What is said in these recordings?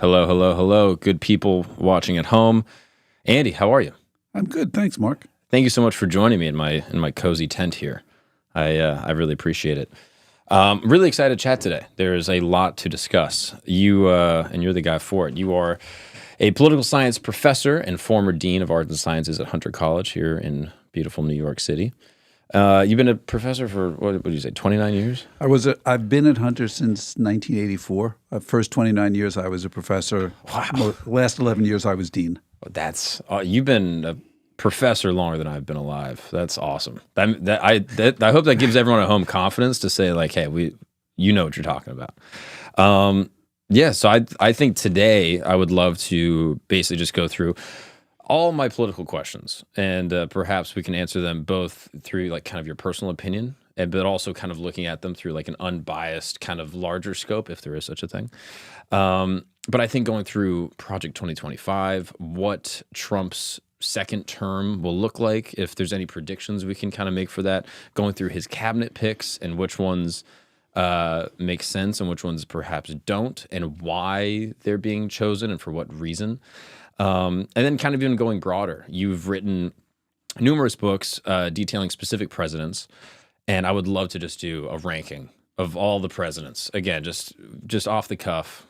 Hello, hello, hello. Good people watching at home. Andy, how are you? I'm good. Thanks, Mark. Thank you so much for joining me in my cozy tent here. I really appreciate it. Really excited to chat today. There's a lot to discuss. You and you're the guy for it. You are a political science professor and former dean of arts and sciences at Hunter College here in beautiful New York City. You've been a professor for, what did you say, 29 years? I've been at Hunter since 1984. First 29 years I was a professor. Wow. Last 11 years I was dean. You've been a professor longer than I've been alive. That's awesome. I hope that gives everyone at home confidence to say, like, hey, you know what you're talking about. So I think today I would love to basically just go through all my political questions, and perhaps we can answer them both through like kind of your personal opinion, but also kind of looking at them through like an unbiased kind of larger scope, if there is such a thing. But I think going through Project 2025, what Trump's second term will look like, if there's any predictions we can kind of make for that, going through his cabinet picks and which ones make sense and which ones perhaps don't, and why they're being chosen and for what reason. And then kind of even going broader. You've written numerous books detailing specific presidents, and I would love to just do a ranking of all the presidents. Again, just off the cuff,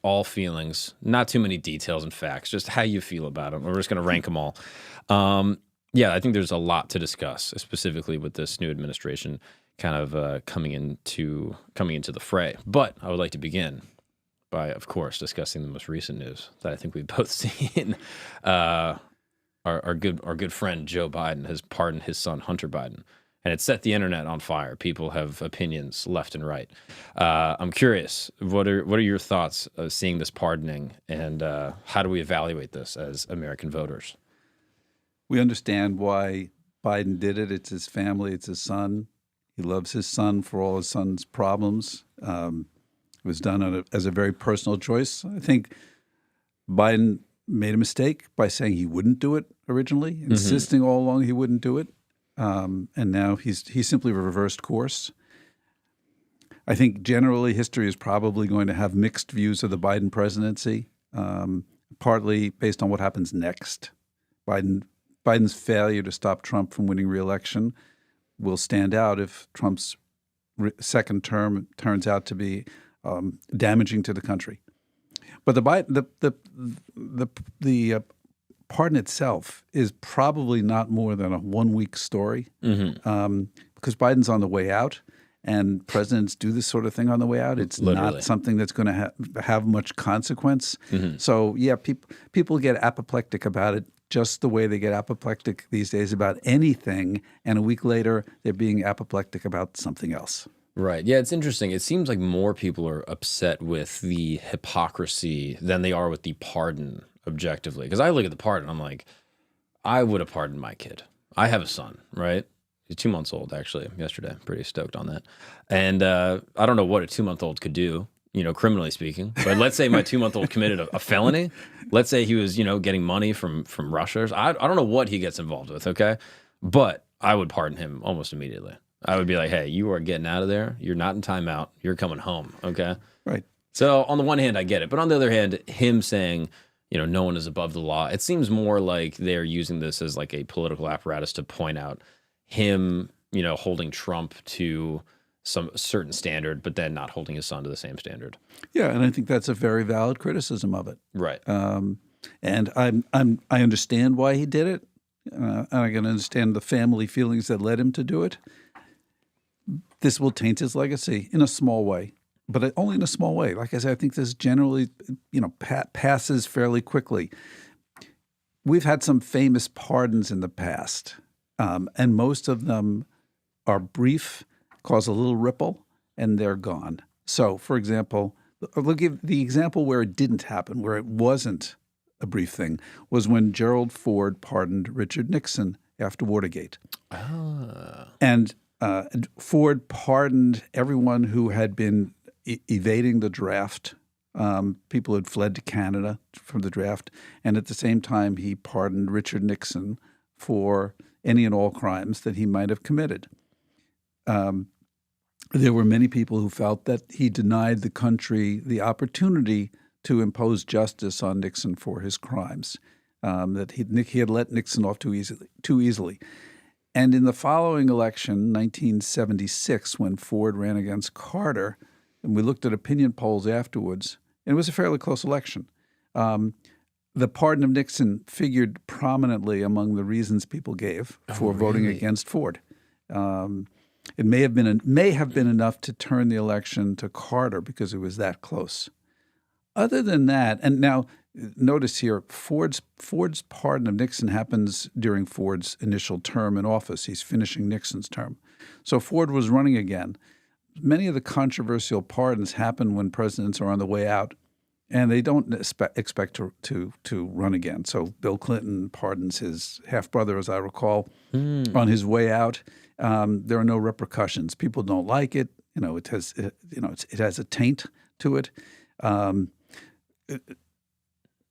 all feelings, not too many details and facts, just how you feel about them. We're just going to rank them all. I think there's a lot to discuss, specifically with this new administration kind of coming into the fray. But I would like to begin by, of course, discussing the most recent news that I think we've both seen. Our good friend Joe Biden has pardoned his son Hunter Biden, and it set the internet on fire. People have opinions left and right. I'm curious, what are your thoughts of seeing this pardoning, and how do we evaluate this as American voters? We understand why Biden did it. It's his family. It's his son. He loves his son for all his son's problems. It was done as a very personal choice. I think Biden made a mistake by saying he wouldn't do it originally, insisting all along he wouldn't do it. And now he's simply reversed course. I think generally history is probably going to have mixed views of the Biden presidency, partly based on what happens next. Biden's failure to stop Trump from winning re-election will stand out if Trump's second term turns out to be damaging to the country. But the pardon itself is probably not more than a 1 week story, because Biden's on the way out, and presidents do this sort of thing on the way out. It's Literally not something that's going to have much consequence. So yeah, people get apoplectic about it, just the way they get apoplectic these days about anything, and a week later they're being apoplectic about something else. Right. Yeah, it's interesting. It seems like more people are upset with the hypocrisy than they are with the pardon objectively. Because I look at the pardon, I'm like, I would have pardoned my kid. I have a son, right? He's 2 months old, actually, yesterday. Pretty stoked on that. And I don't know what a 2-month-old could do, criminally speaking. But let's say my 2-month-old committed a felony. Let's say he was, getting money from Russia. I don't know what he gets involved with, okay? But I would pardon him almost immediately. I would be like, hey, you are getting out of there. You're not in timeout. You're coming home, okay? Right. So on the one hand, I get it. But on the other hand, him saying, no one is above the law, it seems more like they're using this as like a political apparatus to point out him, holding Trump to some certain standard, but then not holding his son to the same standard. Yeah, and I think that's a very valid criticism of it. Right. And I understand why he did it. And I can understand the family feelings that led him to do it. This will taint his legacy in a small way, but only in a small way. Like I said, I think this generally, passes fairly quickly. We've had some famous pardons in the past, and most of them are brief, cause a little ripple, and they're gone. So, for example, I'll give the example where it didn't happen, where it wasn't a brief thing, was when Gerald Ford pardoned Richard Nixon after Watergate. And Ford pardoned everyone who had been evading the draft. People had fled to Canada from the draft. And at the same time, he pardoned Richard Nixon for any and all crimes that he might have committed. There were many people who felt that he denied the country the opportunity to impose justice on Nixon for his crimes, that he had let Nixon off too easily. And in the following election, 1976, when Ford ran against Carter, and we looked at opinion polls afterwards, and it was a fairly close election, the pardon of Nixon figured prominently among the reasons people gave for voting against Ford. It may have been enough to turn the election to Carter because it was that close. Other than that, and now notice here, Ford's pardon of Nixon happens during Ford's initial term in office. He's finishing Nixon's term. So Ford was running again. Many of the controversial pardons happen when presidents are on the way out, and they don't expect to run again. So Bill Clinton pardons his half-brother, as I recall, on his way out. There are no repercussions. People don't like it. It has a taint to it.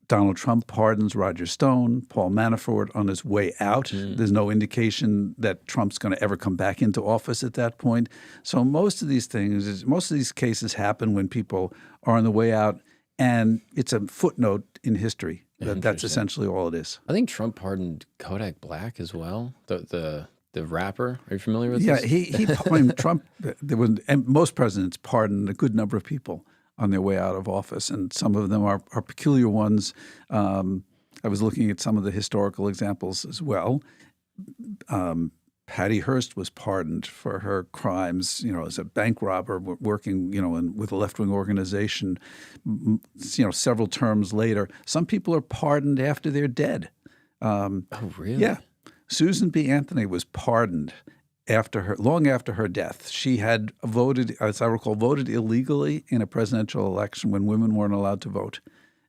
Donald Trump pardons Roger Stone, Paul Manafort on his way out. There's no indication that Trump's going to ever come back into office at that point. So most of these cases happen when people are on the way out, and it's a footnote in history. That's essentially all it is. I think Trump pardoned Kodak Black as well, the rapper. Are you familiar with this? Yeah, Trump. And most presidents pardon a good number of people on their way out of office, and some of them are peculiar ones. I was looking at some of the historical examples as well. Patty Hearst was pardoned for her crimes, as a bank robber working, with a left-wing organization, several terms later. Some people are pardoned after they're dead. Oh, really? Yeah. Susan B. Anthony was pardoned long after her death. She had voted, as I recall, voted illegally in a presidential election when women weren't allowed to vote.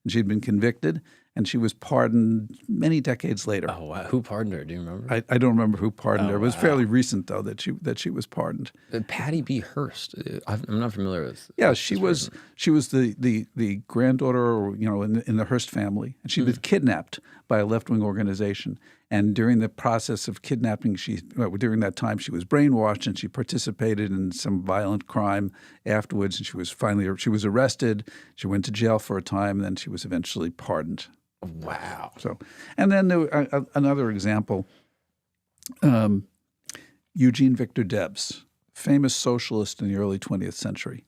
And she'd been convicted, and she was pardoned many decades later. Oh, wow. Who pardoned her? Do you remember? I don't remember who pardoned her. It was fairly recent, though, that she was pardoned. Patty B. Hearst. I'm not familiar with. Yeah, she was the granddaughter, in the Hearst family, and she was kidnapped by a left-wing organization. And during the process of kidnapping, during that time, she was brainwashed, and she participated in some violent crime afterwards. And she was arrested. She went to jail for a time, and then she was eventually pardoned. Wow. So, and then another example, Eugene Victor Debs, famous socialist in the early 20th century.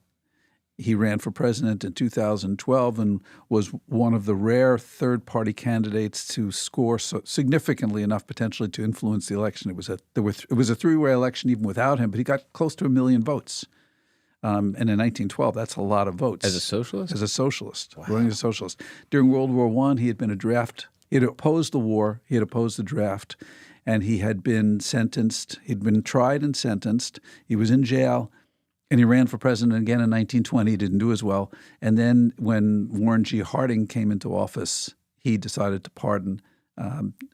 He ran for president in 2012 and was one of the rare third-party candidates to score significantly enough potentially to influence the election. It was a three-way election even without him, but he got close to 1 million votes. And in 1912, that's a lot of votes. As a socialist? As a socialist, wow. Running as a socialist. During World War I, he had been a draft. He had opposed the war. He had opposed the draft. And he had been sentenced. He'd been tried and sentenced. He was in jail. And he ran for president again in 1920. He didn't do as well. And then when Warren G. Harding came into office, he decided to pardon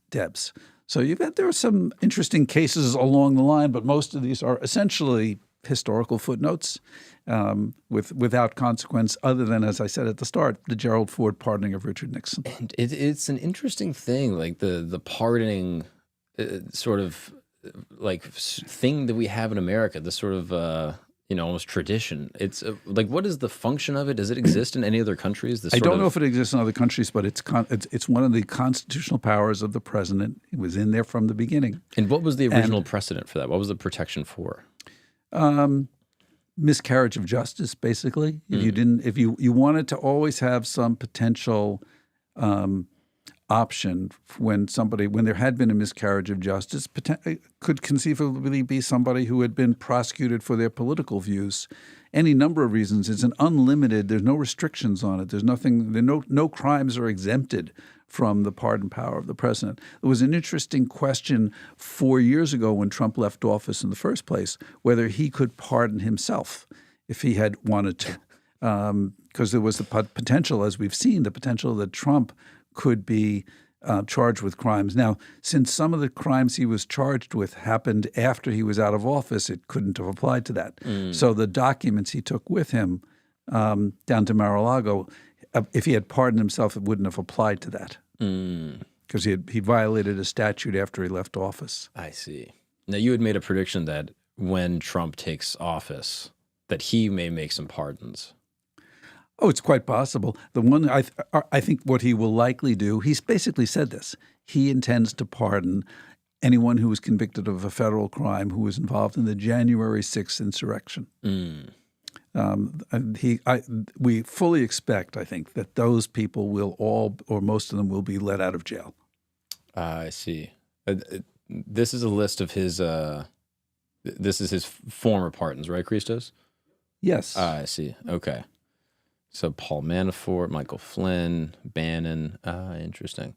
Debs. So there are some interesting cases along the line, but most of these are essentially historical footnotes without consequence, other than, as I said at the start, the Gerald Ford pardoning of Richard Nixon. And it's an interesting thing, like the pardoning sort of like thing that we have in America, the sort of almost tradition. It's like, what is the function of it? Does it exist in any other countries? I don't know if it exists in other countries, but it's one of the constitutional powers of the president. It was in there from the beginning. And what was the original precedent for that? What was the protection for? Miscarriage of justice, basically. If you wanted to always have some potential option when there had been a miscarriage of justice, could conceivably be somebody who had been prosecuted for their political views. Any number of reasons. It's an unlimited. There's no restrictions on it. There's nothing. No crimes are exempted from the pardon power of the president. It was an interesting question 4 years ago when Trump left office in the first place, whether he could pardon himself if he had wanted to, because there was the potential, as we've seen, the potential that Trump could be charged with crimes. Now, since some of the crimes he was charged with happened after he was out of office, it couldn't have applied to that. So the documents he took with him down to Mar-a-Lago, if he had pardoned himself, it wouldn't have applied to that because he violated a statute after he left office. I see. Now, you had made a prediction that when Trump takes office, that he may make some pardons. Oh, it's quite possible. The one I think what he will likely do, he's basically said this. He intends to pardon anyone who was convicted of a federal crime who was involved in the January 6th insurrection. We fully expect, I think, that those people will all, or most of them, will be let out of jail. I see. This is a list of his. This is his former pardons, right, Christos? Yes. I see. Okay. So Paul Manafort, Michael Flynn, Bannon. Interesting.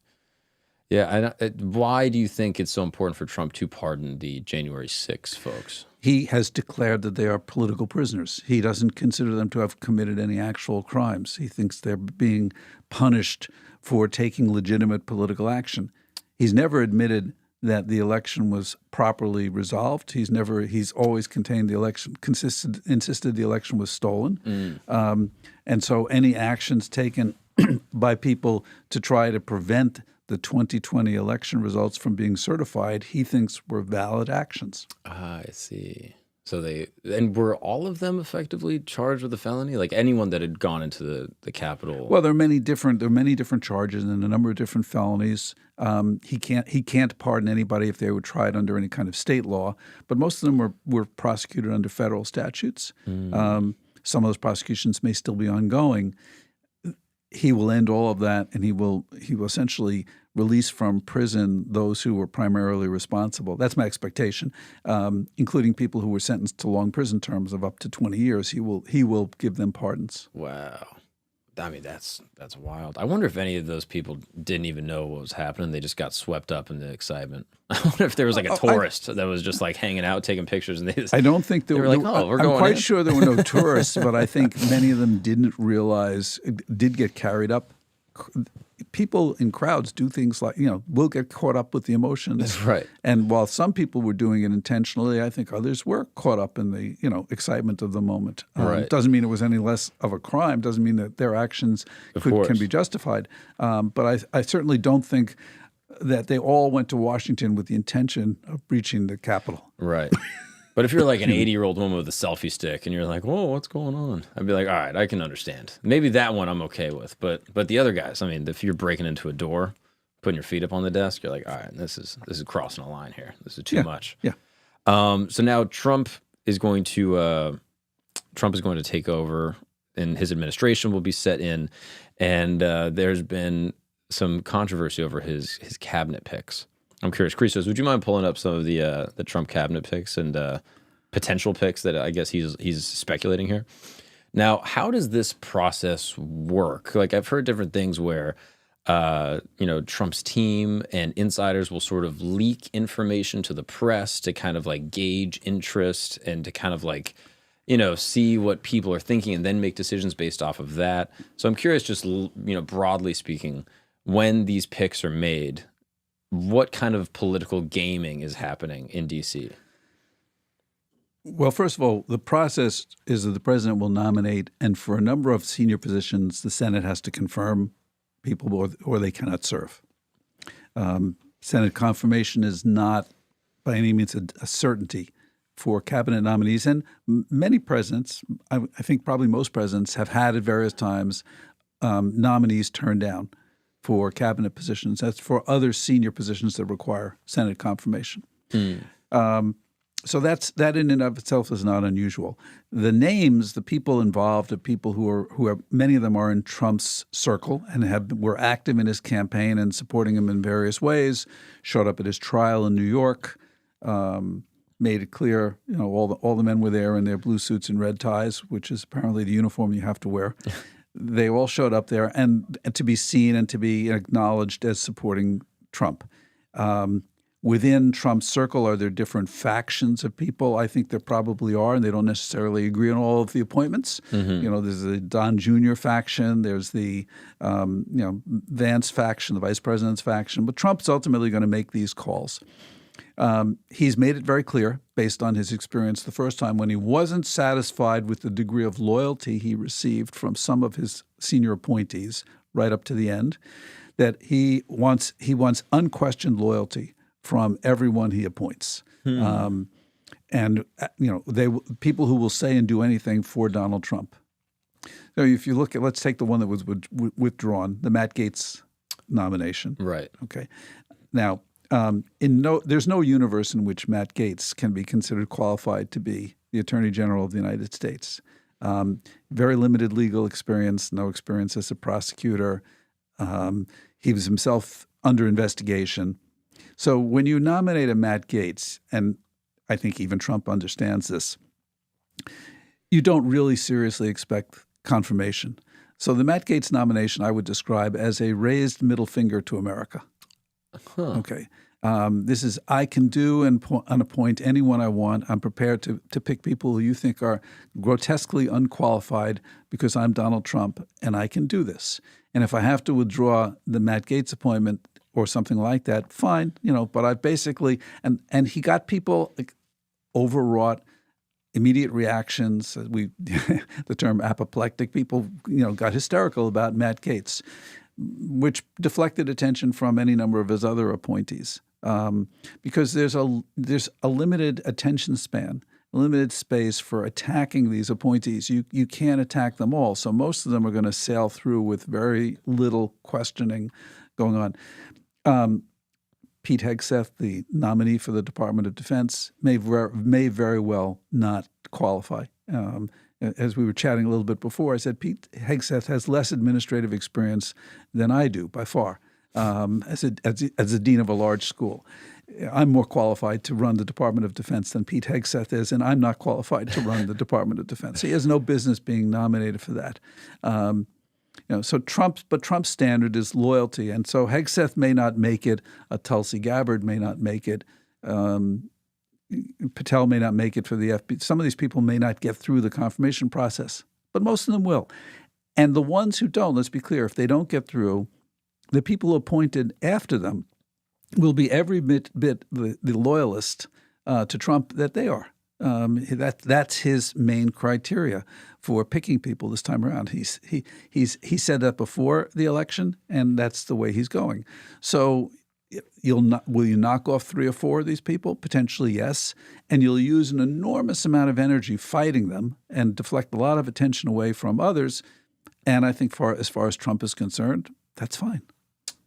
Yeah. Why do you think it's so important for Trump to pardon the January 6 folks? He has declared that they are political prisoners. He doesn't consider them to have committed any actual crimes. He thinks they're being punished for taking legitimate political action. He's never admitted that the election was properly resolved. He's always contained the election, insisted the election was stolen. And so any actions taken by people to try to prevent the 2020 election results from being certified, he thinks were valid actions. I see. So were all of them effectively charged with a felony? Like anyone that had gone into the Capitol? Well, there are many different charges and a number of different felonies. He can't pardon anybody if they were tried under any kind of state law, but most of them were prosecuted under federal statutes. Some of those prosecutions may still be ongoing. He will end all of that, and he will essentially release from prison those who were primarily responsible. That's my expectation, including people who were sentenced to long prison terms of up to 20 years. He will give them pardons. Wow. I mean, that's wild. I wonder if any of those people didn't even know what was happening. They just got swept up in the excitement. I wonder if there was like a tourist that was just like hanging out, taking pictures, and I don't think they were like, "Oh, we're going." I'm quite sure there were no tourists, but I think many of them did get carried up. People in crowds do things like, will get caught up with the emotions. That's right. And while some people were doing it intentionally, I think others were caught up in the, excitement of the moment. Right. Doesn't mean it was any less of a crime. Doesn't mean that their actions can be justified. But I certainly don't think that they all went to Washington with the intention of breaching the Capitol. Right. But if you're like an 80-year-old woman with a selfie stick and you're like, whoa, what's going on? I'd be like, all right, I can understand. Maybe that one I'm okay with. But the other guys, I mean, if you're breaking into a door, putting your feet up on the desk, you're like, all right, this is crossing a line here. This is too much. Yeah. So now Trump is going to take over, and his administration will be set in. And there's been some controversy over his cabinet picks. I'm curious, Christos, would you mind pulling up some of the Trump cabinet picks and potential picks that I guess he's speculating here? Now, how does this process work? Like, I've heard different things where, Trump's team and insiders will sort of leak information to the press to kind of like gauge interest and to kind of like, see what people are thinking and then make decisions based off of that. So I'm curious, just, broadly speaking, when these picks are made, what kind of political gaming is happening in D.C.? Well, first of all, the process is that the president will nominate, and for a number of senior positions, the Senate has to confirm people or they cannot serve. Senate confirmation is not by any means a certainty for cabinet nominees. And many presidents, I think probably most presidents, have had at various times nominees turned down for cabinet positions. That's for other senior positions that require Senate confirmation. So that in and of itself is not unusual. The names, the people involved, are people who are many of them are in Trump's circle and were active in his campaign and supporting him in various ways. Showed up at his trial in New York, made it clear, all the men were there in their blue suits and red ties, which is apparently the uniform you have to wear. They all showed up there and to be seen and to be acknowledged as supporting Trump. Within Trump's circle, are there different factions of people? I think there probably are, and they don't necessarily agree on all of the appointments. Mm-hmm. There's the Don Jr. faction. There's the Vance faction, the vice president's faction. But Trump's ultimately going to make these calls. He's made it very clear, based on his experience the first time, when he wasn't satisfied with the degree of loyalty he received from some of his senior appointees right up to the end, that he wants unquestioned loyalty from everyone he appoints. And people who will say and do anything for Donald Trump. So if you look at, let's take the one that was withdrawn, the Matt Gaetz nomination. Right. Okay. Now, there's no universe in which Matt Gaetz can be considered qualified to be the Attorney General of the United States. Very limited legal experience, no experience as a prosecutor. He was himself under investigation. So when you nominate a Matt Gaetz, and I think even Trump understands this, you don't really seriously expect confirmation. So the Matt Gaetz nomination I would describe as a raised middle finger to America. Huh. Okay. This is, I can do and appoint anyone I want. I'm prepared to pick people who you think are grotesquely unqualified because I'm Donald Trump, and I can do this. And if I have to withdraw the Matt Gaetz appointment or something like that, fine, but I basically, and he got people overwrought, immediate reactions. The term apoplectic, people, got hysterical about Matt Gaetz, which deflected attention from any number of his other appointees. Because there's a limited attention span, a limited space for attacking these appointees. You can't attack them all. So most of them are going to sail through with very little questioning going on. Pete Hegseth, the nominee for the Department of Defense, may very well not qualify. As we were chatting a little bit before, I said Pete Hegseth has less administrative experience than I do by far. As a dean of a large school, I'm more qualified to run the Department of Defense than Pete Hegseth is, and I'm not qualified to run the Department of Defense. He has no business being nominated for that. So Trump's standard is loyalty, and so Hegseth may not make it. Tulsi Gabbard may not make it. Patel may not make it for the FBI. Some of these people may not get through the confirmation process, but most of them will. And the ones who don't, let's be clear, if they don't get through, the people appointed after them will be every bit the loyalist to Trump that they are. That's his main criteria for picking people this time around. He said that before the election, and that's the way he's going. So will you knock off 3 or 4 of these people? Potentially, yes. And you'll use an enormous amount of energy fighting them and deflect a lot of attention away from others. And I think as far as Trump is concerned, that's fine.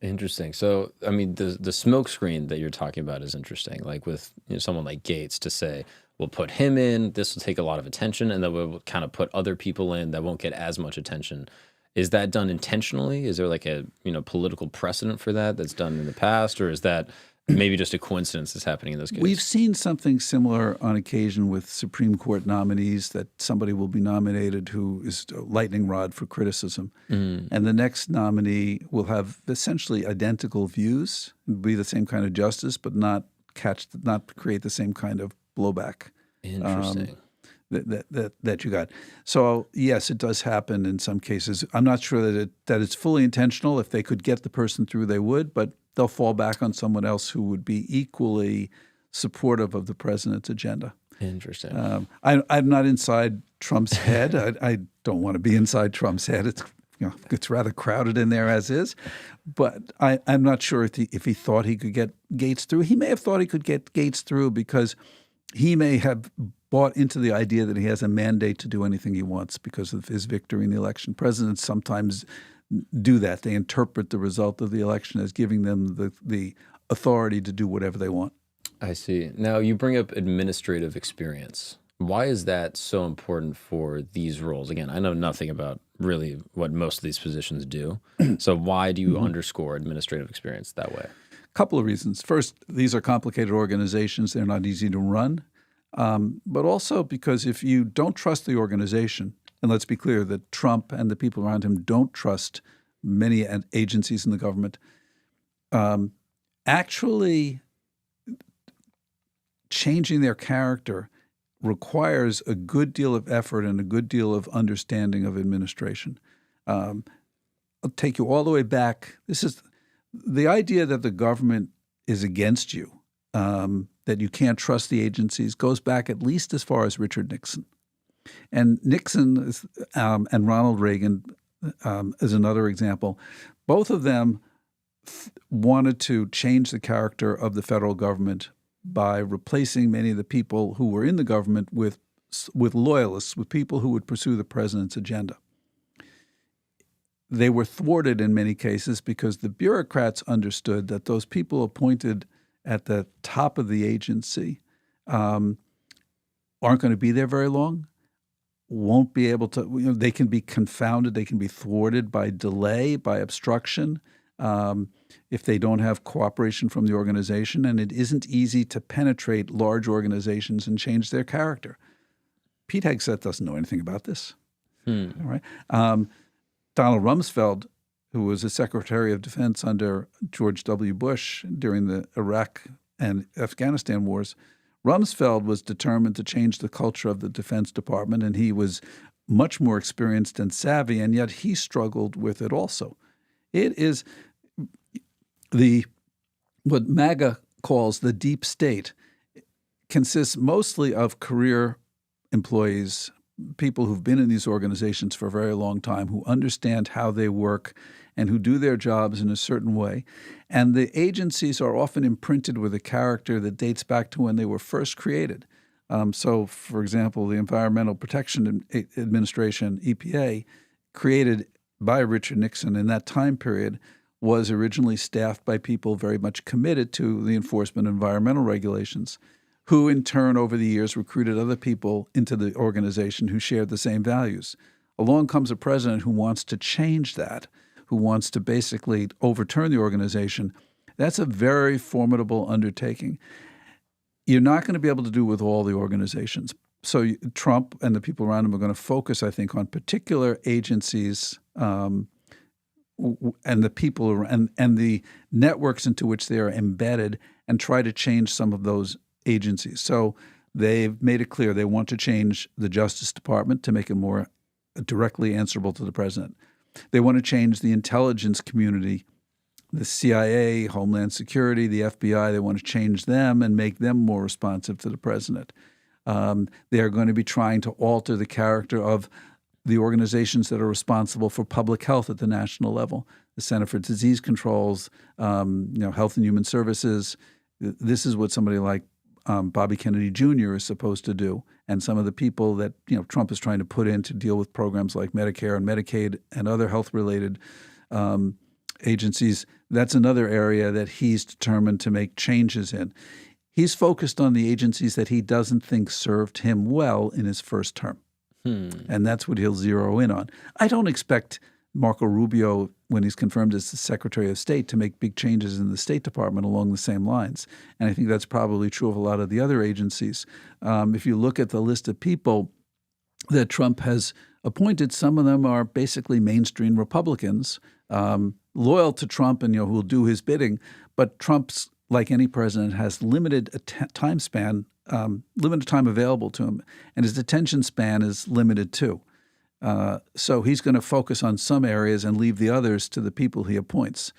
Interesting. So, I mean, the smoke screen that you're talking about is interesting. Like with someone like Gaetz to say, we'll put him in, this will take a lot of attention, and then we'll kind of put other people in that won't get as much attention. Is that done intentionally? Is there like a political precedent for that that's done in the past, or is that maybe just a coincidence that's happening in this case? We've seen something similar on occasion with Supreme Court nominees, that somebody will be nominated who is a lightning rod for criticism. And the next nominee will have essentially identical views, be the same kind of justice, but not create the same kind of blowback. Interesting. That you got. So yes, it does happen in some cases. I'm not sure that it's fully intentional. If they could get the person through, they would, but they'll fall back on someone else who would be equally supportive of the president's agenda. Interesting. I'm not inside Trump's head. I don't want to be inside Trump's head. It's rather crowded in there as is. But I'm not sure if he thought he could get Gaetz through. He may have thought he could get Gaetz through because he may have bought into the idea that he has a mandate to do anything he wants because of his victory in the election. Presidents sometimes do that. They interpret the result of the election as giving them the authority to do whatever they want. I see. Now, you bring up administrative experience. Why is that so important for these roles? Again, I know nothing about really what most of these positions do. So why do you underscore administrative experience that way? A couple of reasons. First, these are complicated organizations. They're not easy to run. But also because if you don't trust the organization, and let's be clear that Trump and the people around him don't trust many agencies in the government, actually changing their character requires a good deal of effort and a good deal of understanding of administration. I'll take you all the way back. This is the idea that the government is against you, that you can't trust the agencies, goes back at least as far as Richard Nixon. And Nixon and Ronald Reagan is another example. Both of them wanted to change the character of the federal government by replacing many of the people who were in the government with loyalists, with people who would pursue the president's agenda. they were thwarted in many cases because the bureaucrats understood that those people appointed at the top of the agency aren't going to be there very long, won't be able to, they can be confounded, they can be thwarted by delay, by obstruction, if they don't have cooperation from the organization, and it isn't easy to penetrate large organizations and change their character. Pete Hegseth doesn't know anything about this. All right. Donald Rumsfeld, who was the Secretary of Defense under George W. Bush during the Iraq and Afghanistan wars, Rumsfeld was determined to change the culture of the Defense Department, and he was much more experienced and savvy, and yet he struggled with it also. It is what MAGA calls the deep state consists mostly of career employees, people who've been in these organizations for a very long time, who understand how they work and who do their jobs in a certain way. And the agencies are often imprinted with a character that dates back to when they were first created. So, for example, the Environmental Protection Administration, EPA, created by Richard Nixon in that time period, was originally staffed by people very much committed to the enforcement of environmental regulations, who in turn over the years recruited other people into the organization who shared the same values. Along comes a president who wants to change that, who wants to basically overturn the organization. That's a very formidable undertaking. You're not going to be able to do with all the organizations. So Trump and the people around him are going to focus, I think, on particular agencies and the people and the networks into which they are embedded, and try to change some of those agencies. So they've made it clear they want to change the Justice Department to make it more directly answerable to the president. They want to change the intelligence community, the CIA, Homeland Security, the FBI. They want to change them and make them more responsive to the president. They are going to be trying to alter the character of the organizations that are responsible for public health at the national level, the Center for Disease Control's, Health and Human Services. This is what somebody like Bobby Kennedy Jr. is supposed to do, and some of the people that Trump is trying to put in to deal with programs like Medicare and Medicaid and other health-related agencies. That's another area that he's determined to make changes in. He's focused on the agencies that he doesn't think served him well in his first term. And that's what he'll zero in on. I don't expect Marco Rubio, when he's confirmed as the Secretary of State, to make big changes in the State Department along the same lines. And I think that's probably true of a lot of the other agencies. If you look at the list of people that Trump has appointed, some of them are basically mainstream Republicans, loyal to Trump and who will do his bidding. But Trump's, like any president, has limited time span, limited time available to him, and his attention span is limited too. So he's going to focus on some areas and leave the others to the people he appoints.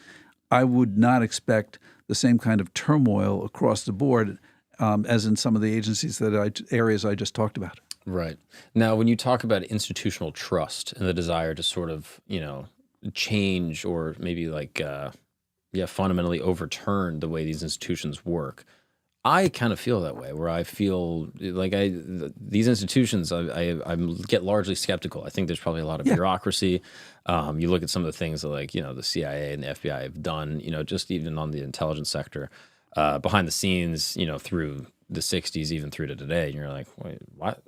I would not expect the same kind of turmoil across the board as in some of the agencies areas I just talked about. Right. Now, when you talk about institutional trust and the desire to sort of, change or maybe fundamentally overturn the way these institutions work, I kind of feel that way, where I feel like these institutions, I get largely skeptical. I think there's probably a lot of bureaucracy. You look at some of the things that the CIA and the FBI have done, just even on the intelligence sector, behind the scenes, through the 60s, even through to today. And you're like, wait, what?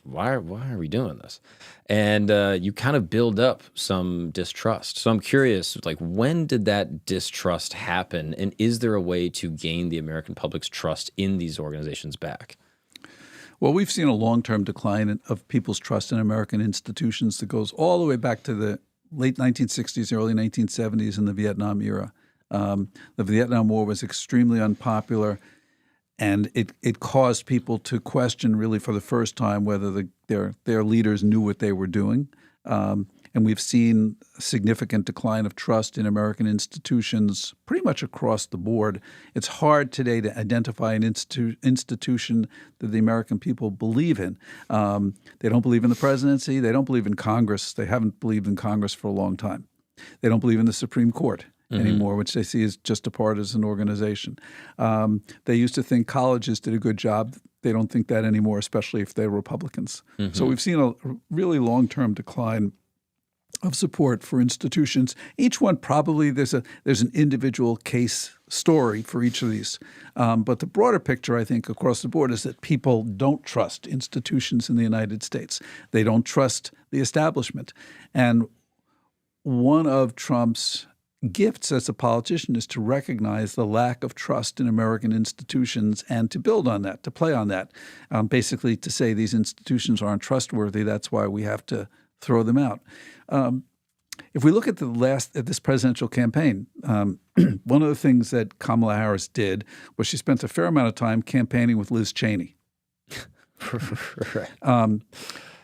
Why are we doing this? And you kind of build up some distrust. So I'm curious, when did that distrust happen? And is there a way to gain the American public's trust in these organizations back? Well, we've seen a long-term decline of people's trust in American institutions that goes all the way back to the late 1960s, early 1970s in the Vietnam era. The Vietnam War was extremely unpopular. And it caused people to question, really, for the first time, whether their leaders knew what they were doing. And we've seen a significant decline of trust in American institutions pretty much across the board. It's hard today to identify an institution that the American people believe in. They don't believe in the presidency. They don't believe in Congress. They haven't believed in Congress for a long time. They don't believe in the Supreme Court anymore, which they see as just a partisan organization. They used to think colleges did a good job. They don't think that anymore, especially if they're Republicans. So we've seen a really long-term decline of support for institutions. Each one probably there's an individual case story for each of these. But the broader picture, I think, across the board is that people don't trust institutions in the United States. They don't trust the establishment. And one of Trump's gifts as a politician is to recognize the lack of trust in American institutions and to build on that, to play on that, basically to say these institutions aren't trustworthy. That's why we have to throw them out. If we look at this presidential campaign, one of the things that Kamala Harris did was she spent a fair amount of time campaigning with Liz Cheney. Right.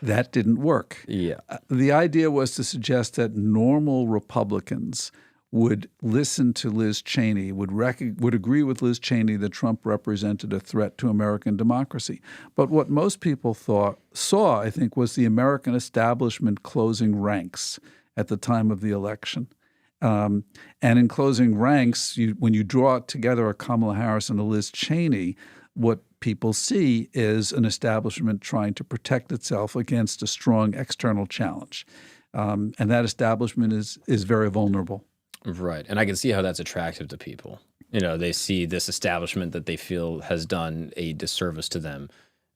That didn't work. Yeah. The idea was to suggest that normal Republicans would listen to Liz Cheney, would agree with Liz Cheney that Trump represented a threat to American democracy. But what most people saw, I think, was the American establishment closing ranks at the time of the election. And in closing ranks, when you draw together a Kamala Harris and a Liz Cheney, what people see is an establishment trying to protect itself against a strong external challenge. And that establishment is very vulnerable. Right. And I can see how that's attractive to people. You know, they see this establishment that they feel has done a disservice to them,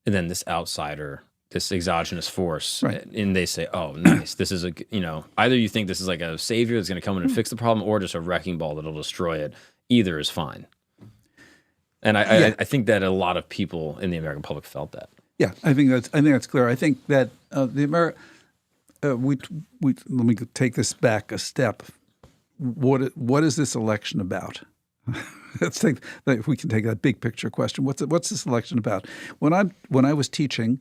and then this outsider, this exogenous force, right. And they say, oh, nice. This is either you think this is like a savior that's going to come in and fix the problem, or just a wrecking ball that'll destroy it. Either is fine. And I think that a lot of people in the American public felt that. Yeah, I think that's clear. I think that let me take this back a step. What is this election about? Let's take if we can take that big picture question. What's this election about? When I was teaching,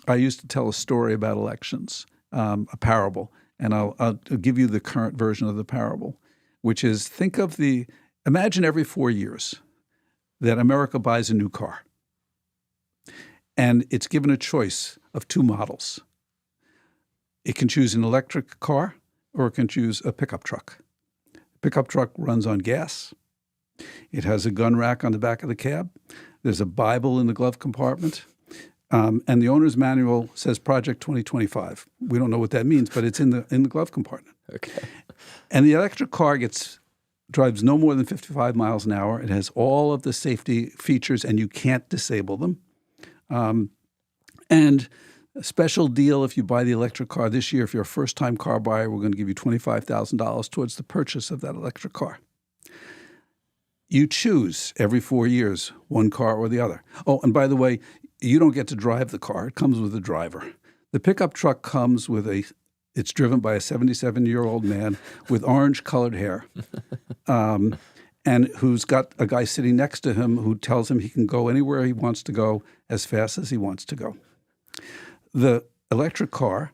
I used to tell a story about elections, a parable, and I'll give you the current version of the parable, which is imagine every 4 years that America buys a new car, and it's given a choice of two models. It can choose an electric car, or it can choose a pickup truck. Pickup truck runs on gas. It has a gun rack on the back of the cab. There's a Bible in the glove compartment. And the owner's manual says Project 2025. We don't know what that means, but it's in the glove compartment. Okay. And the electric car drives no more than 55 miles an hour. It has all of the safety features, and you can't disable them. And a special deal if you buy the electric car this year. If you're a first-time car buyer, we're going to give you $25,000 towards the purchase of that electric car. You choose every 4 years one car or the other. Oh, and by the way, you don't get to drive the car. It comes with a driver. The pickup truck comes with it's driven by a 77-year-old man with orange-colored hair and who's got a guy sitting next to him who tells him he can go anywhere he wants to go as fast as he wants to go. The electric car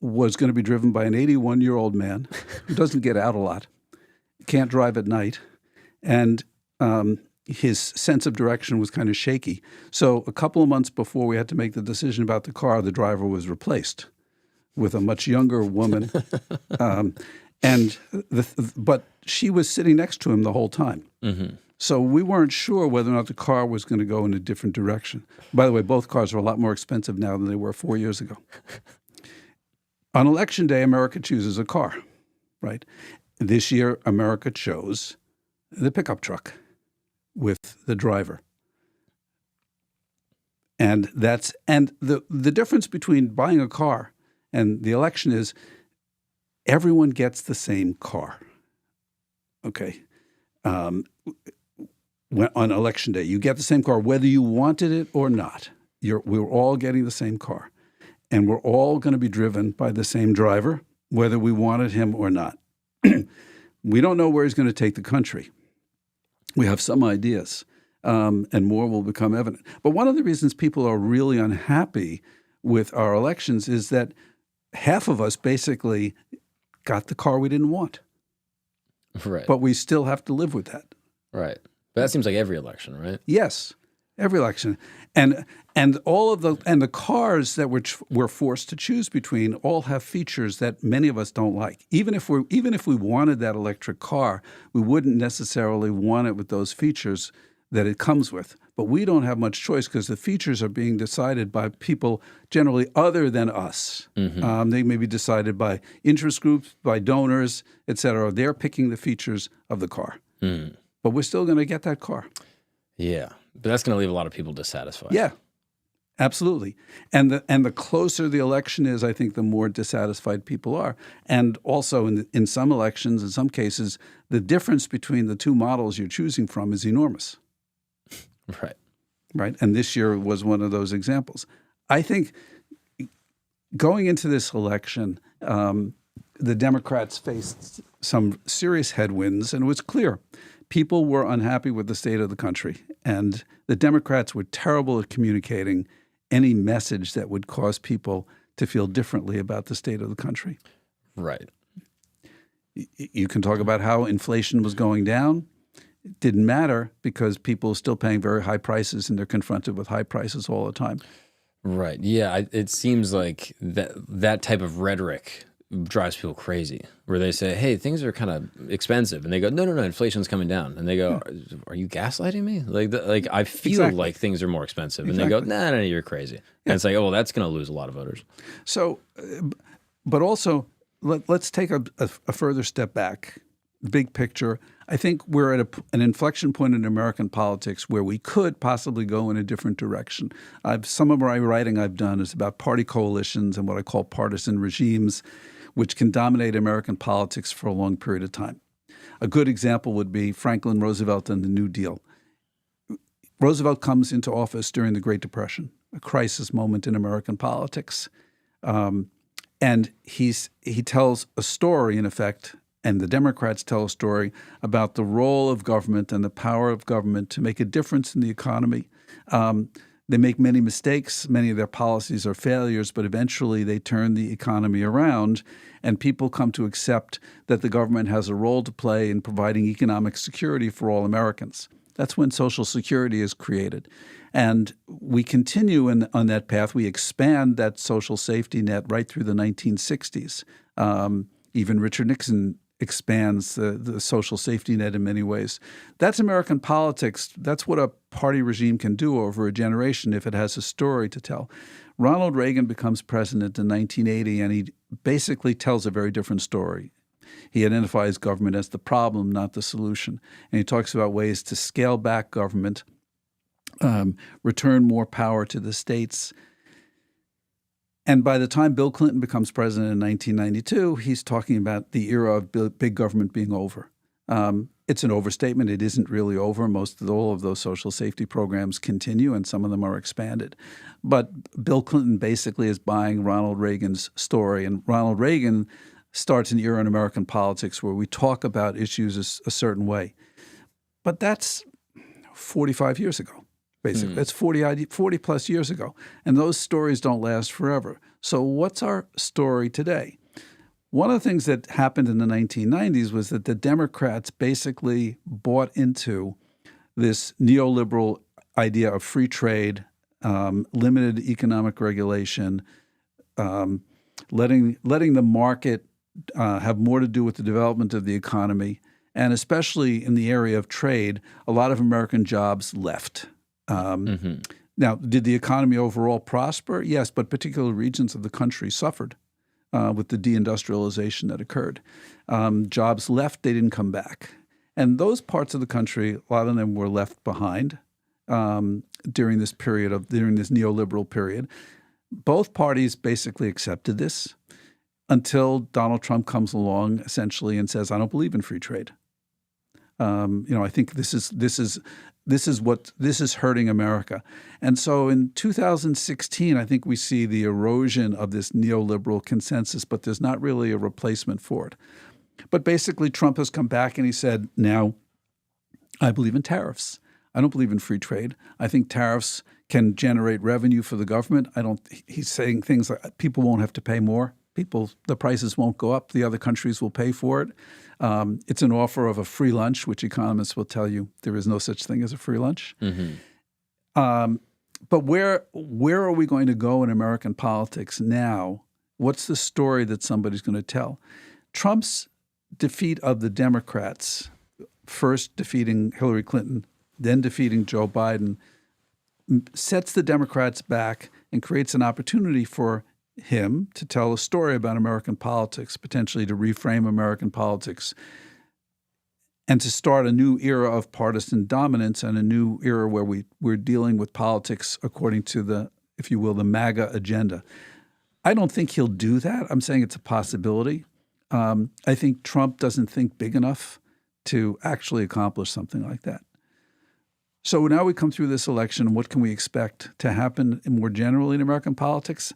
was going to be driven by an 81-year-old man who doesn't get out a lot, can't drive at night, and his sense of direction was kind of shaky. So a couple of months before we had to make the decision about the car, the driver was replaced with a much younger woman, but she was sitting next to him the whole time. Mm-hmm. So we weren't sure whether or not the car was going to go in a different direction. By the way, both cars are a lot more expensive now than they were 4 years ago. On Election Day, America chooses a car, right? This year, America chose the pickup truck with the driver. And the difference between buying a car and the election is everyone gets the same car, okay? On Election Day, you get the same car whether you wanted it or not. We're all getting the same car. And we're all going to be driven by the same driver, whether we wanted him or not. We don't know where he's going to take the country. We have some ideas, and more will become evident. But one of the reasons people are really unhappy with our elections is that half of us basically got the car we didn't want. Right. But we still have to live with that. Right. But that seems like every election, right? Yes, every election, and all of the cars that we're forced to choose between all have features that many of us don't like. Even if we wanted that electric car, we wouldn't necessarily want it with those features that it comes with. But we don't have much choice because the features are being decided by people generally other than us. They may be decided by interest groups, by donors, et cetera. They're picking the features of the car. But we're still going to get that car. Yeah. But that's going to leave a lot of people dissatisfied. Yeah, absolutely. And the closer the election is, I think the more dissatisfied people are. And also in some elections, in some cases, the difference between the two models you're choosing from is enormous. Right. And this year was one of those examples. I think going into this election, the Democrats faced some serious headwinds, and it was clear people were unhappy with the state of the country. And the Democrats were terrible at communicating any message that would cause people to feel differently about the state of the country. Right. You can talk about how inflation was going down. It didn't matter because people are still paying very high prices and they're confronted with high prices all the time. Right. Yeah. It seems like that type of rhetoric drives people crazy, where they say, hey, things are kind of expensive. And they go, no, inflation's coming down. And they go, are you gaslighting me? Like I feel like things are more expensive. And they go, no, you're crazy. And it's like, oh, well, that's going to lose a lot of voters. So, but also, let's take a further step back. Big picture, I think we're at an inflection point in American politics where we could possibly go in a different direction. Some of my writing I've done is about party coalitions and what I call partisan regimes, which can dominate American politics for a long period of time. A good example would be Franklin Roosevelt and the New Deal. Roosevelt comes into office during the Great Depression, a crisis moment in American politics. And he tells a story, in effect, and the Democrats tell a story about the role of government and the power of government to make a difference in the economy. They make many mistakes. Many of their policies are failures, but eventually they turn the economy around, and people come to accept that the government has a role to play in providing economic security for all Americans. That's when Social Security is created. And we continue on that path. We expand that social safety net right through the 1960s. Even Richard Nixon expands the social safety net in many ways. That's American politics. That's what a party regime can do over a generation if it has a story to tell. Ronald Reagan becomes president in 1980, and he basically tells a very different story. He identifies government as the problem, not the solution. And he talks about ways to scale back government, return more power to the states. And by the time Bill Clinton becomes president in 1992, he's talking about the era of big government being over. It's an overstatement. It isn't really over. All of those social safety programs continue, and some of them are expanded. But Bill Clinton basically is buying Ronald Reagan's story. And Ronald Reagan starts an era in American politics where we talk about issues a certain way. But that's 45 years ago. Basically, that's 40 plus years ago. And those stories don't last forever. So what's our story today? One of the things that happened in the 1990s was that the Democrats basically bought into this neoliberal idea of free trade, limited economic regulation, letting the market have more to do with the development of the economy. And especially in the area of trade, a lot of American jobs left. Now, did the economy overall prosper? Yes, but particular regions of the country suffered with the deindustrialization that occurred. Jobs left, they didn't come back. And those parts of the country, a lot of them were left behind during this neoliberal period. Both parties basically accepted this until Donald Trump comes along essentially and says, I don't believe in free trade. I think this is hurting America. And so in 2016, I think we see the erosion of this neoliberal consensus, but there's not really a replacement for it. But basically, Trump has come back and he said, now, I believe in tariffs. I don't believe in free trade. I think tariffs can generate revenue for the government. He's saying things like people won't have to pay more. The prices won't go up. The other countries will pay for it. It's an offer of a free lunch, which economists will tell you there is no such thing as a free lunch. But where are we going to go in American politics now? What's the story that somebody's going to tell? Trump's defeat of the Democrats, first defeating Hillary Clinton then defeating Joe Biden, sets the Democrats back and creates an opportunity for him to tell a story about American politics, potentially to reframe American politics, and to start a new era of partisan dominance and a new era where we're dealing with politics according to the, if you will, the MAGA agenda. I don't think he'll do that. I'm saying it's a possibility. I think Trump doesn't think big enough to actually accomplish something like that. So now we come through this election. What can we expect to happen more generally in American politics?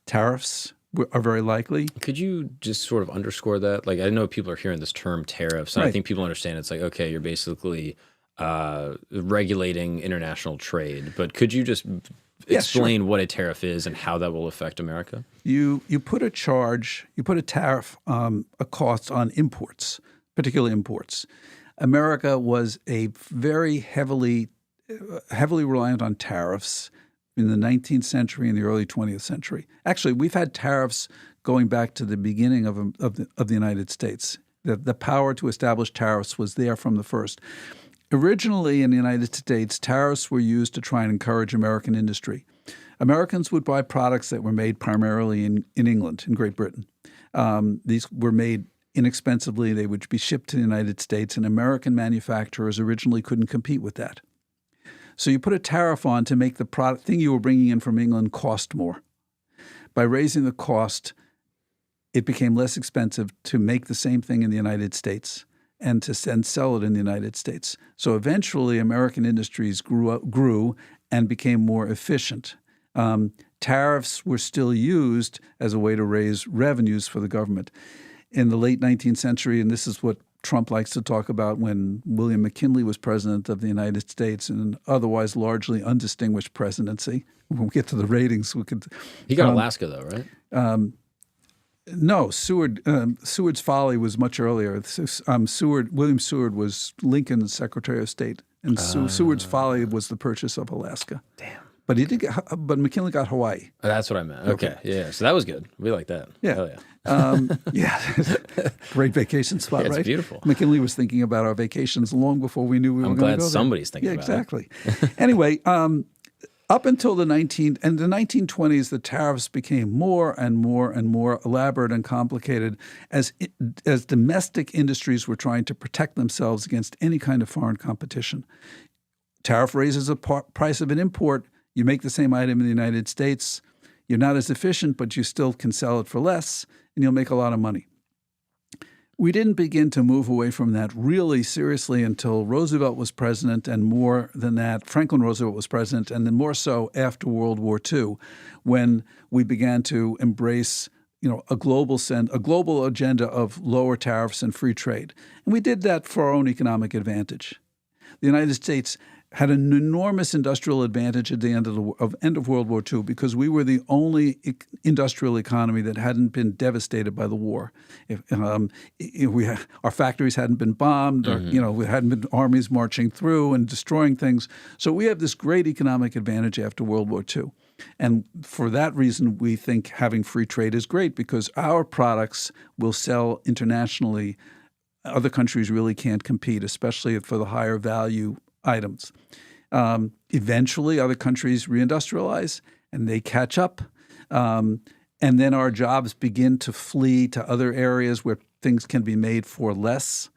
Tariffs are very likely. Could you just sort of underscore that? Like, I know people are hearing this term tariffs, and I think people understand it's like, okay, you're basically regulating international trade. But could you just explain what a tariff is and how that will affect America? You put a charge, you put a tariff, a cost on imports, particularly imports. America was a very heavily reliant on tariffs in the 19th century and the early 20th century. Actually, we've had tariffs going back to the beginning of the United States. The power to establish tariffs was there from the first. Originally in the United States, tariffs were used to try and encourage American industry. Americans would buy products that were made primarily in England, in Great Britain. These were made inexpensively. They would be shipped to the United States, and American manufacturers originally couldn't compete with that. So you put a tariff on to make the product thing you were bringing in from England cost more. By raising the cost, it became less expensive to make the same thing in the United States and to sell it in the United States. So eventually, American industries grew and became more efficient. Tariffs were still used as a way to raise revenues for the government. In the late 19th century, and this is what Trump likes to talk about, when William McKinley was president of the United States in an otherwise largely undistinguished presidency. When we get to the ratings, we could. He got Alaska, though, right? No, Seward's Folly was much earlier. William Seward was Lincoln's Secretary of State, and Seward's Folly was the purchase of Alaska. Damn. But but McKinley got Hawaii. Oh, that's what I meant. Okay. Yeah. So that was good. We like that. Yeah. Hell yeah. Yeah. Great vacation spot, right? It's beautiful. McKinley was thinking about our vacations long before we knew we were going to go there. I'm glad somebody's thinking about it. Yeah, exactly. Anyway, up until the 1920s, the tariffs became more and more and more elaborate and complicated as domestic industries were trying to protect themselves against any kind of foreign competition. Tariff raises the price of an import. You make the same item in the United States. You're not as efficient, but you still can sell it for less, and you'll make a lot of money. We didn't begin to move away from that really seriously until Roosevelt was president, and more than that, Franklin Roosevelt was president, and then more so after World War II, when we began to embrace a global agenda of lower tariffs and free trade. And we did that for our own economic advantage. The United States had an enormous industrial advantage at the end of World War II because we were the only industrial economy that hadn't been devastated by the war. Our factories hadn't been bombed, we hadn't been armies marching through and destroying things. So we have this great economic advantage after World War II. And for that reason, we think having free trade is great because our products will sell internationally. Other countries really can't compete, especially for the higher value items. Eventually, other countries reindustrialize and they catch up. And then our jobs begin to flee to other areas where things can be made for less.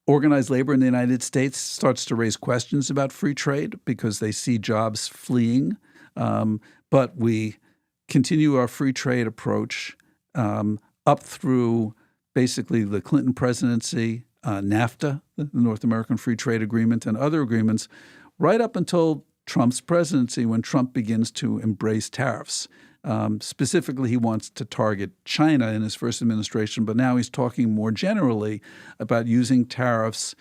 Organized labor in the United States starts to raise questions about free trade because they see jobs fleeing. But we continue our free trade approach up through basically the Clinton presidency, NAFTA, the North American Free Trade Agreement, and other agreements, right up until Trump's presidency, when Trump begins to embrace tariffs. Specifically, he wants to target China in his first administration, but now he's talking more generally about using tariffs.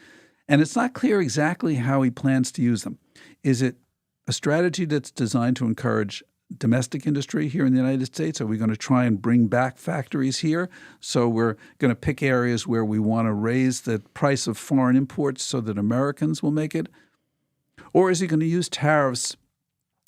And it's not clear exactly how he plans to use them. Is it a strategy that's designed to encourage domestic industry here in the United States? Are we going to try and bring back factories here? So we're going to pick areas where we want to raise the price of foreign imports so that Americans will make it? Or is he going to use tariffs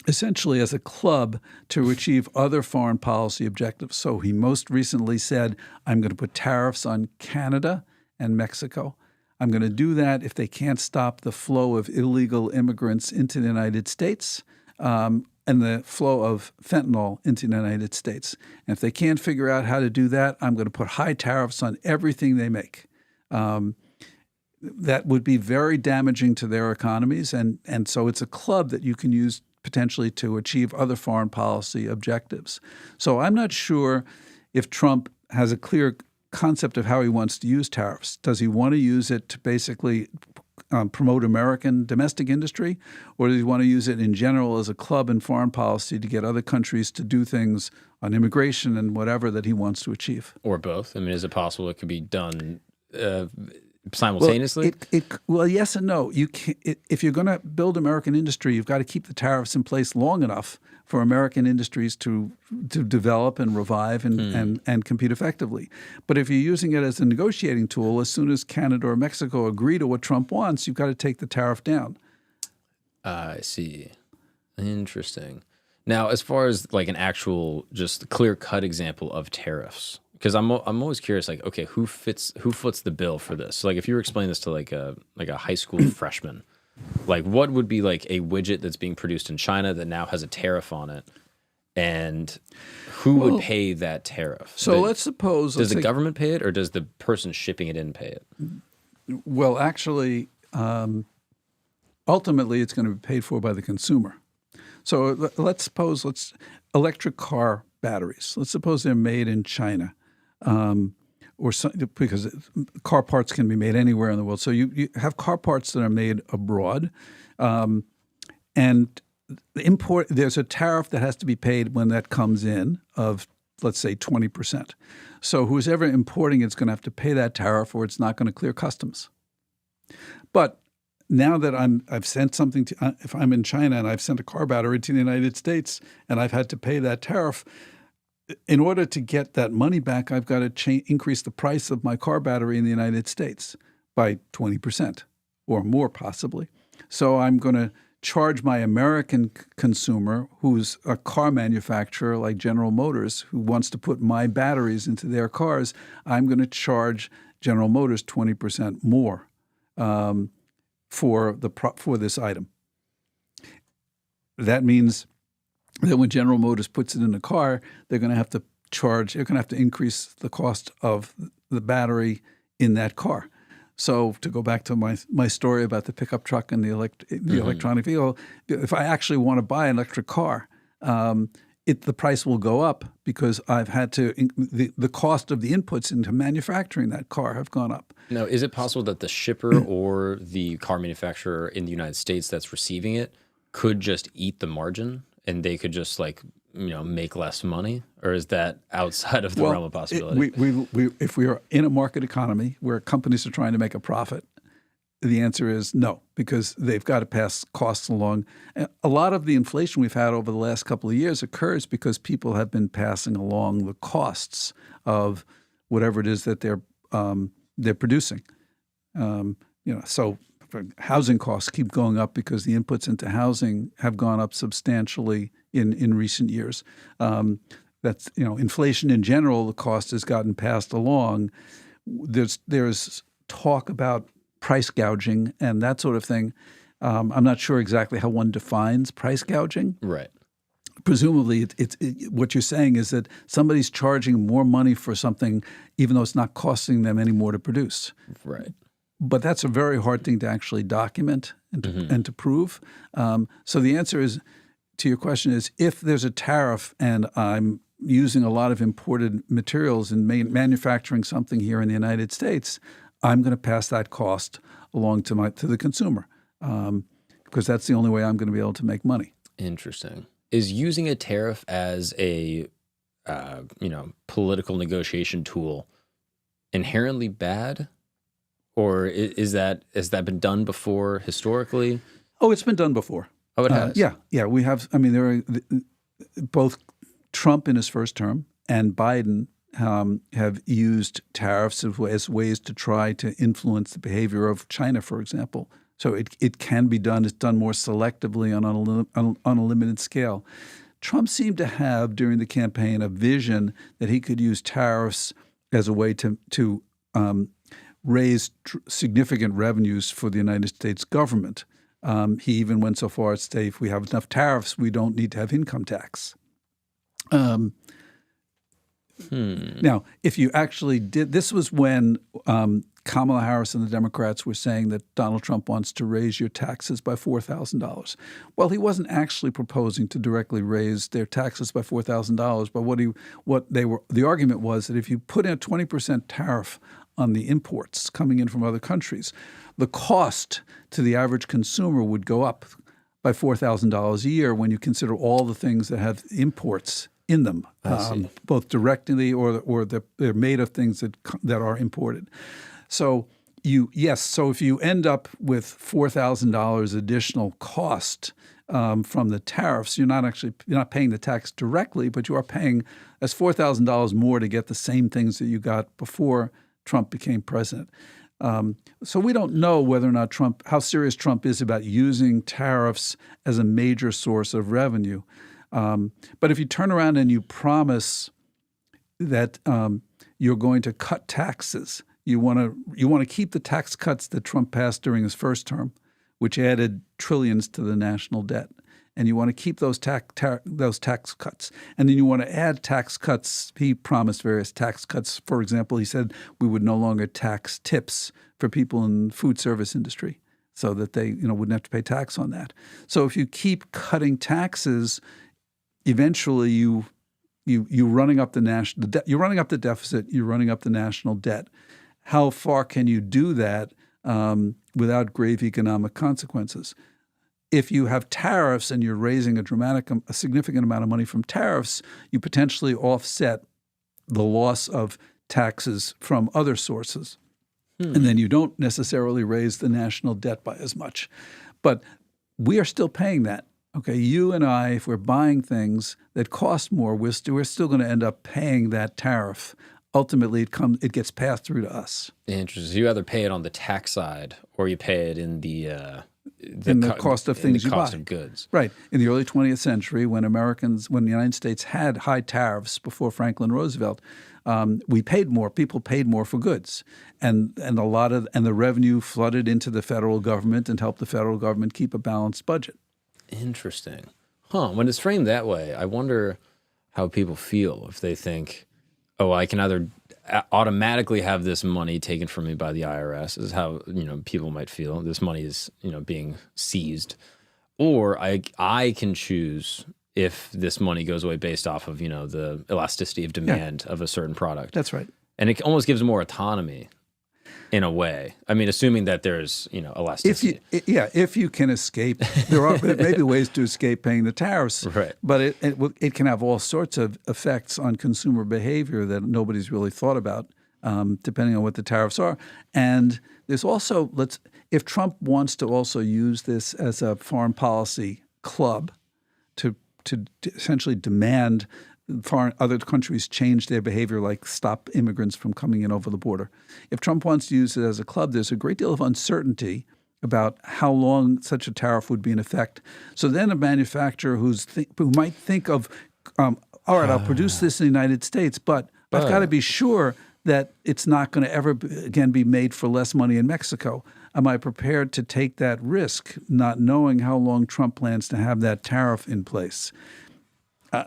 essentially as a club to achieve other foreign policy objectives? So he most recently said, I'm going to put tariffs on Canada and Mexico. I'm going to do that if they can't stop the flow of illegal immigrants into the United States and the flow of fentanyl into the United States. And if they can't figure out how to do that, I'm going to put high tariffs on everything they make. That would be very damaging to their economies. And so it's a club that you can use potentially to achieve other foreign policy objectives. So I'm not sure if Trump has a clear concept of how he wants to use tariffs. Does he want to use it to basically promote American domestic industry, or does he want to use it in general as a club in foreign policy to get other countries to do things on immigration and whatever that he wants to achieve? Or both? I mean, is it possible it could be done simultaneously? Well, yes and no. You can't, if you're going to build American industry, you've got to keep the tariffs in place long enough for American industries to develop and revive and compete effectively. But if you're using it as a negotiating tool, as soon as Canada or Mexico agree to what Trump wants, you've got to take the tariff down. I see. Interesting. Now, as far as like an actual just clear-cut example of tariffs, because I'm always curious, like, okay, who foots the bill for this? So, like, if you were explaining this to like a high school freshman, like, what would be like a widget that's being produced in China that now has a tariff on it, and who would pay that tariff? So let's suppose does the government pay it, or does the person shipping it in pay it? Well, actually, ultimately, it's going to be paid for by the consumer. So let's suppose electric car batteries. Let's suppose they're made in China. Because car parts can be made anywhere in the world. So you have car parts that are made abroad, and there's a tariff that has to be paid when that comes in of, let's say, 20%. So who's ever importing it's going to have to pay that tariff, or it's not going to clear customs. But now that I've sent something to, if I'm in China and I've sent a car battery to the United States and I've had to pay that tariff, in order to get that money back, I've got to increase the price of my car battery in the United States by 20% or more possibly. So I'm going to charge my American consumer, who's a car manufacturer like General Motors, who wants to put my batteries into their cars. I'm going to charge General Motors 20% more for this item. That means that when General Motors puts it in a car, they're going to have to increase the cost of the battery in that car. So to go back to my story about the pickup truck and the electronic vehicle, if I actually want to buy an electric car, the price will go up because I've had to the cost of the inputs into manufacturing that car have gone up. Now, is it possible that the shipper or the car manufacturer in the United States that's receiving it could just eat the margin and they could just make less money? Or is that outside of the realm of possibility? If we are in a market economy where companies are trying to make a profit, the answer is no, because they've got to pass costs along. A lot of the inflation we've had over the last couple of years occurs because people have been passing along the costs of whatever it is that they're producing. So housing costs keep going up because the inputs into housing have gone up substantially in recent years. That's inflation in general. The cost has gotten passed along. There's talk about price gouging and that sort of thing. I'm not sure exactly how one defines price gouging. Right. Presumably, what you're saying is that somebody's charging more money for something, even though it's not costing them any more to produce. Right. But that's a very hard thing to actually document and to prove. So the answer to your question is, if there's a tariff and I'm using a lot of imported materials and manufacturing something here in the United States, I'm going to pass that cost along to the consumer because that's the only way I'm going to be able to make money. Interesting. Is using a tariff as a political negotiation tool inherently bad? Or has that been done before historically? Oh, it's been done before. Oh, it has? Yeah. We have. I mean, there are both Trump in his first term and Biden have used tariffs as ways to try to influence the behavior of China, for example. So it can be done. It's done more selectively on a limited scale. Trump seemed to have, during the campaign, a vision that he could use tariffs as a way to raised significant revenues for the United States government. He even went so far as to say, if we have enough tariffs, we don't need to have income tax. Now, if you actually did, this was when Kamala Harris and the Democrats were saying that Donald Trump wants to raise your taxes by $4,000. Well, he wasn't actually proposing to directly raise their taxes by $4,000, but the argument was that if you put in a 20% tariff on the imports coming in from other countries, the cost to the average consumer would go up by $4,000 a year when you consider all the things that have imports in them, both directly or they're made of things that are imported. So so if you end up with $4,000 additional cost from the tariffs, you're not paying the tax directly, but you are paying that's $4,000 more to get the same things that you got before Trump became president. So we don't know whether or not how serious Trump is about using tariffs as a major source of revenue. But if you turn around and you promise that you're going to cut taxes, you want to keep the tax cuts that Trump passed during his first term, which added trillions to the national debt, and you want to keep those tax cuts, and then you want to add tax cuts. He promised various tax cuts. For example, he said we would no longer tax tips for people in the food service industry, so that they wouldn't have to pay tax on that. So if you keep cutting taxes, eventually you're running up the national debt. You're running up the deficit. You're running up the national debt. How far can you do that without grave economic consequences? If you have tariffs and you're raising a significant amount of money from tariffs, you potentially offset the loss of taxes from other sources. And then you don't necessarily raise the national debt by as much. But we are still paying that. Okay, you and I, if we're buying things that cost more, we're still going to end up paying that tariff. Ultimately, it gets passed through to us. Interesting. So you either pay it on the tax side, or you pay it in the cost of things you buy. Cost of goods. Right. In the early 20th century, when the United States had high tariffs before Franklin Roosevelt, we paid more. People paid more for goods, and the revenue flooded into the federal government and helped the federal government keep a balanced budget. Interesting. When it's framed that way, I wonder how people feel if they think, oh, I can either automatically have this money taken from me by the IRS, is how people might feel. This money is being seized, or I can choose if this money goes away based off of the elasticity of demand of a certain product. That's right, and it almost gives more autonomy. In a way, I mean, assuming that there's elasticity. If you can escape, there may be ways to escape paying the tariffs. Right. But it can have all sorts of effects on consumer behavior that nobody's really thought about, depending on what the tariffs are. And there's also if Trump wants to also use this as a foreign policy club to essentially demand other countries change their behavior, like stop immigrants from coming in over the border. If Trump wants to use it as a club, there's a great deal of uncertainty about how long such a tariff would be in effect. So then a manufacturer who might think of, all right, I'll produce this in the United States, but I've got to be sure that it's not going to ever again be made for less money in Mexico. Am I prepared to take that risk, not knowing how long Trump plans to have that tariff in place?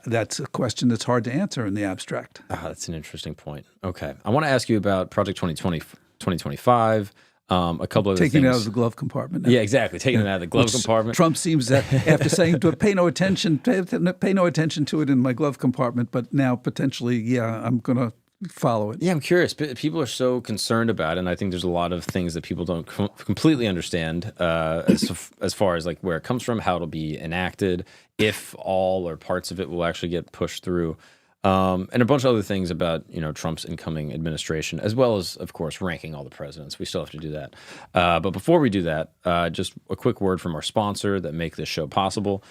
That's a question that's hard to answer in the abstract. That's an interesting point. Okay. I want to ask you about Project 2025, a couple of things. Taking it out of the glove compartment now. Yeah, exactly. Taking it out of the glove compartment. Trump seems that after saying pay no attention to it in my glove compartment, but now potentially, I'm going to follow it. Yeah, I'm curious. People are so concerned about it, and I think there's a lot of things that people don't completely understand as far as like where it comes from, how it'll be enacted, if all or parts of it will actually get pushed through, and a bunch of other things about Trump's incoming administration, as well as, of course, ranking all the presidents. We still have to do that. But before we do that, just a quick word from our sponsor that make this show possible.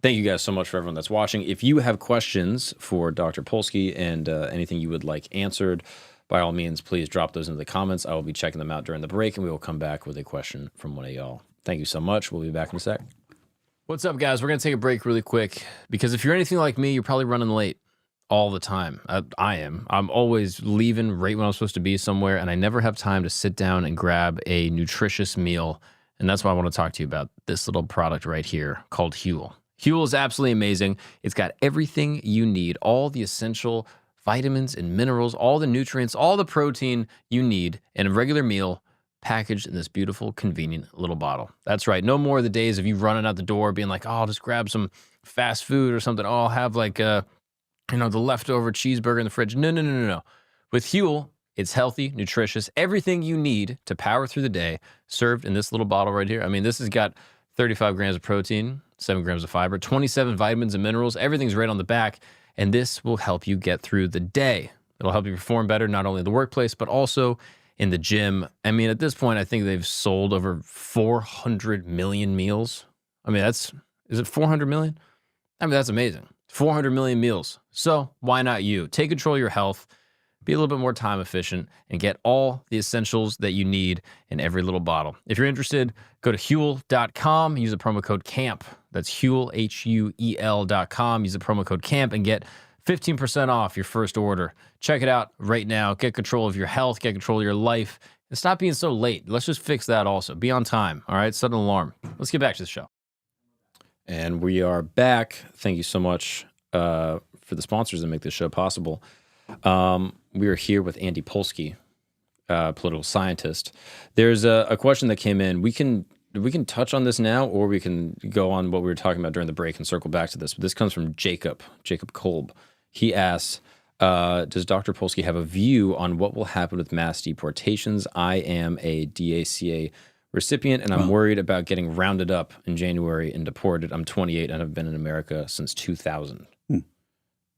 Thank you guys so much for everyone that's watching. If you have questions for Dr. Polsky and anything you would like answered, by all means, please drop those into the comments. I will be checking them out during the break, and we will come back with a question from one of y'all. Thank you so much. We'll be back in a sec. What's up, guys? We're going to take a break really quick because if you're anything like me, you're probably running late all the time. I am. I'm always leaving right when I'm supposed to be somewhere, and I never have time to sit down and grab a nutritious meal. And that's why I want to talk to you about this little product right here called Huel. Huel is absolutely amazing. It's got everything you need, all the essential vitamins and minerals, all the nutrients, all the protein you need in a regular meal packaged in this beautiful, convenient little bottle. That's right. No more of the days of you running out the door being like, oh, I'll just grab some fast food or something. Oh, I'll have like the leftover cheeseburger in the fridge. No. With Huel, it's healthy, nutritious, everything you need to power through the day, served in this little bottle right here. I mean, this has got 35 grams of protein, 7 grams of fiber, 27 vitamins and minerals. Everything's right on the back, and this will help you get through the day. It'll help you perform better, not only in the workplace, but also in the gym. I mean, at this point, I think they've sold over 400 million meals. I mean, is it 400 million? I mean, that's amazing. 400 million meals. So why not you? Take control of your health, be a little bit more time efficient, and get all the essentials that you need in every little bottle. If you're interested, go to Huel.com, use the promo code CAMP. That's Huel, Huel.com. Use the promo code CAMP and get 15% off your first order. Check it out right now. Get control of your health, get control of your life, and stop being so late. Let's just fix that also. Be on time, all right? Set an alarm. Let's get back to the show. And we are back. Thank you so much for the sponsors that make this show possible. We are here with Andy Polsky, political scientist. There's a question that came in. We can touch on this now, or we can go on what we were talking about during the break and circle back to this. But this comes from Jacob Kolb. He asks, does Dr. Polsky have a view on what will happen with mass deportations? I am a DACA recipient, and I'm worried about getting rounded up in January and deported. I'm 28 and have been in America since 2000.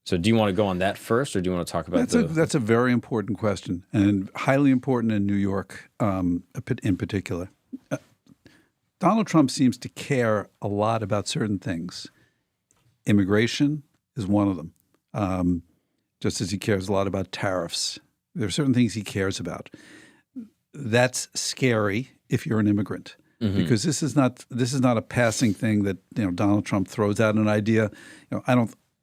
So do you want to go on that first, or do you want to talk about That's a very important question, and highly important in New York in particular. Donald Trump seems to care a lot about certain things. Immigration is one of them, just as he cares a lot about tariffs. There are certain things he cares about. That's scary if you're an immigrant, because this is not a passing thing that Donald Trump throws out an idea.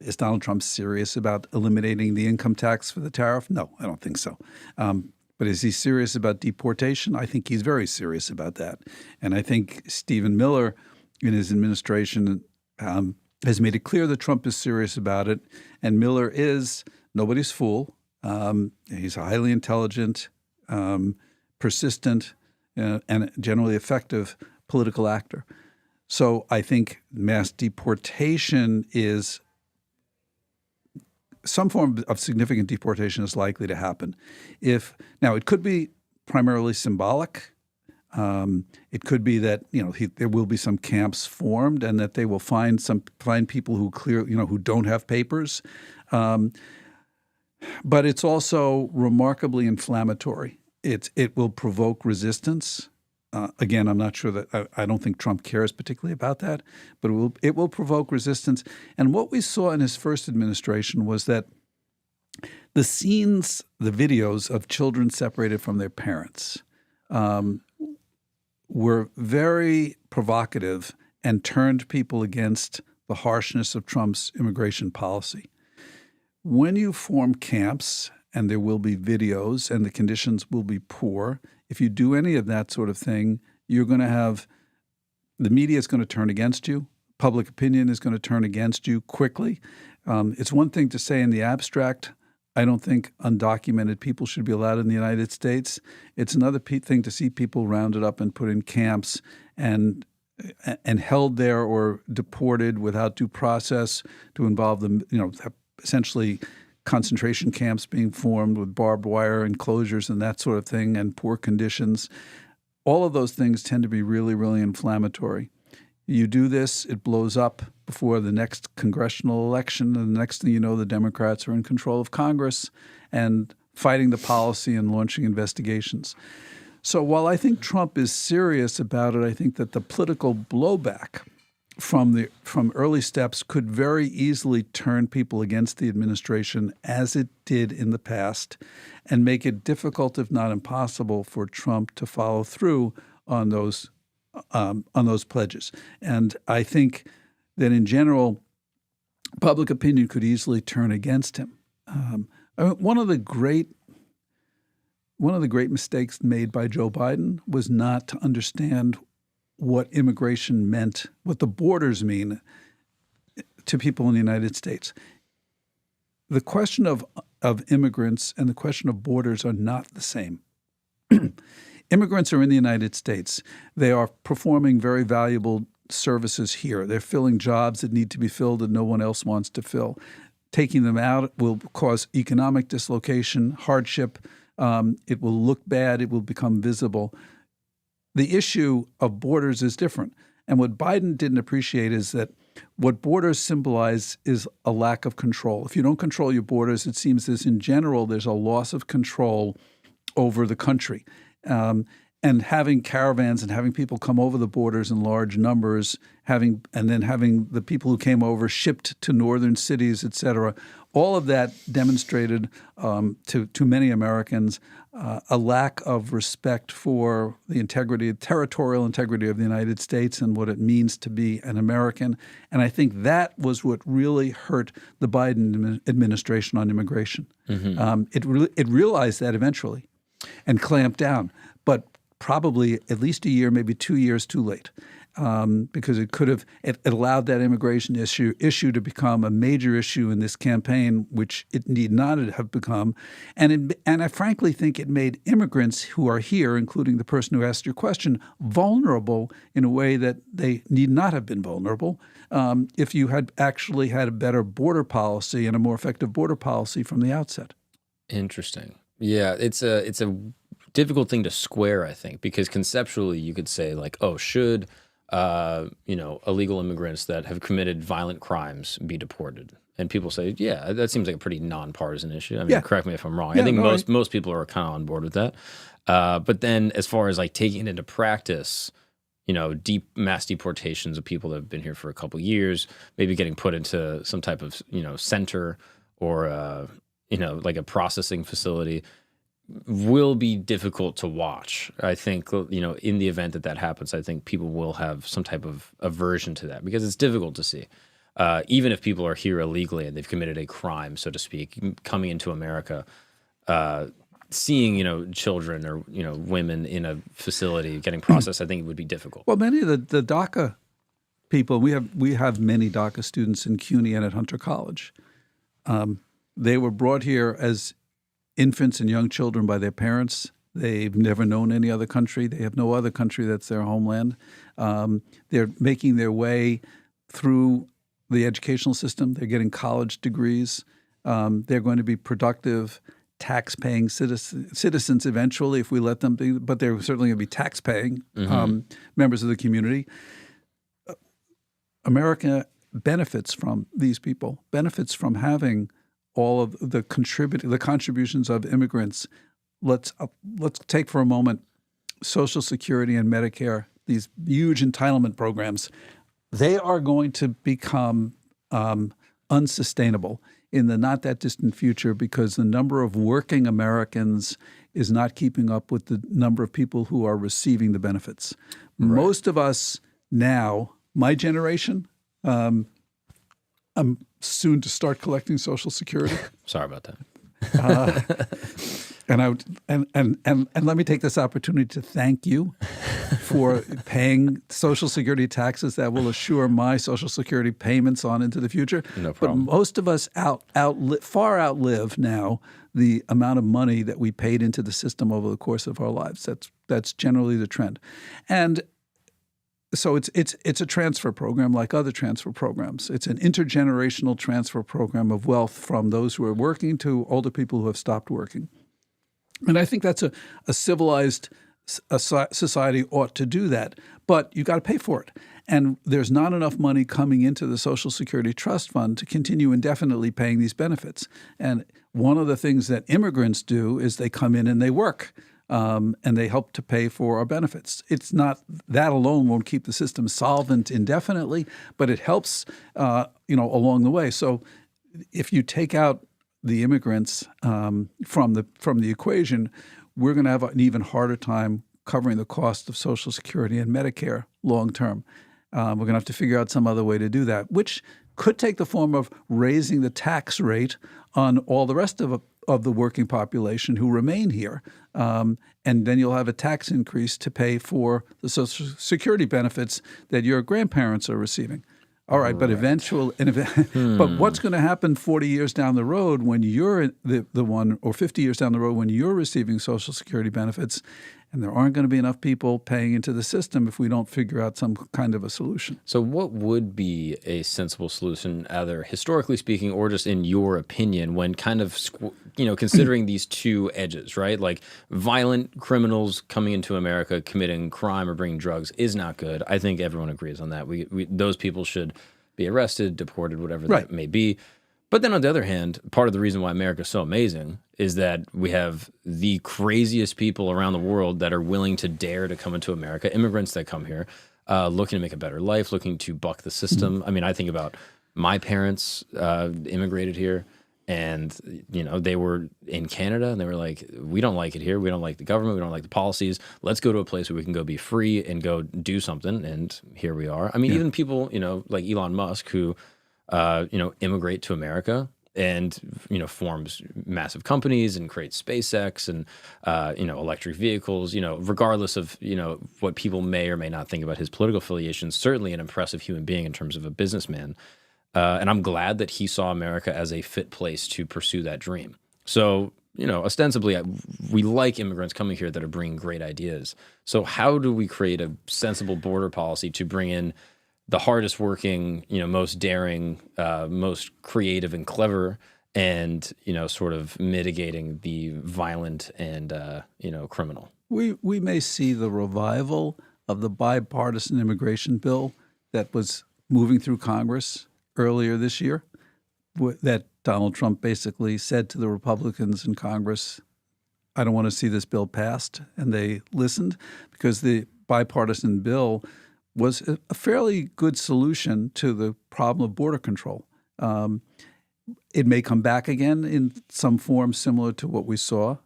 Is Donald Trump serious about eliminating the income tax for the tariff? No, I don't think so. But is he serious about deportation? I think he's very serious about that. And I think Stephen Miller in his administration has made it clear that Trump is serious about it. And Miller is nobody's fool. He's a highly intelligent, persistent, and generally effective political actor. So I think mass deportation is some form of significant deportation is likely to happen. Now it could be primarily symbolic. It could be that there will be some camps formed, and that they will find people who don't have papers. But it's also remarkably inflammatory. It will provoke resistance. Again, I'm not sure that I don't think Trump cares particularly about that, but it will provoke resistance. And what we saw in his first administration was that the scenes, the videos of children separated from their parents were very provocative and turned people against the harshness of Trump's immigration policy. When you form camps, and there will be videos and the conditions will be poor, if you do any of that sort of thing, you're going to have the media is going to turn against you. Public opinion is going to turn against you quickly. It's one thing to say in the abstract, I don't think undocumented people should be allowed in the United States. It's another thing to see people rounded up and put in camps and held there or deported without due process to involve them, essentially concentration camps being formed with barbed wire enclosures and that sort of thing, and poor conditions. All of those things tend to be really, really inflammatory. You do this, it blows up before the next congressional election, and the next thing you know, the Democrats are in control of Congress and fighting the policy and launching investigations. So while I think Trump is serious about it, I think that the political blowback from early steps could very easily turn people against the administration, as it did in the past, and make it difficult, if not impossible, for Trump to follow through on those pledges. And I think that in general, public opinion could easily turn against him. One of the great mistakes made by Joe Biden was not to understand what immigration meant, what the borders mean to people in the United States. The question of immigrants and the question of borders are not the same. Immigrants are in the United States. They are performing very valuable services here. They're filling jobs that need to be filled that no one else wants to fill. Taking them out will cause economic dislocation, hardship. It will look bad. It will become visible. The issue of borders is different. And what Biden didn't appreciate is that what borders symbolize is a lack of control. If you don't control your borders, it seems as in general there's a loss of control over the country. And having caravans and having people come over the borders in large numbers, and then having the people who came over shipped to northern cities, et cetera, all of that demonstrated to many Americans a lack of respect for the territorial integrity of the United States and what it means to be an American. And I think that was what really hurt the Biden administration on immigration. It realized that eventually and clamped down, but probably at least a year, maybe 2 years too late, because it allowed that immigration issue to become a major issue in this campaign, which it need not have become. And I frankly think it made immigrants who are here, including the person who asked your question, vulnerable in a way that they need not have been vulnerable if you had actually had a better border policy and a more effective border policy from the outset. Interesting. Yeah, it's a difficult thing to square, I think, because conceptually you could say like, oh, should illegal immigrants that have committed violent crimes be deported? And people say, yeah, that seems like a pretty nonpartisan issue. I mean, correct me if I'm wrong. I think most people are kind of on board with that. But then as far as like taking it into practice, deep mass deportations of people that have been here for a couple of years, maybe getting put into some type of, center or, like a processing facility, will be difficult to watch. I think, in the event that happens, I think people will have some type of aversion to that because it's difficult to see. Even if people are here illegally and they've committed a crime, so to speak, coming into America, seeing, children or, women in a facility getting processed, I think it would be difficult. Well, many of the DACA people, we have many DACA students in CUNY and at Hunter College. They were brought here as infants and young children by their parents. They've never known any other country. They have no other country that's their homeland. They're making their way through the educational system. They're getting college degrees. They're going to be productive, tax-paying citizens eventually if we let them be, but they're certainly going to be tax-paying members of the community. America benefits from these people, benefits from having all of the contributions of immigrants. Let's take for a moment Social Security and Medicare, these huge entitlement programs. They are going to become unsustainable in the not that distant future because the number of working Americans is not keeping up with the number of people who are receiving the benefits. Right. Most of us now, my generation, I'm soon to start collecting Social Security. Sorry about that. And let me take this opportunity to thank you for paying Social Security taxes that will assure my Social Security payments on into the future. No problem. But most of us far outlive now the amount of money that we paid into the system over the course of our lives. That's generally the trend, and so it's a transfer program like other transfer programs. It's an intergenerational transfer program of wealth from those who are working to older people who have stopped working. And I think that's a civilized society ought to do that. But you got to pay for it. And there's not enough money coming into the Social Security Trust Fund to continue indefinitely paying these benefits. And one of the things that immigrants do is they come in and they work. And they help to pay for our benefits. It's not that alone won't keep the system solvent indefinitely, but it helps, along the way. So, if you take out the immigrants from the equation, we're going to have an even harder time covering the cost of Social Security and Medicare long term. We're going to have to figure out some other way to do that, which could take the form of raising the tax rate on all the rest of the working population who remain here. And then you'll have a tax increase to pay for the Social Security benefits that your grandparents are receiving. All right, but eventually, but what's going to happen 40 years down the road when you're the one, or 50 years down the road when you're receiving Social Security benefits, and there aren't going to be enough people paying into the system if we don't figure out some kind of a solution. So what would be a sensible solution, either historically speaking or just in your opinion, when kind of, considering these two edges, right? Like violent criminals coming into America, committing crime or bringing drugs is not good. I think everyone agrees on that. Those people should be arrested, deported, whatever that may be. But then on the other hand, part of the reason why America is so amazing is that we have the craziest people around the world that are willing to dare to come into America, immigrants that come here, looking to make a better life, looking to buck the system. I mean, I think about my parents immigrated here, and they were in Canada, and they were like, we don't like it here. We don't like the government. We don't like the policies. Let's go to a place where we can go be free and go do something. And here we are. I mean, even people, like Elon Musk, who immigrate to America and, forms massive companies and creates SpaceX and, electric vehicles, regardless of, what people may or may not think about his political affiliations, certainly an impressive human being in terms of a businessman. And I'm glad that he saw America as a fit place to pursue that dream. So, ostensibly, we like immigrants coming here that are bringing great ideas. So how do we create a sensible border policy to bring in the hardest working, most daring, most creative and clever, and, sort of mitigating the violent and, criminal? We may see the revival of the bipartisan immigration bill that was moving through Congress earlier this year, that Donald Trump basically said to the Republicans in Congress, I don't want to see this bill passed. And they listened, because the bipartisan bill was a fairly good solution to the problem of border control. It may come back again in some form similar to what we saw.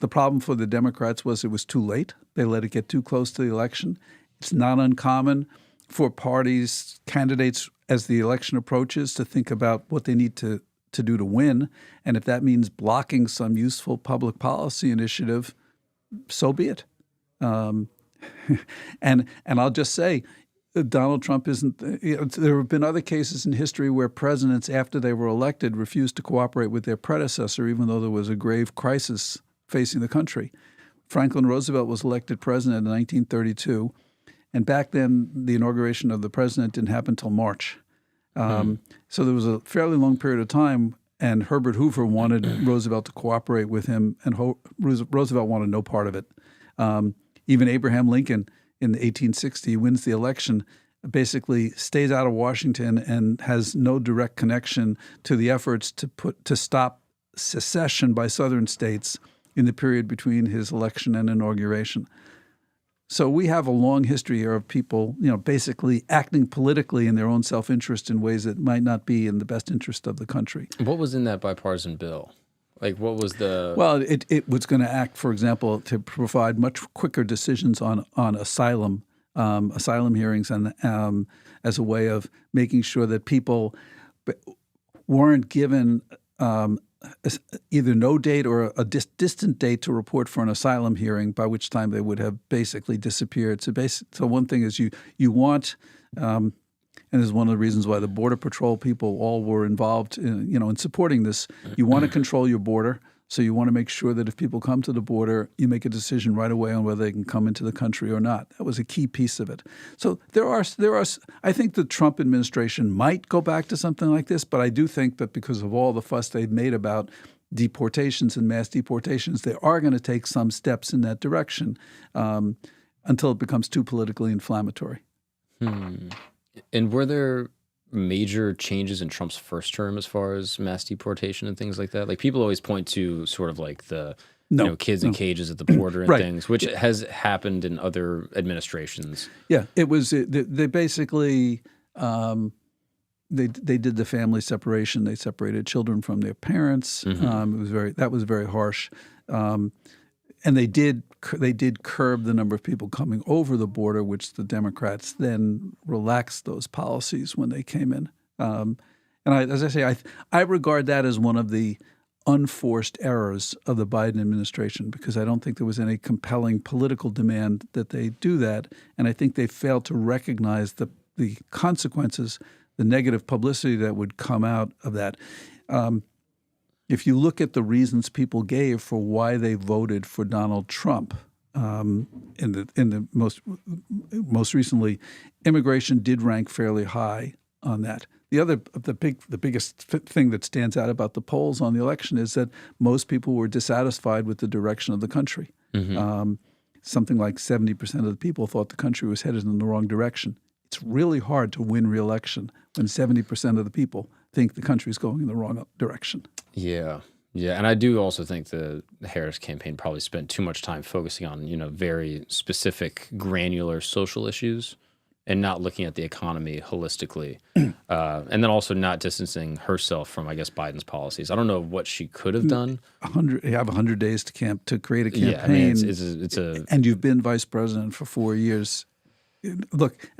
The problem for the Democrats was it was too late. They let it get too close to the election. It's not uncommon for parties, candidates, as the election approaches, to think about what they need to do to win. And if that means blocking some useful public policy initiative, so be it. And I'll just say, Donald Trump isn't. There have been other cases in history where presidents, after they were elected, refused to cooperate with their predecessor, even though there was a grave crisis facing the country. Franklin Roosevelt was elected president in 1932, and back then the inauguration of the president didn't happen until March. So there was a fairly long period of time, and Herbert Hoover wanted Roosevelt to cooperate with him, and Roosevelt wanted no part of it. Even Abraham Lincoln in 1860 wins the election, basically stays out of Washington and has no direct connection to the efforts to stop secession by southern states in the period between his election and inauguration. So we have a long history here of people, basically acting politically in their own self-interest in ways that might not be in the best interest of the country. What was in that bipartisan bill? Like, what was the... Well, it was going to act, for example, to provide much quicker decisions on asylum hearings, and as a way of making sure that people weren't given either no date or a distant date to report for an asylum hearing, by which time they would have basically disappeared. So one thing is you want... and this is one of the reasons why the Border Patrol people all were involved in supporting this. You want to control your border, so you want to make sure that if people come to the border, you make a decision right away on whether they can come into the country or not. That was a key piece of it. So there are. I think the Trump administration might go back to something like this, but I do think that because of all the fuss they've made about deportations and mass deportations, they are going to take some steps in that direction until it becomes too politically inflammatory. And were there major changes in Trump's first term as far as mass deportation and things like that? Like, people always point to sort of like the kids in cages at the border and things, which has happened in other administrations. Yeah, it was. They basically they did the family separation. They separated children from their parents. That was very harsh. And they did curb the number of people coming over the border, which the Democrats then relaxed those policies when they came in. As I say, I regard that as one of the unforced errors of the Biden administration, because I don't think there was any compelling political demand that they do that. And I think they failed to recognize the consequences, the negative publicity that would come out of that. If you look at the reasons people gave for why they voted for Donald Trump, in the most recently, immigration did rank fairly high on that. The biggest thing that stands out about the polls on the election is that most people were dissatisfied with the direction of the country. Something like 70% of the people thought the country was headed in the wrong direction. It's really hard to win re-election when 70% of the people think the country is going in the wrong direction. Yeah. And I do also think the Harris campaign probably spent too much time focusing on, very specific, granular social issues and not looking at the economy holistically. And then also not distancing herself from, I guess, Biden's policies. I don't know what she could have done. You have 100 days to create a campaign. Yeah, I mean, it's a and you've been vice president for 4 years. Look,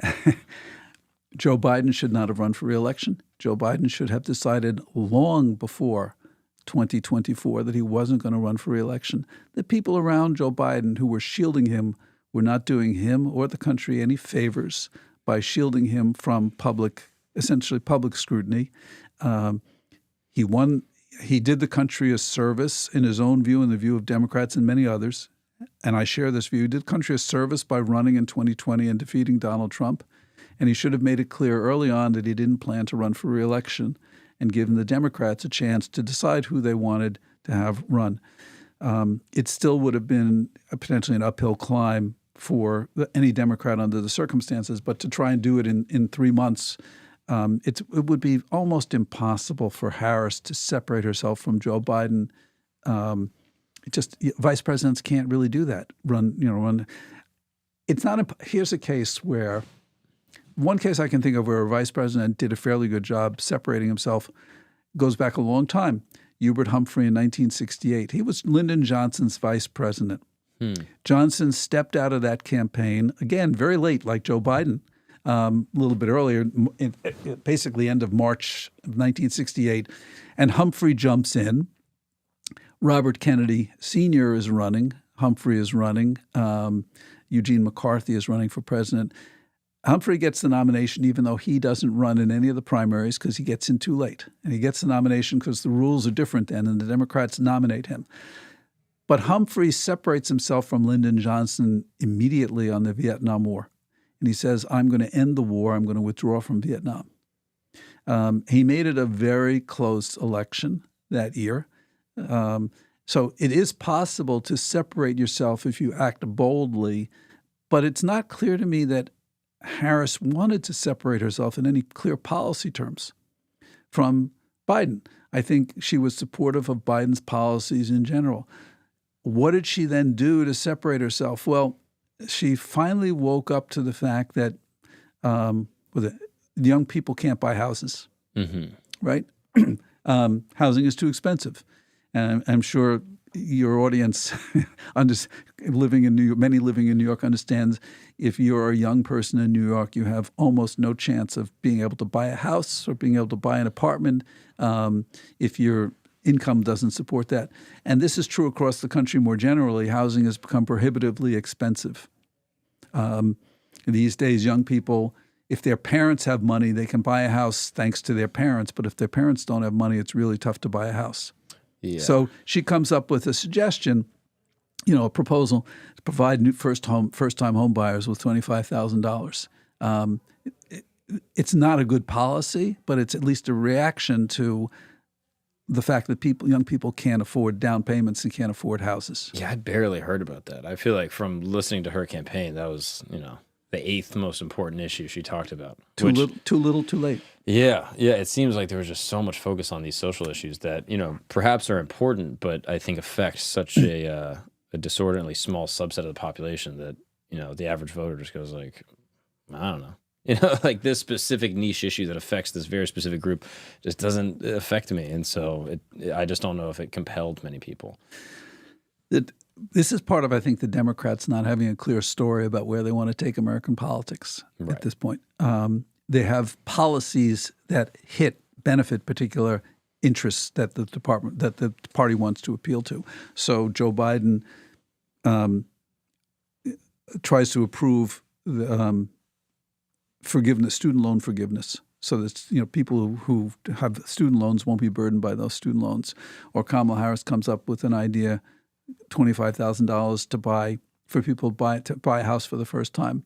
Joe Biden should not have run for re-election. Joe Biden should have decided long before 2024 that he wasn't going to run for re-election. The people around Joe Biden who were shielding him were not doing him or the country any favors by shielding him from essentially public scrutiny. He did the country a service in his own view and the view of Democrats and many others. And I share this view. He did the country a service by running in 2020 and defeating Donald Trump. And he should have made it clear early on that he didn't plan to run for re-election and given the Democrats a chance to decide who they wanted to have run. It still would have been potentially an uphill climb for any Democrat under the circumstances, but to try and do it in 3 months, it would be almost impossible for Harris to separate herself from Joe Biden. Vice presidents can't really do that. Run. It's not. Here's a case where. One case I can think of where a vice president did a fairly good job separating himself goes back a long time. Hubert Humphrey in 1968. He was Lyndon Johnson's vice president. Johnson stepped out of that campaign, again, very late, like Joe Biden, a little bit earlier, basically end of March of 1968. And Humphrey jumps in. Robert Kennedy Sr. is running. Humphrey is running. Eugene McCarthy is running for president. Humphrey gets the nomination even though he doesn't run in any of the primaries because he gets in too late. And he gets the nomination because the rules are different then, and the Democrats nominate him. But Humphrey separates himself from Lyndon Johnson immediately on the Vietnam War. And he says, I'm going to end the war. I'm going to withdraw from Vietnam. He made it a very close election that year. So it is possible to separate yourself if you act boldly, but it's not clear to me that Harris wanted to separate herself in any clear policy terms from Biden. I think she was supportive of Biden's policies in general. What did she then do to separate herself? Well, she finally woke up to the fact that young people can't buy houses, right? Housing is too expensive. And I'm sure your audience, many living in New York, understands if you're a young person in New York, you have almost no chance of being able to buy a house or being able to buy an apartment if your income doesn't support that. And this is true across the country more generally. Housing has become prohibitively expensive. These days, young people, if their parents have money, they can buy a house thanks to their parents. But if their parents don't have money, it's really tough to buy a house. Yeah. So she comes up with a suggestion, a proposal to provide first-time home buyers with $25,000. It's not a good policy, but it's at least a reaction to the fact that young people can't afford down payments and can't afford houses. Yeah, I barely heard about that. I feel like from listening to her campaign, that was, the eighth most important issue she talked about. Too little, too late. Yeah. It seems like there was just so much focus on these social issues that, perhaps are important, but I think affect such a disorderly small subset of the population that, the average voter just goes like, I don't know. Like this specific niche issue that affects this very specific group just doesn't affect me. And so I just don't know if it compelled many people. this is part of, I think, the Democrats not having a clear story about where they want to take American politics at this point. They have policies that benefit particular interests that the party wants to appeal to. So Joe Biden tries to approve the student loan forgiveness, so that people who have student loans won't be burdened by those student loans. Or Kamala Harris comes up with an idea, $25,000 to buy a house for the first time.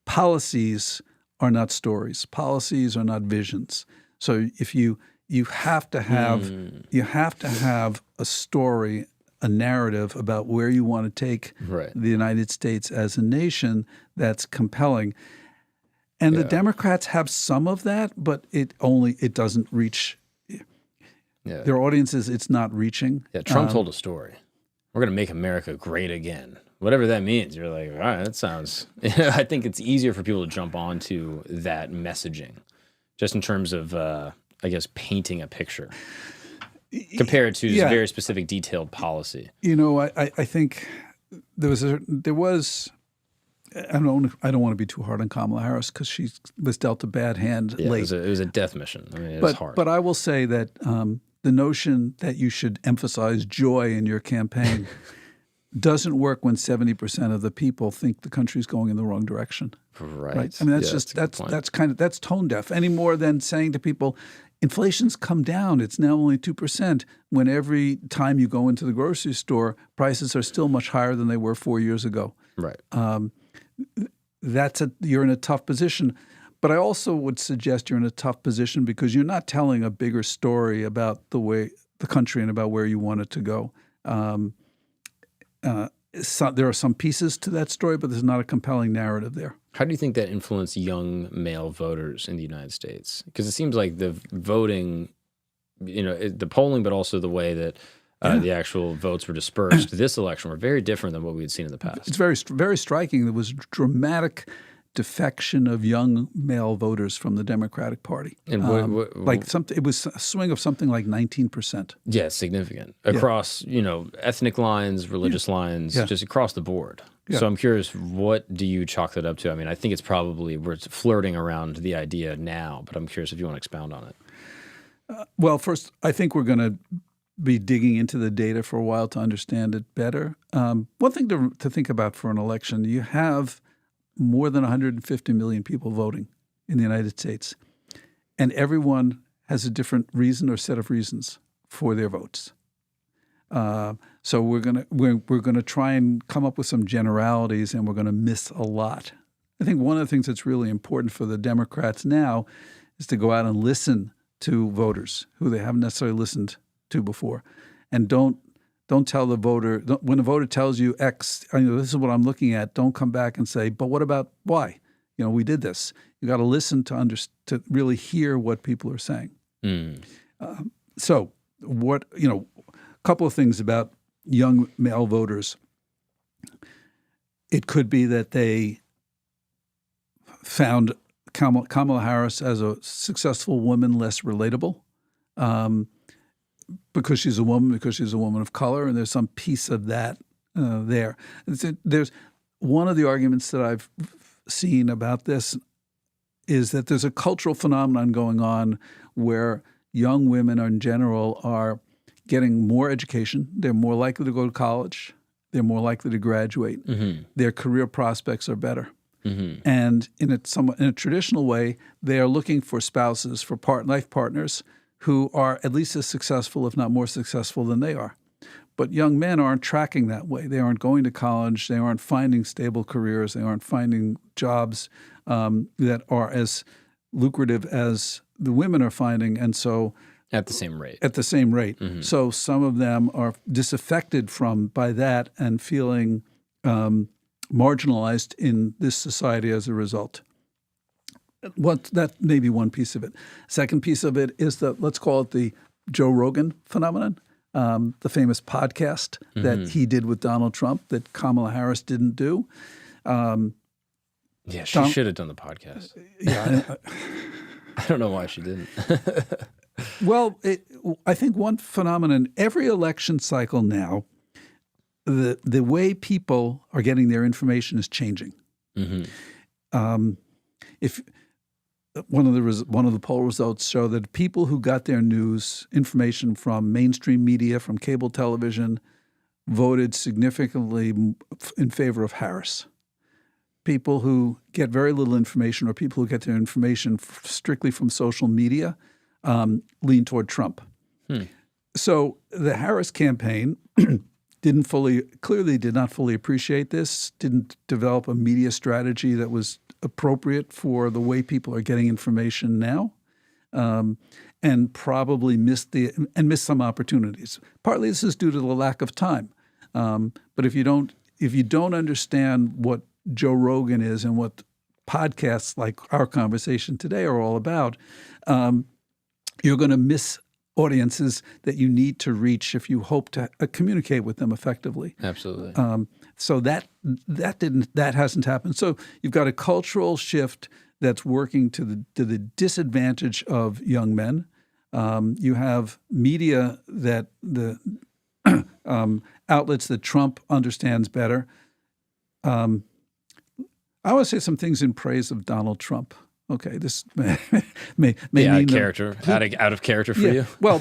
Policies are not stories. Policies are not visions. So if you have to have a story, a narrative about where you want to take the United States as a nation that's compelling. And the Democrats have some of that, but it doesn't reach their audiences. It's not reaching. Yeah, Trump told a story. We're going to make America great again. Whatever that means, you're like, all right, that sounds. I think it's easier for people to jump onto that messaging, just in terms of, I guess, painting a picture compared to very specific, detailed policy. I think there was. I don't want to be too hard on Kamala Harris because she was dealt a bad hand late. It was a death mission. I mean, it was hard. But I will say that the notion that you should emphasize joy in your campaign doesn't work when 70% of the people think the country's going in the wrong direction. Right. I mean, that's tone deaf. Any more than saying to people, inflation's come down. It's now only 2%. When every time you go into the grocery store, prices are still much higher than they were 4 years ago. Right. You're in a tough position. But I also would suggest you're in a tough position because you're not telling a bigger story about the country and about where you want it to go. There are some pieces to that story, but there's not a compelling narrative there. How do you think that influenced young male voters in the United States? Because it seems like the voting, the polling, but also the way that the actual votes were dispersed this election were very different than what we had seen in the past. It's very, very striking. There was dramatic defection of young male voters from the Democratic Party. And it was a swing of something like 19%. Yeah, significant across ethnic lines, religious lines, just across the board. Yeah. So I'm curious, what do you chalk that up to? I mean, I think it's probably we're flirting around the idea now, but I'm curious if you want to expound on it. Well, first, I think we're going to be digging into the data for a while to understand it better. One thing to think about for an election, you have more than 150 million people voting in the United States, and everyone has a different reason or set of reasons for their votes. So we're gonna try and come up with some generalities, and we're going to miss a lot. I think one of the things that's really important for the Democrats now is to go out and listen to voters who they haven't necessarily listened to before, and don't tell the voter when a voter tells you X. This is what I'm looking at. Don't come back and say, but what about Y? We did this. You got to listen to really hear what people are saying. So what a couple of things about young male voters. It could be that they found Kamala Harris as a successful woman less relatable. Because she's a woman of color, and there's some piece of that there. There's one of the arguments that I've seen about this is that there's a cultural phenomenon going on where young women in general are getting more education. They're more likely to go to college. They're more likely to graduate. Mm-hmm. Their career prospects are better. Mm-hmm. And in a traditional way, they are looking for spouses, for life partners who are at least as successful, if not more successful than they are. But young men aren't tracking that way. They aren't going to college. They aren't finding stable careers. They aren't finding jobs that are as lucrative as the women are finding. And so at the same rate. Mm-hmm. So some of them are disaffected by that and feeling marginalized in this society as a result. That may be one piece of it. Second piece of it is let's call it the Joe Rogan phenomenon, the famous podcast that he did with Donald Trump that Kamala Harris didn't do. She should have done the podcast. Yeah, I don't know why she didn't. Well, I think one phenomenon, every election cycle now, the way people are getting their information is changing. If one of the poll results show that people who got their information from mainstream media, from cable television, voted significantly in favor of Harris. People who get very little information, or people who get their information strictly from social media, lean toward Trump. So the Harris campaign clearly did not fully appreciate this, didn't develop a media strategy that was appropriate for the way people are getting information now, and probably missed some opportunities. Partly this is due to the lack of time. But if you don't understand what Joe Rogan is and what podcasts like our conversation today are all about, you're going to miss audiences that you need to reach if you hope to communicate with them effectively. Absolutely. So that hasn't happened. So you've got a cultural shift that's working to the disadvantage of young men. You have media that the outlets that Trump understands better. I want to say some things in praise of Donald Trump. Okay, this may mean out of character for you. Well,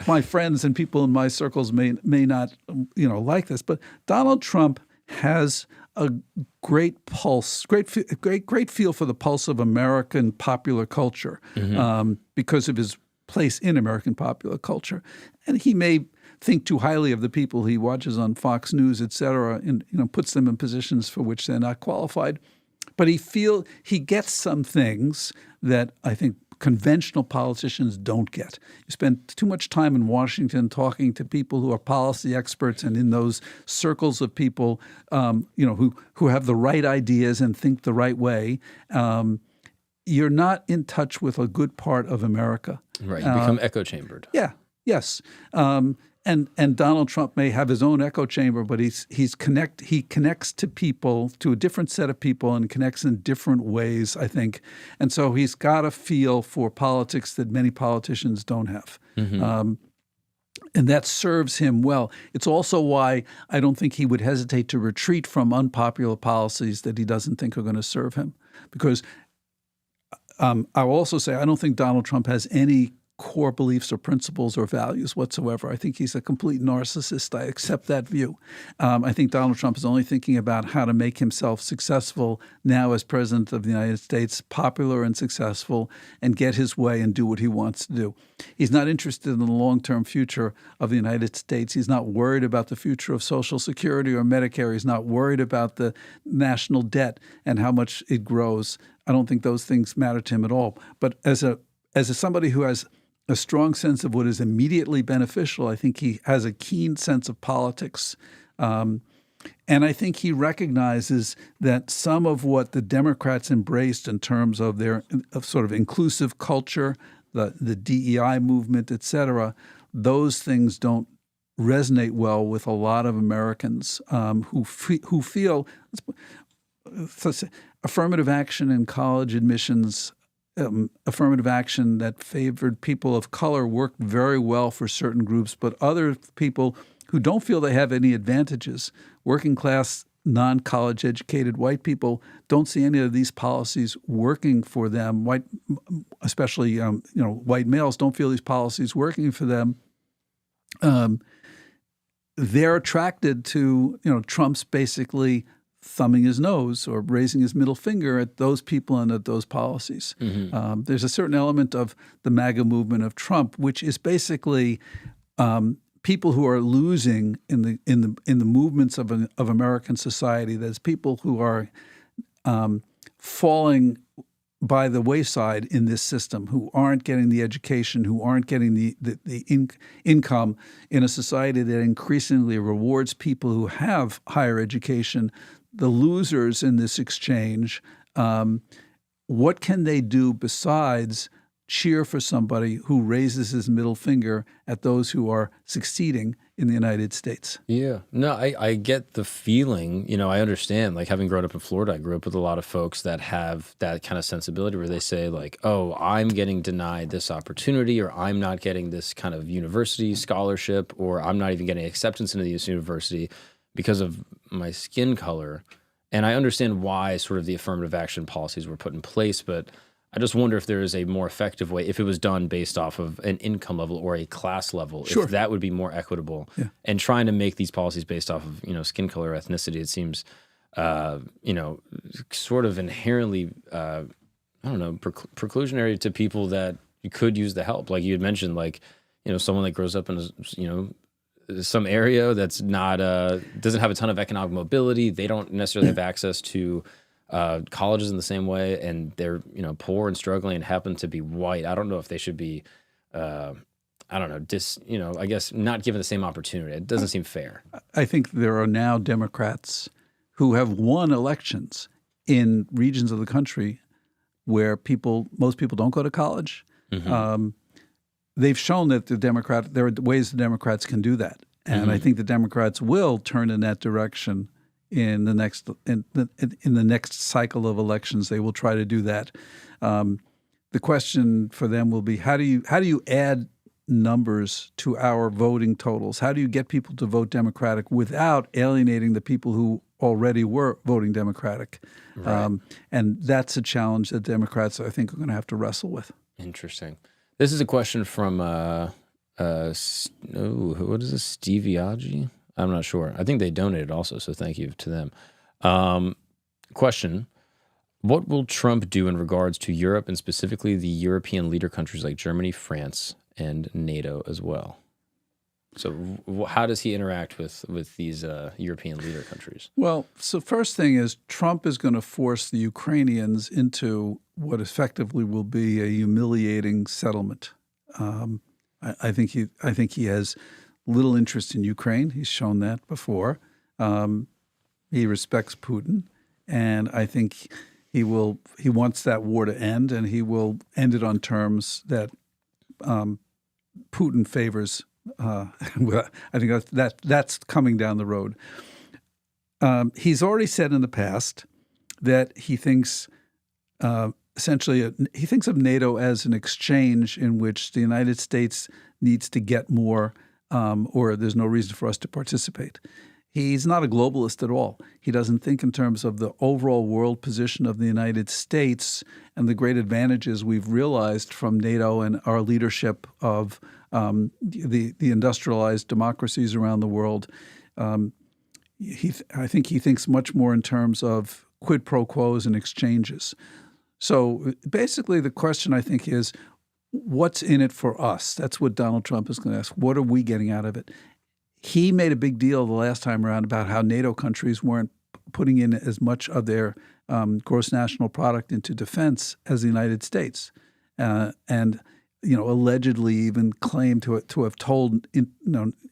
my friends and people in my circles may not like this, but Donald Trump has a great pulse, great feel for the pulse of American popular culture, because of his place in American popular culture, and he may think too highly of the people he watches on Fox News, et cetera, and puts them in positions for which they're not qualified. But he gets some things that I think conventional politicians don't get. You spend too much time in Washington talking to people who are policy experts, and in those circles of people, who have the right ideas and think the right way. You're not in touch with a good part of America. Right, you become echo chambered. Yeah. Yes. And Donald Trump may have his own echo chamber, but he connects to people, to a different set of people, and connects in different ways, I think. And so he's got a feel for politics that many politicians don't have. And that serves him well. It's also why I don't think he would hesitate to retreat from unpopular policies that he doesn't think are going to serve him. Because I'll also say I don't think Donald Trump has any core beliefs or principles or values whatsoever. I think he's a complete narcissist. I accept that view. I think Donald Trump is only thinking about how to make himself successful now as president of the United States, popular and successful, and get his way and do what he wants to do. He's not interested in the long-term future of the United States. He's not worried about the future of Social Security or Medicare. He's not worried about the national debt and how much it grows. I don't think those things matter to him at all. But as somebody who has a strong sense of what is immediately beneficial, I think he has a keen sense of politics. And I think he recognizes that some of what the Democrats embraced in terms of their sort of inclusive culture, the DEI movement, et cetera, those things don't resonate well with a lot of Americans who feel affirmative action in college admissions, affirmative action that favored people of color worked very well for certain groups, but other people who don't feel they have any advantages, working class, non-college educated white people, don't see any of these policies working for them. Especially white males don't feel these policies working for them. They're attracted to Trump's basically thumbing his nose or raising his middle finger at those people and at those policies. There's a certain element of the MAGA movement of Trump, which is basically people who are losing in the movements of American society. There's people who are falling by the wayside in this system, who aren't getting the education, who aren't getting the income in a society that increasingly rewards people who have higher education. The losers in this exchange, what can they do besides cheer for somebody who raises his middle finger at those who are succeeding in the United States? Yeah. No, I get the feeling, I understand, like having grown up in Florida, I grew up with a lot of folks that have that kind of sensibility where they say like, oh, I'm getting denied this opportunity, or I'm not getting this kind of university scholarship, or I'm not even getting acceptance into this university because of my skin color. And I understand why sort of the affirmative action policies were put in place, but I just wonder if there is a more effective way, if it was done based off of an income level or a class level, Sure. if that would be more equitable. Yeah. And trying to make these policies based off of, skin color, ethnicity, it seems, sort of inherently, preclusionary to people that you could use the help. Like you had mentioned, someone that grows up in some area that's not doesn't have a ton of economic mobility. They don't necessarily have access to colleges in the same way, and they're poor and struggling and happen to be white. I don't know if they should be I guess not given the same opportunity. It doesn't seem fair. I think there are now Democrats who have won elections in regions of the country where most people don't go to college. They've shown that there are ways the Democrats can do that, and I think the Democrats will turn in that direction in the next cycle of elections. They will try to do that. The question for them will be how do you add numbers to our voting totals? How do you get people to vote Democratic without alienating the people who already were voting Democratic? Right. And that's a challenge that Democrats, I think, are going to have to wrestle with. Interesting. This is a question from what is this? Stevie Agee? I'm not sure. I think they donated also, so thank you to them. Question: what will Trump do in regards to Europe and specifically the European leader countries like Germany, France, and NATO as well? So how does he interact with these European leader countries? Well, so first thing is Trump is going to force the Ukrainians into what effectively will be a humiliating settlement. I think he has little interest in Ukraine. He's shown that before. He respects Putin, and I think he wants that war to end, and he will end it on terms that Putin favors. I think that's coming down the road. He's already said in the past that he thinks he thinks of NATO as an exchange in which the United States needs to get more, or there's no reason for us to participate. He's not a globalist at all. He doesn't think in terms of the overall world position of the United States and the great advantages we've realized from NATO and our leadership of the industrialized democracies around the world. I think he thinks much more in terms of quid pro quos and exchanges. So basically the question, I think, is what's in it for us? That's what Donald Trump is going to ask. What are we getting out of it? He made a big deal the last time around about how NATO countries weren't putting in as much of their gross national product into defense as the United States, and allegedly even claimed to have told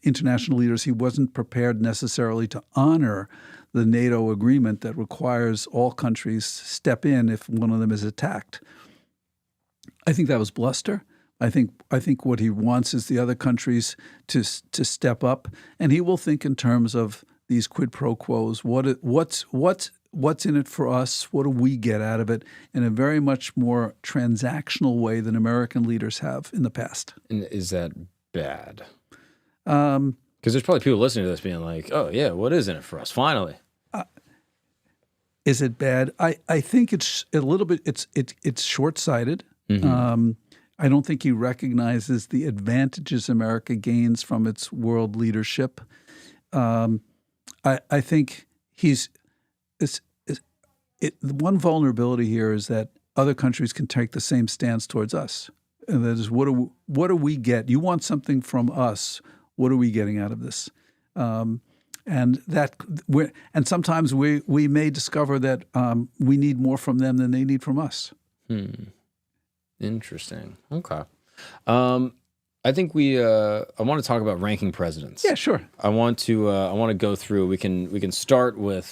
international leaders he wasn't prepared necessarily to honor the NATO agreement that requires all countries step in if one of them is attacked. I think that was bluster. I think what he wants is the other countries to step up, and he will think in terms of these quid pro quos. What's in it for us? What do we get out of it? In a very much more transactional way than American leaders have in the past. And is that bad? Because there's probably people listening to this being like, "Oh yeah, what is in it for us?" Finally, is it bad? I think it's a little bit. It's short-sighted. Mm-hmm. I don't think he recognizes the advantages America gains from its world leadership. I think the one vulnerability here is that other countries can take the same stance towards us, and that is what do we get? You want something from us? What are we getting out of this? And sometimes we may discover that we need more from them than they need from us. Interesting. Okay. I think I want to talk about ranking presidents. Yeah, sure. I want to go through. We can start with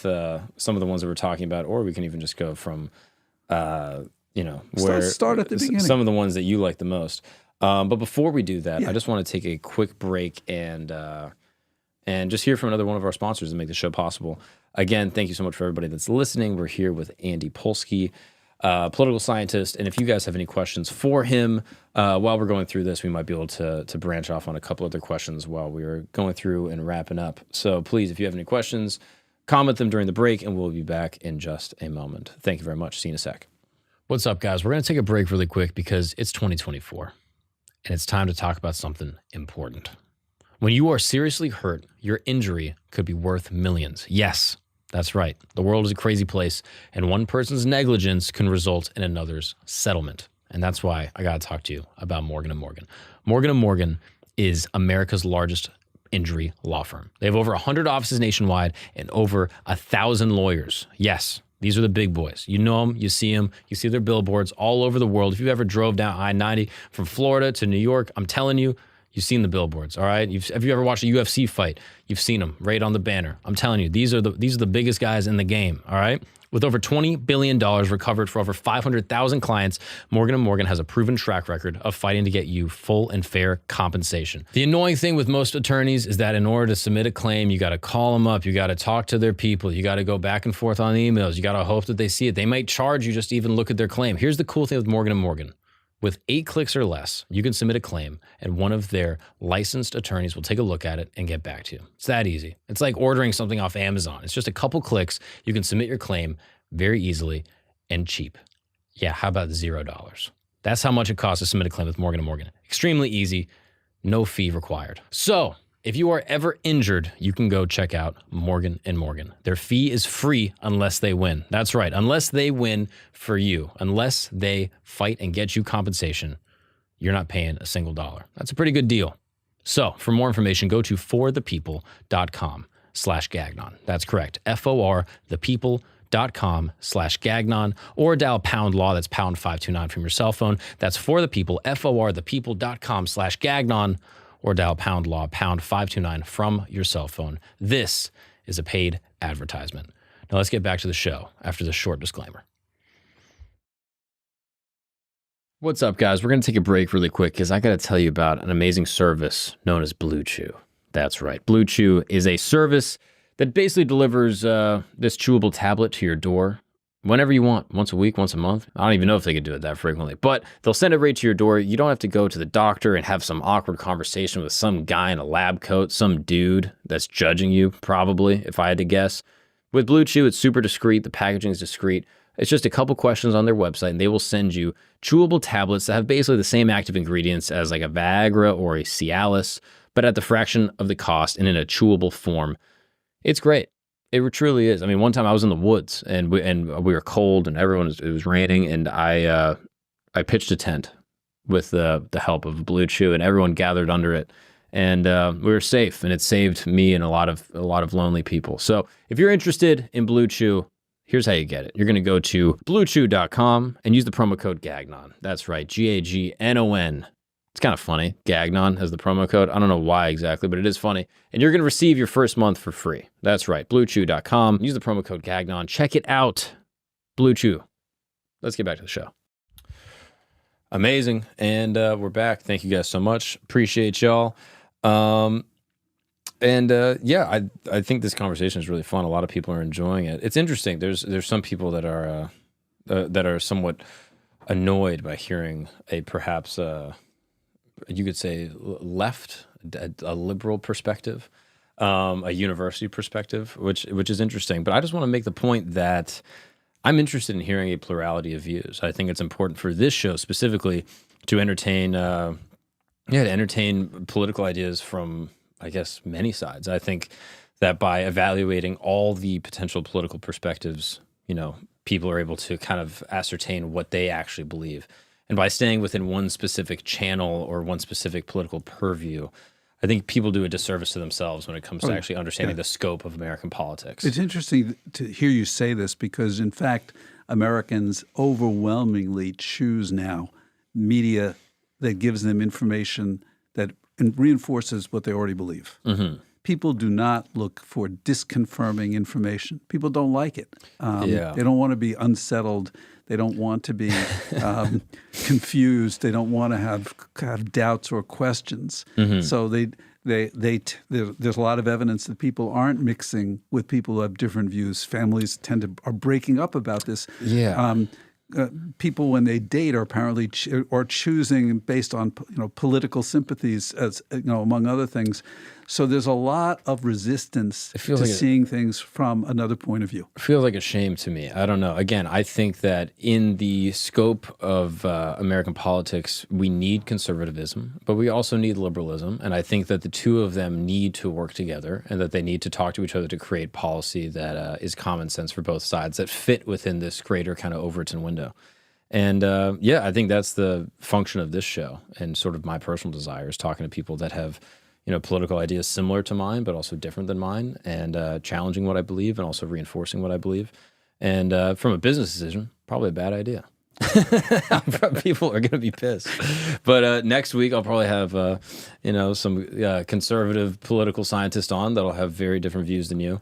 some of the ones that we're talking about, or we can even just go from start at the beginning. Some of the ones that you like the most. But before we do that, I just want to take a quick break and just hear from another one of our sponsors and make the show possible. Again, thank you so much for everybody that's listening. We're here with Andy Polsky. political scientist. And if you guys have any questions for him while we're going through this, we might be able to branch off on a couple other questions while we are going through and wrapping up. So please, if you have any questions, comment them during the break, and we'll be back in just a moment. Thank you very much. See you in a sec. What's up, guys? We're going to take a break really quick because it's 2024, and it's time to talk about something important. When you are seriously hurt, your injury could be worth millions. Yes, that's right. The world is a crazy place, and one person's negligence can result in another's settlement. And that's why I got to talk to you about Morgan & Morgan. Morgan & Morgan is America's largest injury law firm. They have over 100 offices nationwide and over 1,000 lawyers. Yes, these are the big boys. You know them, you see their billboards all over the world. If you ever drove down I-90 from Florida to New York, I'm telling you, you've seen the billboards, all right? Have you ever watched a UFC fight? You've seen them right on the banner. I'm telling you, these are the biggest guys in the game, all right? With over $20 billion recovered for over 500,000 clients, Morgan & Morgan has a proven track record of fighting to get you full and fair compensation. The annoying thing with most attorneys is that in order to submit a claim, you got to call them up, you got to talk to their people, you got to go back and forth on emails, you got to hope that they see it. They might charge you just to even look at their claim. Here's the cool thing with Morgan & Morgan. With 8 clicks or less, you can submit a claim, and one of their licensed attorneys will take a look at it and get back to you. It's that easy. It's like ordering something off Amazon. It's just a couple clicks. You can submit your claim very easily and cheap. Yeah, how about $0? That's how much it costs to submit a claim with Morgan & Morgan. Extremely easy, no fee required. So, if you are ever injured, you can go check out Morgan & Morgan. Their fee is free unless they win. That's right, unless they win for you. Unless they fight and get you compensation, you're not paying a single dollar. That's a pretty good deal. So, for more information, go to forthepeople.com/Gagnon. That's correct, forthepeople.com/Gagnon, or dial pound law, that's pound 529 from your cell phone. That's for the people, forthepeople.com/Gagnon, or dial pound law, pound 529 from your cell phone. This is a paid advertisement. Now let's get back to the show after this short disclaimer. What's up, guys? We're going to take a break really quick because I got to tell you about an amazing service known as Blue Chew. That's right. Blue Chew is a service that basically delivers this chewable tablet to your door whenever you want, once a week, once a month. I don't even know if they could do it that frequently, but they'll send it right to your door. You don't have to go to the doctor and have some awkward conversation with some guy in a lab coat, some dude that's judging you, probably, if I had to guess. With Blue Chew, it's super discreet. The packaging is discreet. It's just a couple questions on their website, and they will send you chewable tablets that have basically the same active ingredients as like a Viagra or a Cialis, but at the fraction of the cost and in a chewable form. It's great. It truly is. I mean, one time I was in the woods and we were cold and it was raining, and I pitched a tent with the help of Blue Chew, and everyone gathered under it, and we were safe, and it saved me and a lot of lonely people. So if you're interested in Blue Chew, here's how you get it. You're going to go to bluechew.com and use the promo code Gagnon. That's right, Gagnon. It's kind of funny. Gagnon has the promo code. I don't know why exactly, but it is funny. And you're going to receive your first month for free. That's right. BlueChew.com. Use the promo code Gagnon. Check it out. Blue Chew. Let's get back to the show. Amazing. And we're back. Thank you guys so much. Appreciate y'all. Yeah, I think this conversation is really fun. A lot of people are enjoying it. It's interesting. There's some people that are somewhat annoyed by hearing a perhaps you could say left, a liberal perspective, a university perspective, which is interesting. But I just want to make the point that I'm interested in hearing a plurality of views. I think it's important for this show specifically to entertain political ideas from, I guess, many sides. I think that by evaluating all the potential political perspectives, people are able to kind of ascertain what they actually believe. And by staying within one specific channel or one specific political purview, I think people do a disservice to themselves when it comes to actually understanding the scope of American politics. It's interesting to hear you say this because, in fact, Americans overwhelmingly choose now media that gives them information that reinforces what they already believe. Mm-hmm. People do not look for disconfirming information. People don't like it. They don't want to be unsettled. They don't want to be confused. They don't want to have doubts or questions. Mm-hmm. So there's a lot of evidence that people aren't mixing with people who have different views. Families are breaking up about this. Yeah. people when they date are apparently or choosing based on political sympathies, as among other things. So there's a lot of resistance to seeing things from another point of view. It feels like a shame to me. I don't know. Again, I think that in the scope of American politics, we need conservatism, but we also need liberalism. And I think that the two of them need to work together and that they need to talk to each other to create policy that is common sense for both sides that fit within this greater kind of Overton window. And yeah, I think that's the function of this show and sort of my personal desire is talking to people that have political ideas similar to mine, but also different than mine, and challenging what I believe and also reinforcing what I believe. And from a business decision, probably a bad idea. People are going to be pissed. But next week, I'll probably have, some conservative political scientists on that'll have very different views than you.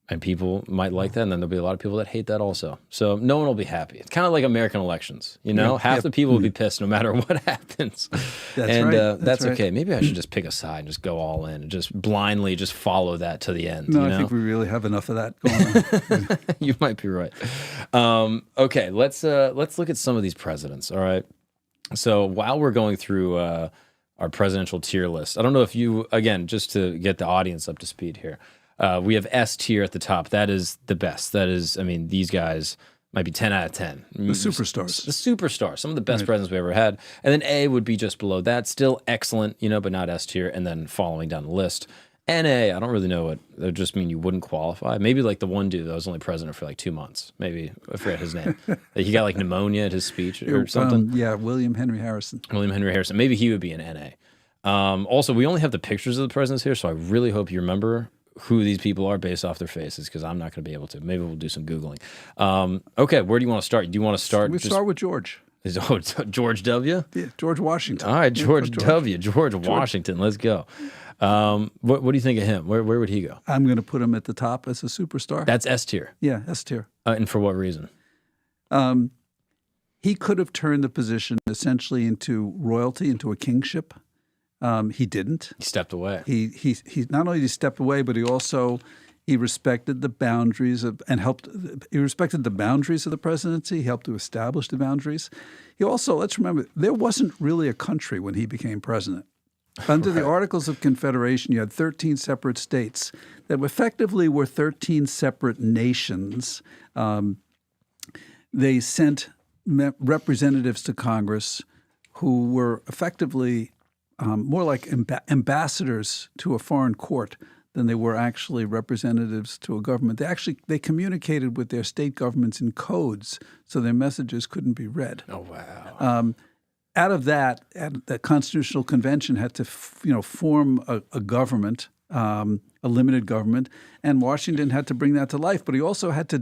And people might like that, and then there'll be a lot of people that hate that also. So no one will be happy. It's kind of like American elections, Half the people will be pissed no matter what happens. That's right. That's okay. Maybe I should just pick a side and just go all in and just blindly just follow that to the end. No, I think we really have enough of that going on. You might be right. Okay, let's look at some of these presidents. All right. So while we're going through our presidential tier list, I don't know if you, again, just to get the audience up to speed here. We have S tier at the top. That is the best. That is, these guys might be 10 out of 10. The superstars. The superstars. Some of the best presidents we ever had. And then A would be just below that. Still excellent, but not S tier. And then following down the list. NA, I don't really know what. That would just mean you wouldn't qualify. Maybe like the one dude that was only president for like 2 months. Maybe, I forget his name. He got like pneumonia at his speech or something. Yeah, William Henry Harrison. Maybe he would be an NA. Also, we only have the pictures of the presidents here, so I really hope you remember who these people are based off their faces, because I'm not going to be able to. Maybe we'll do some Googling. Okay, where do you want to start? Do you want to start? We start with George. George W? Yeah, George Washington. All right, George W. George Washington. Let's go. What do you think of him? Where would he go? I'm going to put him at the top as a superstar. That's S tier? Yeah, S tier. And for what reason? He could have turned the position essentially into royalty, into a kingship. He didn't. He stepped away. He not only did he step away, but he respected the boundaries of He respected the boundaries of the presidency. He helped to establish the boundaries. He also, let's remember, there wasn't really a country when he became president. Under the Articles of Confederation, you had 13 separate states that effectively were 13 separate nations. They sent representatives to Congress who were effectively more like ambassadors to a foreign court than they were actually representatives to a government. They communicated with their state governments in codes, so their messages couldn't be read. Oh, wow. Out of that, the Constitutional Convention had to form a government, a limited government, and Washington had to bring that to life. But he also had to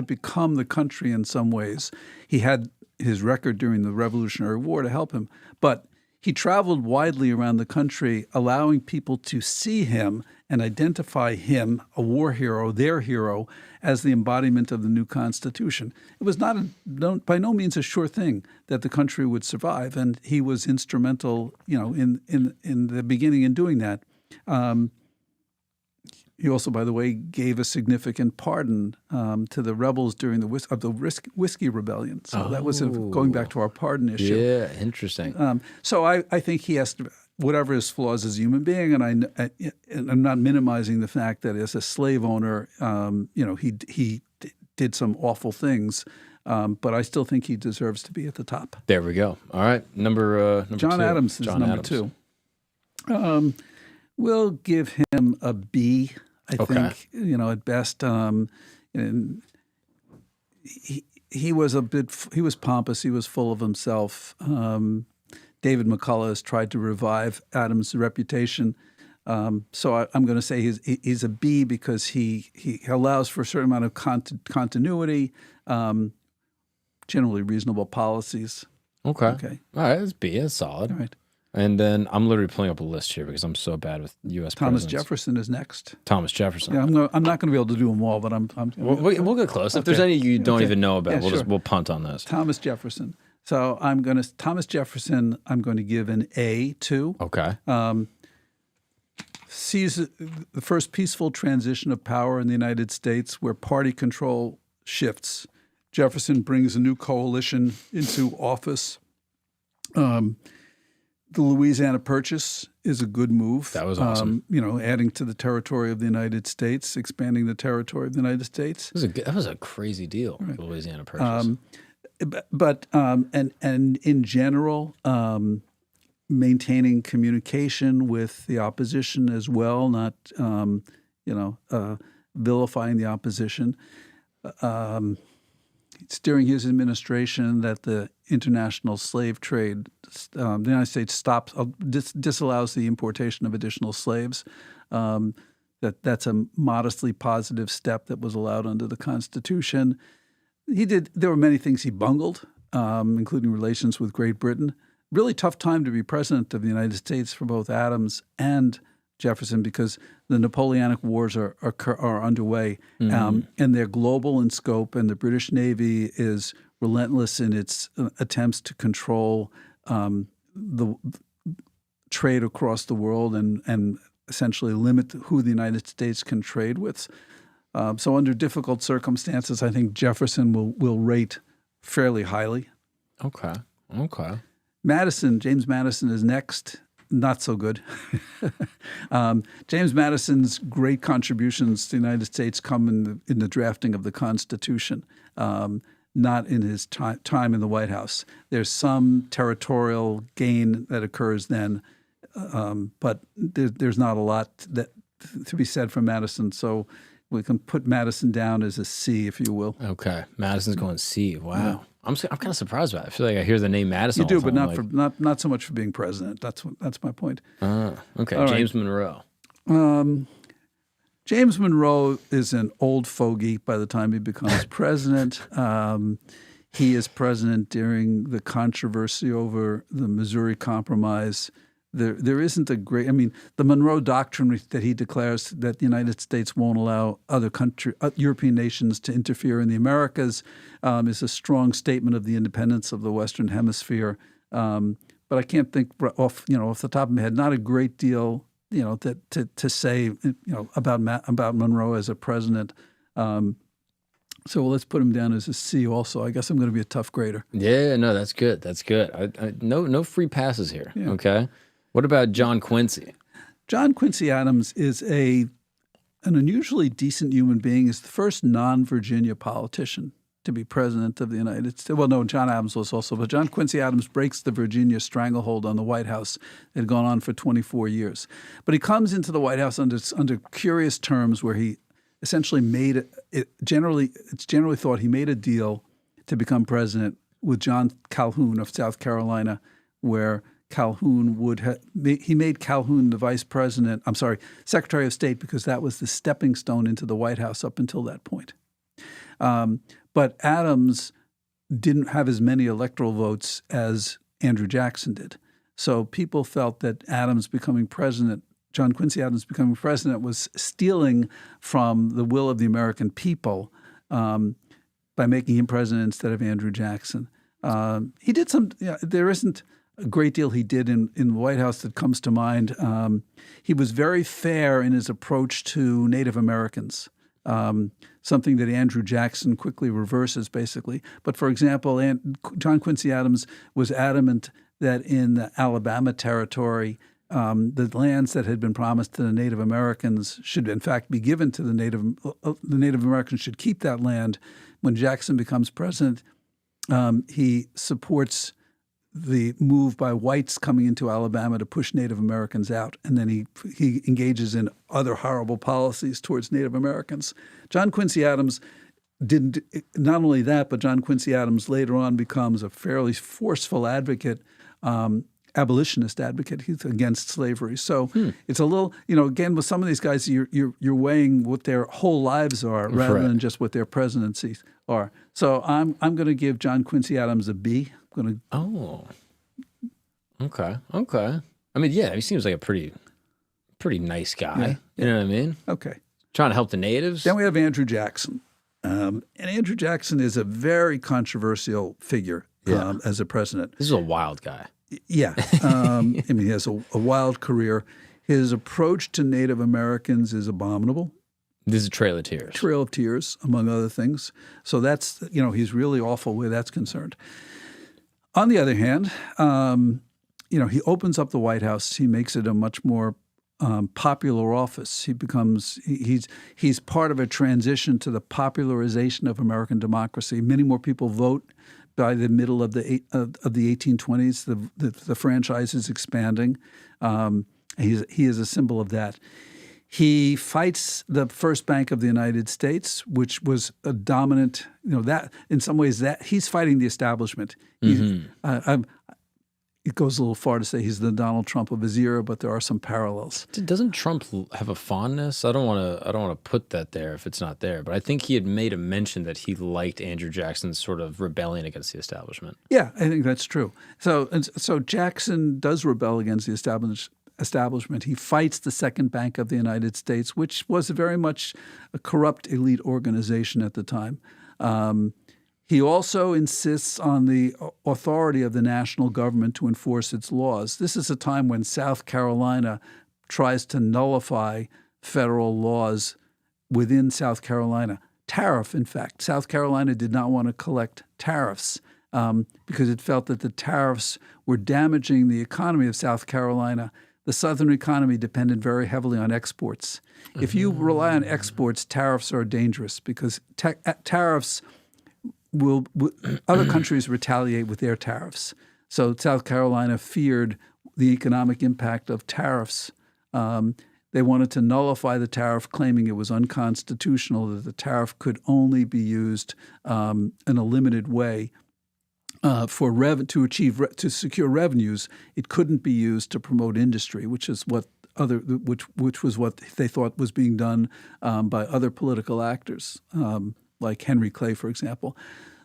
become the country in some ways. He had his record during the Revolutionary War to help him, but he traveled widely around the country, allowing people to see him and identify him, a war hero, their hero, as the embodiment of the new Constitution. It was by no means a sure thing that the country would survive, and he was instrumental, in the beginning in doing that. He also, by the way, gave a significant pardon to the rebels during the Whiskey Rebellion. So that was going back to our pardon issue. Yeah, interesting. So I think he has to, whatever his flaws as a human being, and I'm not minimizing the fact that as a slave owner, he did some awful things, but I still think he deserves to be at the top. There we go. All right, number John two. Adams is number two. We'll give him a B. I think, at best, and he was pompous. He was full of himself. David McCullough has tried to revive Adams' reputation. So I'm going to say he's a B because he allows for a certain amount of continuity, generally reasonable policies. Okay. All right, that's B. That's solid. All right. And then I'm literally pulling up a list here because I'm so bad with U.S. Thomas presidents. Jefferson is next. Thomas Jefferson. Yeah, I'm not going to be able to do them all, but we'll get close. Okay. If there's any you don't even know about, we'll punt on this. Thomas Jefferson. So Thomas Jefferson, I'm going to give an A to. Okay. Sees the first peaceful transition of power in the United States where party control shifts. Jefferson brings a new coalition into office. The Louisiana Purchase is a good move. That was awesome. Adding to the territory of the United States, expanding the territory of the United States. That was a crazy deal, the Louisiana Purchase. But in general, maintaining communication with the opposition as well, not vilifying the opposition. It's during his administration that the international slave trade, the United States disallows the importation of additional slaves. That's a modestly positive step that was allowed under the Constitution. There were many things he bungled, including relations with Great Britain. Really tough time to be president of the United States for both Adams and Jefferson because the Napoleonic Wars are underway, and they're global in scope, and the British Navy is relentless in its attempts to control the trade across the world and essentially limit who the United States can trade with. So under difficult circumstances, I think Jefferson will rate fairly highly. Okay. James Madison is next. Not so good. James Madison's great contributions to the United States come in the drafting of the Constitution, not in his time in the White House. There's some territorial gain that occurs then, but there's not a lot to be said for Madison. So we can put Madison down as a C, if you will. Okay, Madison's going C. Wow. Yeah. I'm kind of surprised by it. I feel like I hear the name Madison. You do, all the but time. not so much for being president. That's my point. Okay, all James right. Monroe. James Monroe is an old fogey by the time he becomes president. He is president during the controversy over the Missouri Compromise. There isn't a great. I mean, the Monroe Doctrine that he declares that the United States won't allow other European nations to interfere in the Americas is a strong statement of the independence of the Western Hemisphere. But I can't think off the top of my head. Not a great deal, to say, about Monroe as a president. So let's put him down as a C. Also, I guess I'm going to be a tough grader. Yeah, no, that's good. That's good. No free passes here. Yeah. Okay. What about John Quincy? John Quincy Adams is an unusually decent human being. He's the first non-Virginia politician to be president of the United States. Well, no, John Adams was also, but John Quincy Adams breaks the Virginia stranglehold on the White House that had gone on for 24 years. But he comes into the White House under curious terms where he essentially it's generally thought he made a deal to become president with John Calhoun of South Carolina, where Calhoun he made Calhoun the Secretary of State, because that was the stepping stone into the White House up until that point. But Adams didn't have as many electoral votes as Andrew Jackson did. So people felt that John Quincy Adams becoming president was stealing from the will of the American people by making him president instead of Andrew Jackson. He did there isn't a great deal he did in the White House that comes to mind. He was very fair in his approach to Native Americans, something that Andrew Jackson quickly reverses, basically. But, for example, John Quincy Adams was adamant that in the Alabama territory, the lands that had been promised to the Native Americans should, in fact, be given to the Native Americans should keep that land. When Jackson becomes president, he supports the move by whites coming into Alabama to push Native Americans out, and then he engages in other horrible policies towards Native Americans. John Quincy Adams didn't. Not only that, but John Quincy Adams later on becomes a fairly forceful advocate, abolitionist advocate. He's against slavery. So it's a little, again, with some of these guys, you're weighing what their whole lives are rather than just what their presidencies are. So I'm going to give John Quincy Adams a B. Okay. I mean, yeah, he seems like a pretty nice guy. Yeah. You know what I mean? Okay. Trying to help the natives. Then we have Andrew Jackson. And Andrew Jackson is a very controversial figure as a president. This is a wild guy. Yeah. I mean, he has a wild career. His approach to Native Americans is abominable. This is Trail of Tears. Trail of Tears, among other things. So that's, he's really awful where that's concerned. On the other hand, he opens up the White House. He makes it a much more popular office. He's part of a transition to the popularization of American democracy. Many more people vote by the middle of the 1820s. The franchise is expanding. He is a symbol of that. He fights the first Bank of the United States, which was a dominant. That in some ways that he's fighting the establishment. Mm-hmm. It goes a little far to say he's the Donald Trump of his era, but there are some parallels. Doesn't Trump have a fondness? I don't want to put that there if it's not there, but I think he had made a mention that he liked Andrew Jackson's sort of rebellion against the establishment. Yeah, I think that's true. So Jackson does rebel against the establishment. He fights the Second Bank of the United States, which was very much a corrupt elite organization at the time. He also insists on the authority of the national government to enforce its laws. This is a time when South Carolina tries to nullify federal laws within South Carolina. Tariff, in fact. South Carolina did not want to collect tariffs because it felt that the tariffs were damaging the economy of South Carolina. The Southern economy depended very heavily on exports. If you rely on exports, tariffs are dangerous because tariffs will other countries retaliate with their tariffs. So South Carolina feared the economic impact of tariffs. They wanted to nullify the tariff, claiming it was unconstitutional, that the tariff could only be used in a limited way to secure revenues. It couldn't be used to promote industry, which was what they thought was being done by other political actors, like Henry Clay, for example.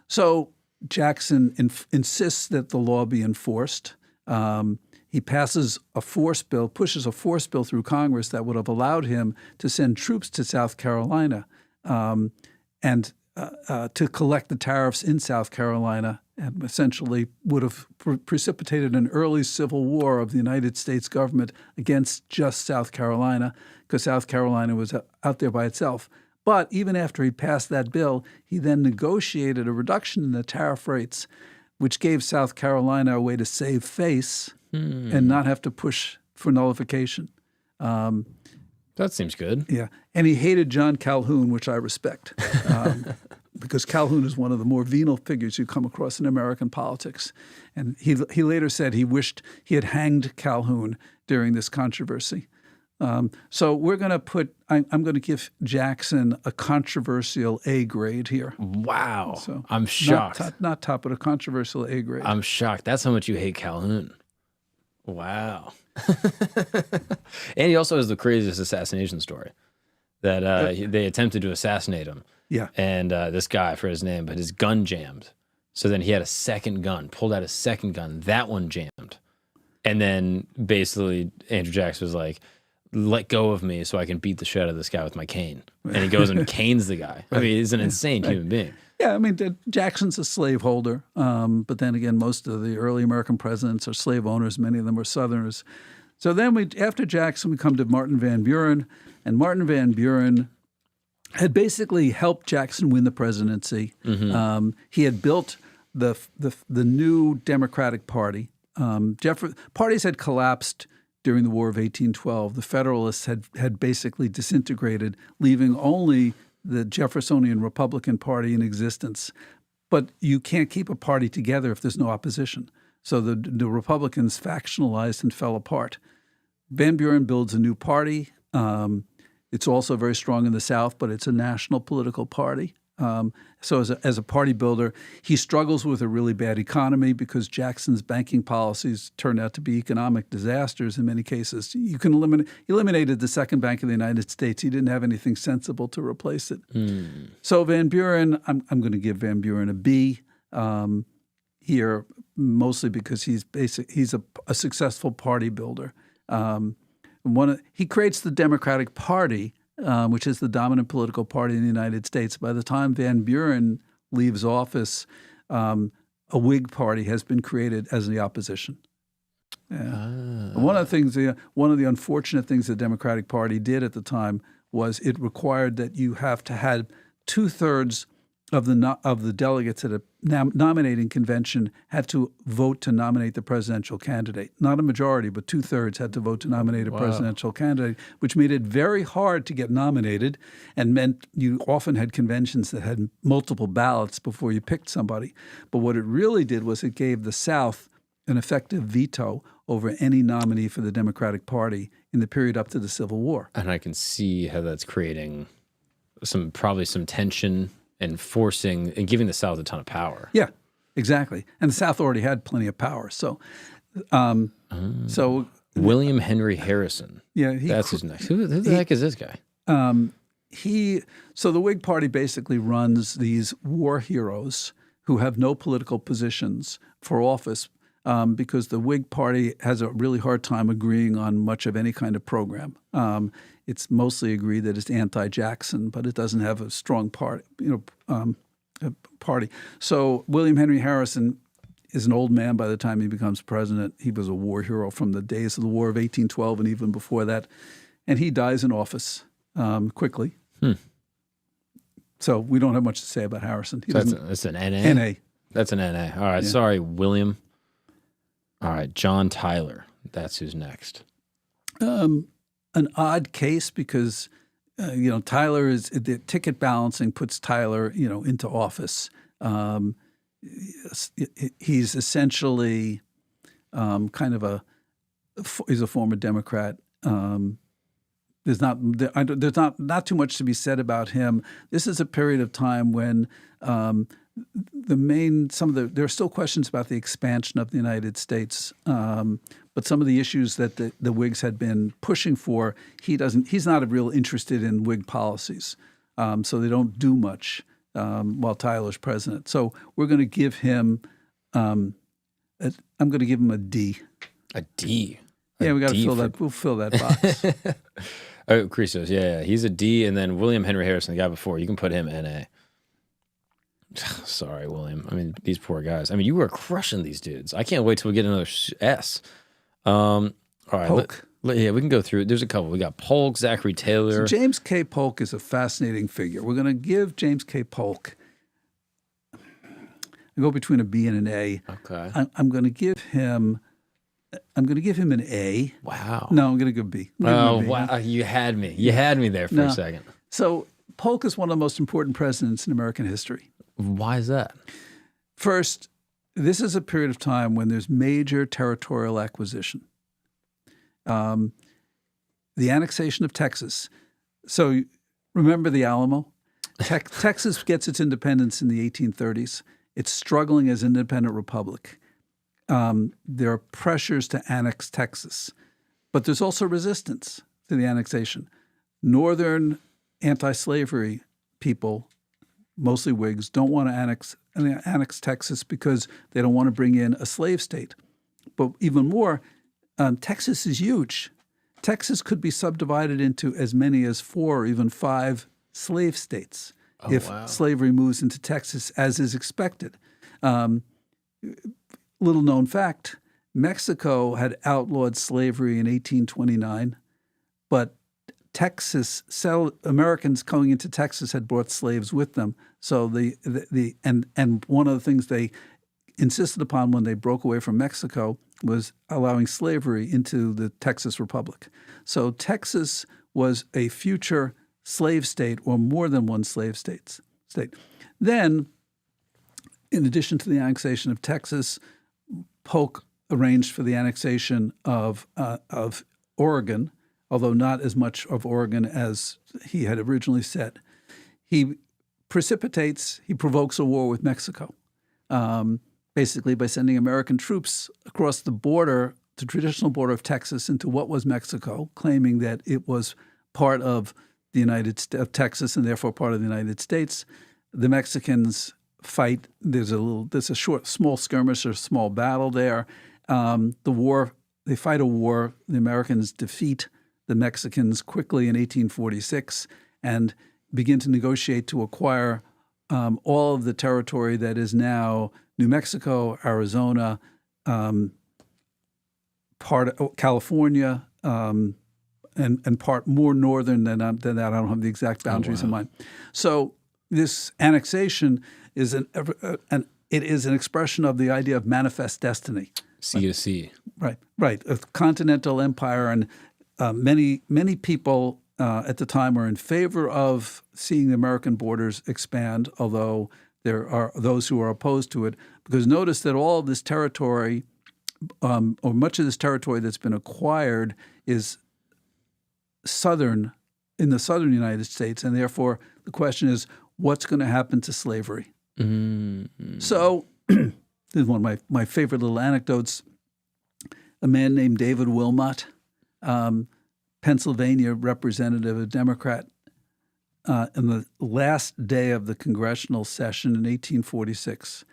So Jackson insists that the law be enforced. He pushes a force bill through Congress that would have allowed him to send troops to South Carolina and to collect the tariffs in South Carolina, and essentially would have precipitated an early civil war of the United States government against just South Carolina, because South Carolina was out there by itself. But even after he passed that bill, he then negotiated a reduction in the tariff rates, which gave South Carolina a way to save face and not have to push for nullification. That seems good. Yeah. And he hated John Calhoun, which I respect, because Calhoun is one of the more venal figures you come across in American politics. And he later said he wished he had hanged Calhoun during this controversy. So we're going to I'm going to give Jackson a controversial A grade here. Wow. So I'm shocked. Not top, but a controversial A grade. I'm shocked. That's how much you hate Calhoun. Wow. And he also has the craziest assassination story that they attempted to assassinate him. Yeah. And this guy, I forget his name, but his gun jammed. So then he had a second gun, pulled out a second gun. That one jammed. And then basically Andrew Jackson was like, let go of me so I can beat the shit out of this guy with my cane. And he goes and canes the guy. I mean, he's an insane human being. Yeah, I mean, Jackson's a slaveholder. But then again, most of the early American presidents are slave owners. Many of them were Southerners. So then after Jackson, we come to Martin Van Buren. And Martin Van Buren had basically helped Jackson win the presidency. Mm-hmm. He had built the new Democratic Party. Parties had collapsed during the War of 1812. The Federalists had basically disintegrated, leaving only the Jeffersonian Republican Party in existence. But you can't keep a party together if there's no opposition. So the Republicans factionalized and fell apart. Van Buren builds a new party. It's also very strong in the South, but it's a national political party. So as a party builder, he struggles with a really bad economy because Jackson's banking policies turned out to be economic disasters in many cases. He eliminated the Second Bank of the United States. He didn't have anything sensible to replace it. So Van Buren, I'm going to give Van Buren a B here, mostly because he's a successful party builder. He creates the Democratic Party, which is the dominant political party in the United States. By the time Van Buren leaves office, a Whig party has been created as the opposition. One of the unfortunate things the Democratic Party did at the time was it required that you have to have 2/3 of the delegates at a nominating convention had to vote to nominate the presidential candidate. Not a majority, but 2/3 had to vote to nominate a presidential candidate, which made it very hard to get nominated and meant you often had conventions that had multiple ballots before you picked somebody. But what it really did was it gave the South an effective veto over any nominee for the Democratic Party in the period up to the Civil War. And I can see how that's creating probably some tension and forcing and giving the South a ton of power. Yeah, exactly. And the South already had plenty of power. So William Henry Harrison. Yeah, that's his next. Who the heck is this guy? So the Whig Party basically runs these war heroes who have no political positions for office because the Whig Party has a really hard time agreeing on much of any kind of program. It's mostly agreed that it's anti-Jackson, but it doesn't have a strong party. So William Henry Harrison is an old man by the time he becomes president. He was a war hero from the days of the War of 1812 and even before that, and he dies in office quickly. So we don't have much to say about Harrison. That's an NA? NA. That's an NA. All right. Yeah. Sorry, William. All right. John Tyler. That's who's next. An odd case because, Tyler is the ticket balancing puts Tyler, into office. He's essentially he's a former Democrat. There's not too much to be said about him. This is a period of time when there are still questions about the expansion of the United States, but some of the issues that the Whigs had been pushing for, he's not real interested in Whig policies, so they don't do much while Tyler's president. So we're going to give him, I'm going to give him a D. A D. Yeah, we got to fill that. We'll fill that box. Oh, Christos, yeah, he's a D, and then William Henry Harrison, the guy before, you can put him NA. Sorry, William. I mean, these poor guys. I mean, you were crushing these dudes. I can't wait till we get another S. All right, Polk. Yeah, we can go through. There's a couple. We got Polk, Zachary Taylor. So James K. Polk is a fascinating figure. We're going to give James K. Polk. I go between a B and an A. Okay. I'm going to give him. I'm going to give him an A. Wow. No, I'm going to go B. Oh, wow. You had me. You had me there for a second. So Polk is one of the most important presidents in American history. Why is that? First, this is a period of time when there's major territorial acquisition. The annexation of Texas. So remember the Alamo? Texas gets its independence in the 1830s. It's struggling as an independent republic. There are pressures to annex Texas, but there's also resistance to the annexation. Northern anti-slavery people, mostly Whigs, don't want to annex Texas because they don't want to bring in a slave state. But even more, Texas is huge. Texas could be subdivided into as many as 4 or even 5 slave states if slavery moves into Texas, as is expected. Little known fact, Mexico had outlawed slavery in 1829, but Americans coming into Texas had brought slaves with them. So and one of the things they insisted upon when they broke away from Mexico was allowing slavery into the Texas Republic. So Texas was a future slave state or more than one slave state. Then, in addition to the annexation of Texas, Polk arranged for the annexation of Oregon, although not as much of Oregon as he had originally said. He provokes a war with Mexico, basically by sending American troops across the border, the traditional border of Texas, into what was Mexico, claiming that it was part of of Texas and therefore part of the United States. The Mexicans fight. There's a small skirmish or small battle there. They fight a war. The Americans defeat the Mexicans quickly in 1846 and begin to negotiate to acquire all of the territory that is now New Mexico, Arizona, part of California, and part more northern than that. I don't have the exact boundaries in mind. So this annexation is it is an expression of the idea of manifest destiny. Sea to sea. Right. A continental empire, and many people at the time were in favor of seeing the American borders expand, although there are those who are opposed to it. Because notice that all of this territory, or much of this territory that's been acquired, is in the southern United States, and therefore the question is, what's going to happen to slavery? Mm-hmm. So this is one of my favorite little anecdotes. A man named David Wilmot, Pennsylvania representative, a Democrat, in the last day of the congressional session in 1846,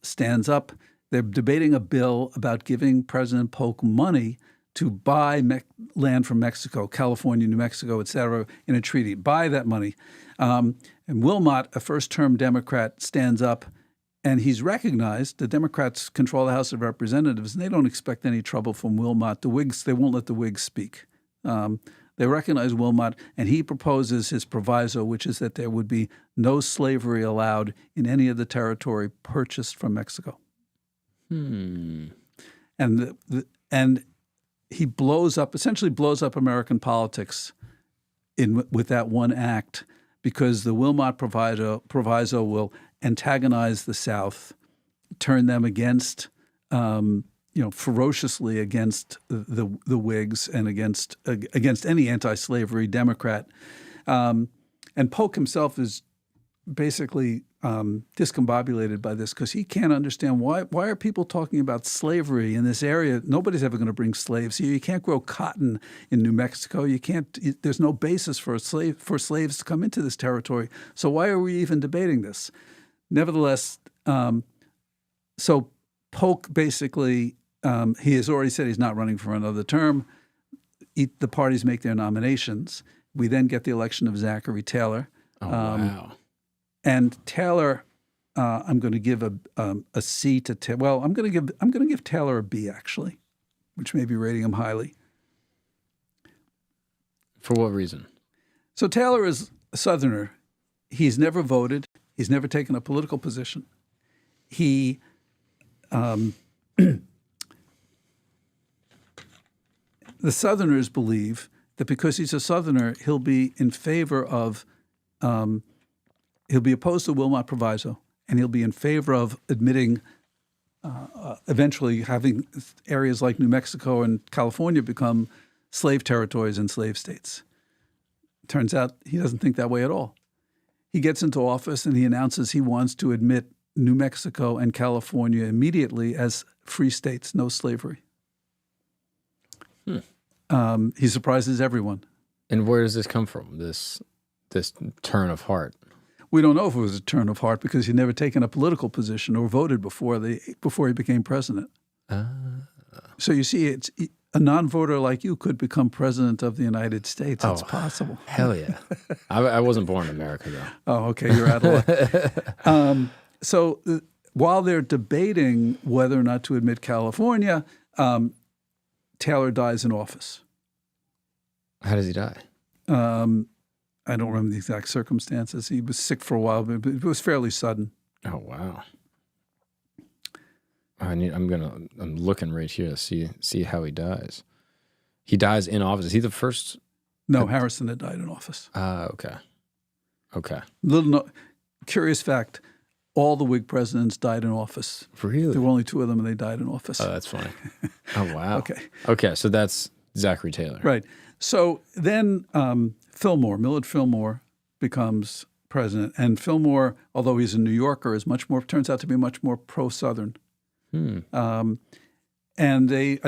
stands up. They're debating a bill about giving President Polk money to buy land from Mexico, California, New Mexico, et cetera, in a treaty. Buy that money. And Wilmot, a first-term Democrat, stands up, and he's recognized. The Democrats control the House of Representatives, and they don't expect any trouble from Wilmot. The Whigs, they won't let the Whigs speak. They recognize Wilmot, and he proposes his proviso, which is that there would be no slavery allowed in any of the territory purchased from Mexico. And he essentially blows up American politics with that one act, because the Wilmot proviso will antagonize the South, turn them against, ferociously against the Whigs and against any anti-slavery Democrat. And Polk himself is basically discombobulated by this, because he can't understand why are people talking about slavery in this area. Nobody's ever going to bring slaves here. You can't grow cotton in New Mexico. There's no basis for slaves to come into this territory. So why are we even debating this? Nevertheless, so Polk basically, he has already said he's not running for another term. The parties make their nominations. We then get the election of Zachary Taylor. Oh, wow. And Taylor, I'm going to give a C to Taylor. Well, I'm going to give Taylor a B, actually, which may be rating him highly. For what reason? So Taylor is a Southerner. He's never voted. He's never taken a political position. The Southerners believe that because he's a Southerner, he'll be in favor of he'll be opposed to Wilmot Proviso, and he'll be in favor of admitting, eventually having areas like New Mexico and California become slave territories and slave states. Turns out he doesn't think that way at all. He gets into office and he announces he wants to admit New Mexico and California immediately as free states, no slavery. He surprises everyone. And where does this come from, this turn of heart? We don't know if it was a turn of heart, because he'd never taken a political position or voted before he became president. So you see, it's a non-voter like you could become president of the United States. It's possible. Hell yeah. I wasn't born in America, though. Oh, okay. You're out of luck. So while they're debating whether or not to admit California, Taylor dies in office. How does he die? I don't remember the exact circumstances. He was sick for a while, but it was fairly sudden. Oh, wow. I'm looking right here to see how he dies. He dies in office. Is he the first? No, Harrison had died in office. Okay. Curious fact, all the Whig presidents died in office. Really? There were only two of them, and they died in office. Oh, that's funny. Oh, wow. Okay, so that's Zachary Taylor. Right. So then Millard Fillmore becomes president. And Fillmore, although he's a New Yorker, turns out to be much more pro-Southern. And they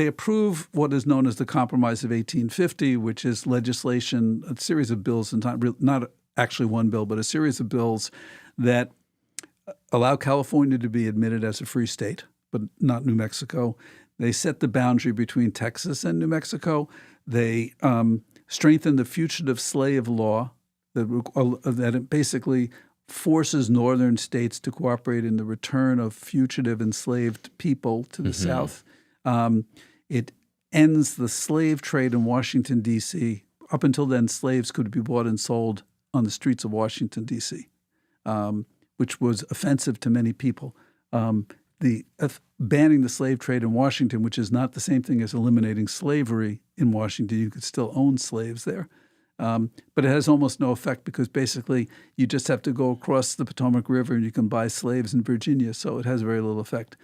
approve what is known as the Compromise of 1850, which is legislation, a series of bills, not actually one bill, but a series of bills that allow California to be admitted as a free state, but not New Mexico. They set the boundary between Texas and New Mexico. They strengthen the fugitive slave law that basically forces northern states to cooperate in the return of fugitive enslaved people to the South. It ends the slave trade in Washington, D.C. Up until then, slaves could be bought and sold on the streets of Washington, D.C., which was offensive to many people. Banning the slave trade in Washington, which is not the same thing as eliminating slavery in Washington. You could still own slaves there. But it has almost no effect because basically you just have to go across the Potomac River and you can buy slaves in Virginia, so it has very little effect.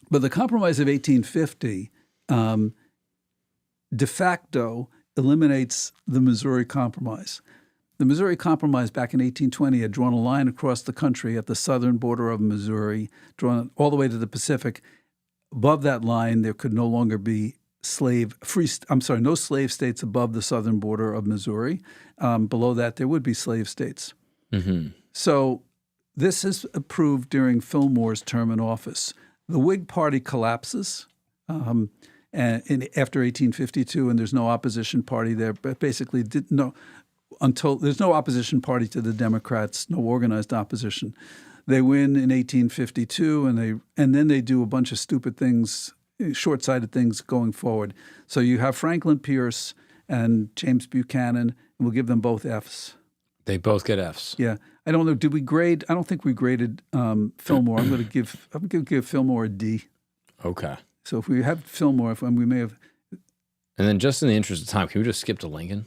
But the Compromise of 1850 de facto eliminates the Missouri Compromise. The Missouri Compromise back in 1820 had drawn a line across the country at the southern border of Missouri, drawn all the way to the Pacific. Above that line, there could no longer be no slave states above the southern border of Missouri. Below that, there would be slave states. Mm-hmm. So this is approved during Fillmore's term in office. The Whig Party collapses after 1852, and there's no opposition party there. But basically, until there's no opposition party to the Democrats, no organized opposition. They win in 1852, and then they do a bunch of stupid things, short-sighted things going forward. So you have Franklin Pierce and James Buchanan, and we'll give them both Fs. They both get Fs. Yeah, I don't know. Did we grade? I don't think we graded Fillmore. I'm going to give Fillmore a D. Okay. So if we have Fillmore, we may have. And then, just in the interest of time, can we just skip to Lincoln?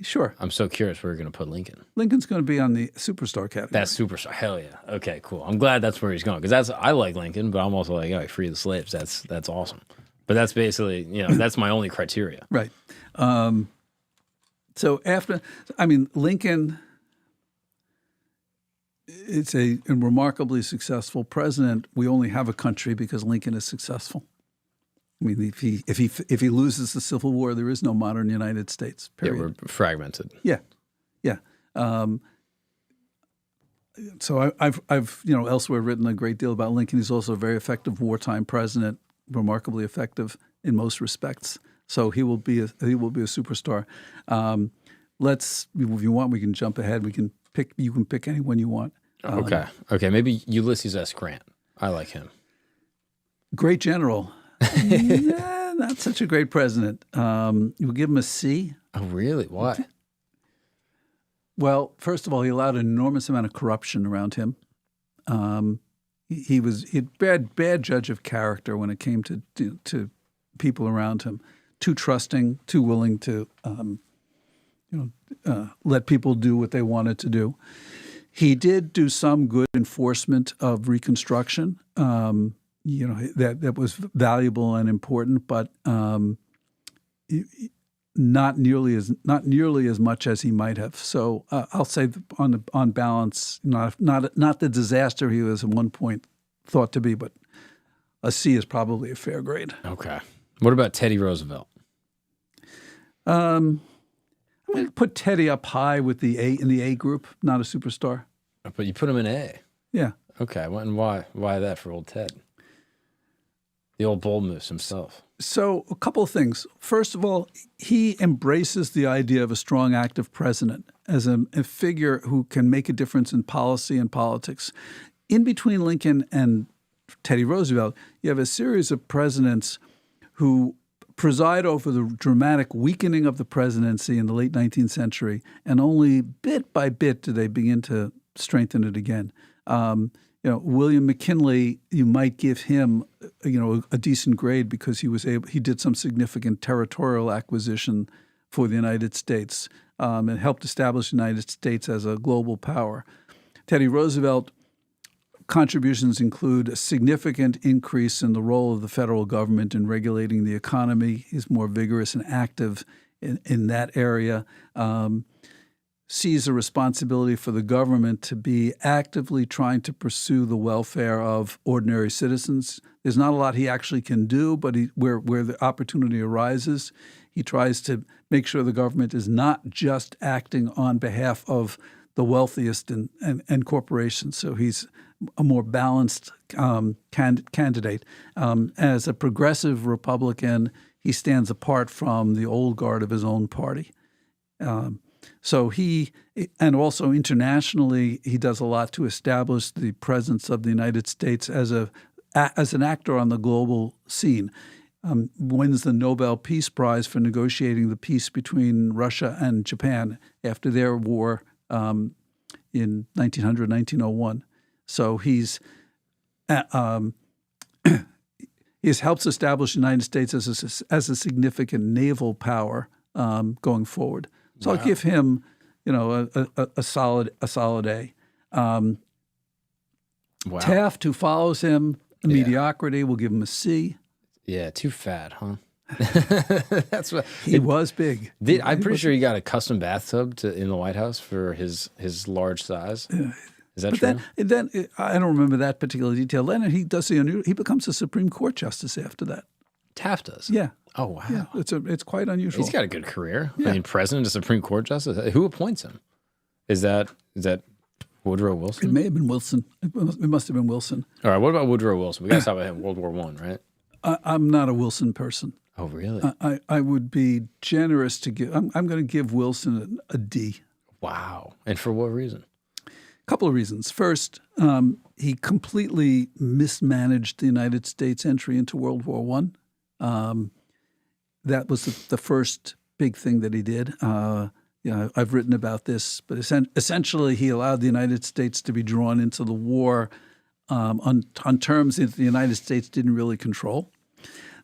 Sure. I'm so curious where you're going to put Lincoln. Lincoln's going to be on the superstar category. That's superstar. Hell yeah. Okay, cool. I'm glad that's where he's going because I like Lincoln, but I'm also like, oh, free the slaves. That's awesome. But that's basically, that's my only criteria. Right. So Lincoln, it's a remarkably successful president. We only have a country because Lincoln is successful. I mean, if he loses the Civil War, there is no modern United States. Period. Yeah, we're fragmented. Yeah. So I've elsewhere written a great deal about Lincoln. He's also a very effective wartime president, remarkably effective in most respects. So he will be a superstar. If you want, we can jump ahead. You can pick anyone you want. Okay. Maybe Ulysses S. Grant. I like him. Great general. Not such a great president. You'll give him a C. Oh, really? Why? Well, first of all, he allowed an enormous amount of corruption around him. He had bad judge of character when it came to people around him. Too trusting, too willing to let people do what they wanted to do. He did do some good enforcement of Reconstruction. That was valuable and important, but not nearly as much as he might have. So I'll say on balance, not the disaster he was at one point thought to be, but a C is probably a fair grade. Okay. What about Teddy Roosevelt? I'm going to put Teddy up high with the A group, not a superstar. But you put him in A. Yeah. Okay. And why that for old Ted? The old bull moose himself. So a couple of things. First of all, he embraces the idea of a strong, active president as a figure who can make a difference in policy and politics. In between Lincoln and Teddy Roosevelt, you have a series of presidents who preside over the dramatic weakening of the presidency in the late 19th century, and only bit by bit do they begin to strengthen it again. William McKinley, you might give him, a decent grade because he did some significant territorial acquisition for the United States and helped establish the United States as a global power. Teddy Roosevelt contributions include a significant increase in the role of the federal government in regulating the economy. He's more vigorous and active in that area. Sees a responsibility for the government to be actively trying to pursue the welfare of ordinary citizens. There's not a lot he actually can do, but where the opportunity arises, he tries to make sure the government is not just acting on behalf of the wealthiest and corporations. So he's a more balanced candidate. As a progressive Republican, he stands apart from the old guard of his own party. So and also internationally, he does a lot to establish the presence of the United States as an actor on the global scene. wins the Nobel Peace Prize for negotiating the peace between Russia and Japan after their war in 1900, 1901. So he's helped establish the United States as a significant naval power going forward. So I'll give him, a solid A. Taft, who follows him, mediocrity, we'll give him a C. Yeah, too fat, huh? That's what he was big. I'm pretty sure he got a custom bathtub in the White House for his large size. Is that true? Then I don't remember that particular detail. Then he does he becomes a Supreme Court justice after that. Taft does. Yeah. Oh wow. Yeah, it's quite unusual. He's got a good career. Yeah. I mean, president of Supreme Court justice. Who appoints him? Is that Woodrow Wilson? It may have been Wilson. It must have been Wilson. All right. What about Woodrow Wilson? We got to talk about him. World War I, right? I'm not a Wilson person. Oh, really? I would be generous to give. I'm going to give Wilson a D. Wow. And for what reason? A couple of reasons. First, he completely mismanaged the United States entry into World War I. That was the first big thing that he did. I've written about this, but essentially he allowed the United States to be drawn into the war on terms that the United States didn't really control.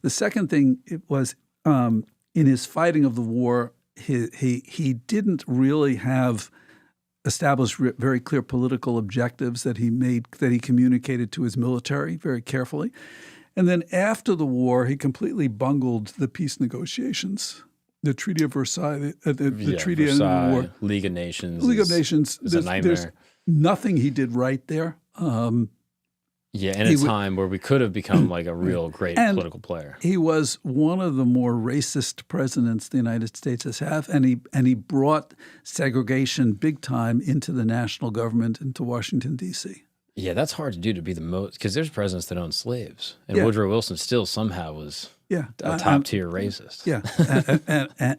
The second thing was in his fighting of the war, he didn't really have established very clear political objectives that he communicated to his military very carefully. And then after the war, he completely bungled the peace negotiations. The Treaty of Versailles, the Treaty of the War. League of Nations. Is a nightmare. There's nothing he did right there. In a time where we could have become like a real great political player. He was one of the more racist presidents the United States has had, and he brought segregation big time into the national government, into Washington, D.C. Yeah, that's hard to do, to be the most, because there's presidents that own slaves, and Woodrow Wilson still somehow was a top-tier racist. Yeah,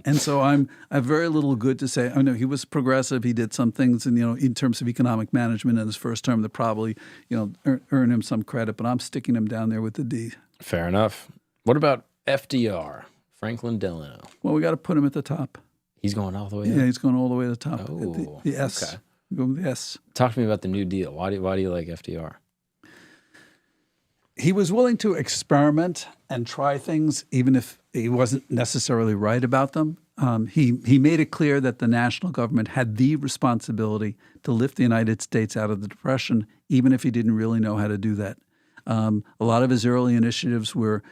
and so I have very little good to say. I know he was progressive. He did some things, in terms of economic management in his first term that probably, earn him some credit. But I'm sticking him down there with the D. Fair enough. What about FDR, Franklin Delano? Well, we got to put him at the top. He's going all the way up? Yeah, he's going all the way to the top. Oh, the S. Okay. Go with the S. Talk to me about the New Deal. Why do you like FDR? He was willing to experiment and try things, even if he wasn't necessarily right about them. He made it clear that the national government had the responsibility to lift the United States out of the Depression, even if he didn't really know how to do that. A lot of his early initiatives were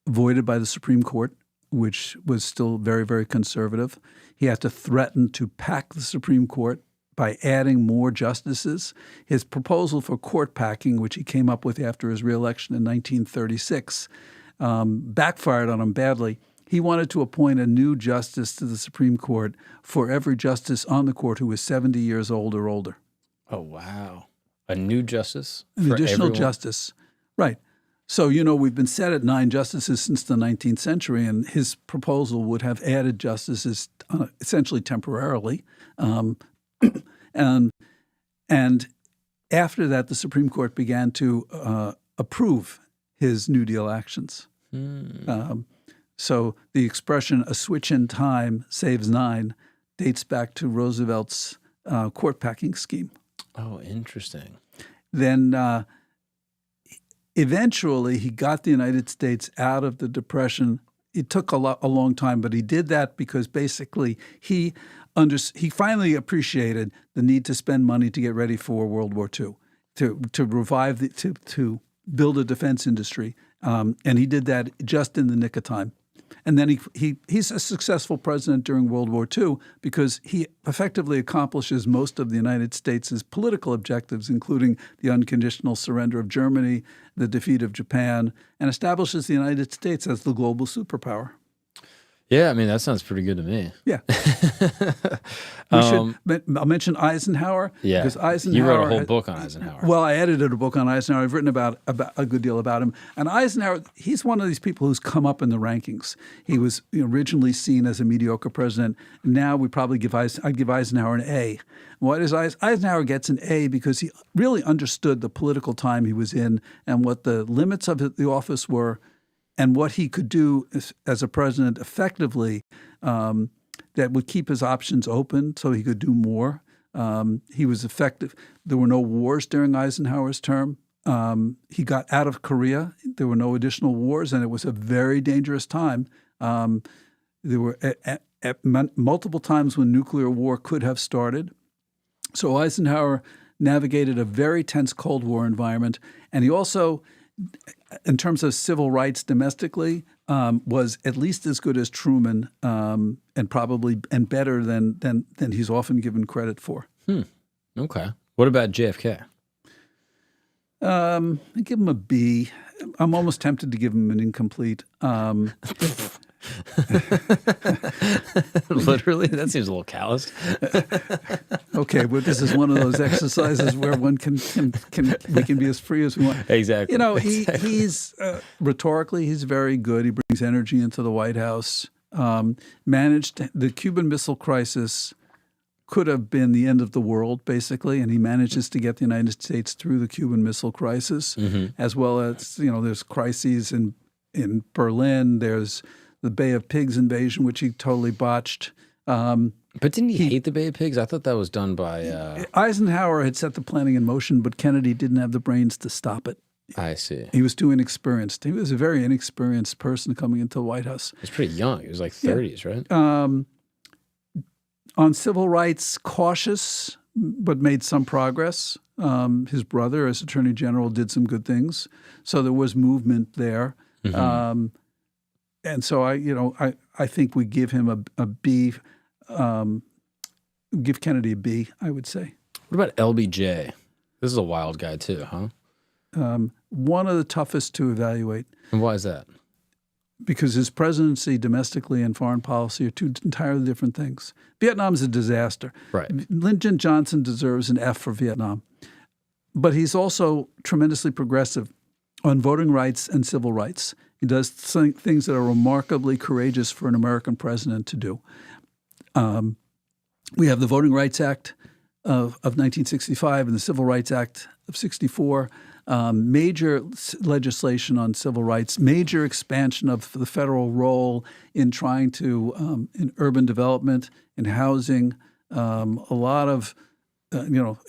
voided by the Supreme Court, which was still very, very conservative. He had to threaten to pack the Supreme Court by adding more justices. His proposal for court packing, which he came up with after his reelection in 1936, backfired on him badly. He wanted to appoint a new justice to the Supreme Court for every justice on the court who was 70 years old or older. Oh, wow. A new justice? An additional justice. Right. So, we've been set at 9 justices since the 19th century, and his proposal would have added justices essentially temporarily. And after that, the Supreme Court began to approve his New Deal actions. So the expression "a switch in time saves 9" dates back to Roosevelt's court packing scheme. Oh, interesting. Then eventually he got the United States out of the Depression. It took a long time, but he did that because basically he finally appreciated the need to spend money to get ready for World War II, to revive to build a defense industry, and he did that just in the nick of time. And then he's a successful president during World War II because he effectively accomplishes most of the United States' political objectives, including the unconditional surrender of Germany, the defeat of Japan, and establishes the United States as the global superpower. Yeah, I mean, that sounds pretty good to me. Yeah. I'll mention Eisenhower. Yeah, because Eisenhower, you wrote a whole book on Eisenhower. Well, I edited a book on Eisenhower. I've written about a good deal about him. And Eisenhower, he's one of these people who's come up in the rankings. He was originally seen as a mediocre president. Now I'd give Eisenhower an A. What is Eisenhower gets an A because he really understood the political time he was in and what the limits of the office were, and what he could do as a president effectively, that would keep his options open so he could do more. He was effective. There were no wars during Eisenhower's term. He got out of Korea. There were no additional wars, and it was a very dangerous time. There were multiple times when nuclear war could have started. So Eisenhower navigated a very tense Cold War environment, and he also, in terms of civil rights domestically, was at least as good as Truman, and probably better than he's often given credit for. Okay. What about JFK? I give him a B. I'm almost tempted to give him an incomplete. Literally? That seems a little callous. Okay, but this is one of those exercises where we can be as free as we want. Exactly. You know, he's rhetorically, he's very good. He brings energy into the White House. Managed the Cuban Missile Crisis could have been the end of the world, basically, and he manages to get the United States through the Cuban Missile Crisis, as well as, there's crises in Berlin. There's the Bay of Pigs invasion, which he totally botched. But didn't he hate the Bay of Pigs? I thought that was done by... Eisenhower had set the planning in motion, but Kennedy didn't have the brains to stop it. I see. He was too inexperienced. He was a very inexperienced person coming into the White House. He was pretty young. He was like 30s, right? On civil rights, cautious, but made some progress. His brother, as Attorney General, did some good things. So there was movement there. And so I think we give him a B, give Kennedy a B, I would say. What about LBJ? This is a wild guy too, huh? One of the toughest to evaluate. And why is that? Because his presidency domestically and foreign policy are two entirely different things. Vietnam's a disaster. Right. Lyndon Johnson deserves an F for Vietnam. But he's also tremendously progressive on voting rights and civil rights. He does things that are remarkably courageous for an American president to do. We have the Voting Rights Act of 1965 and the Civil Rights Act of 64. Major legislation on civil rights, major expansion of the federal role in trying to, in urban development, in housing, a lot of,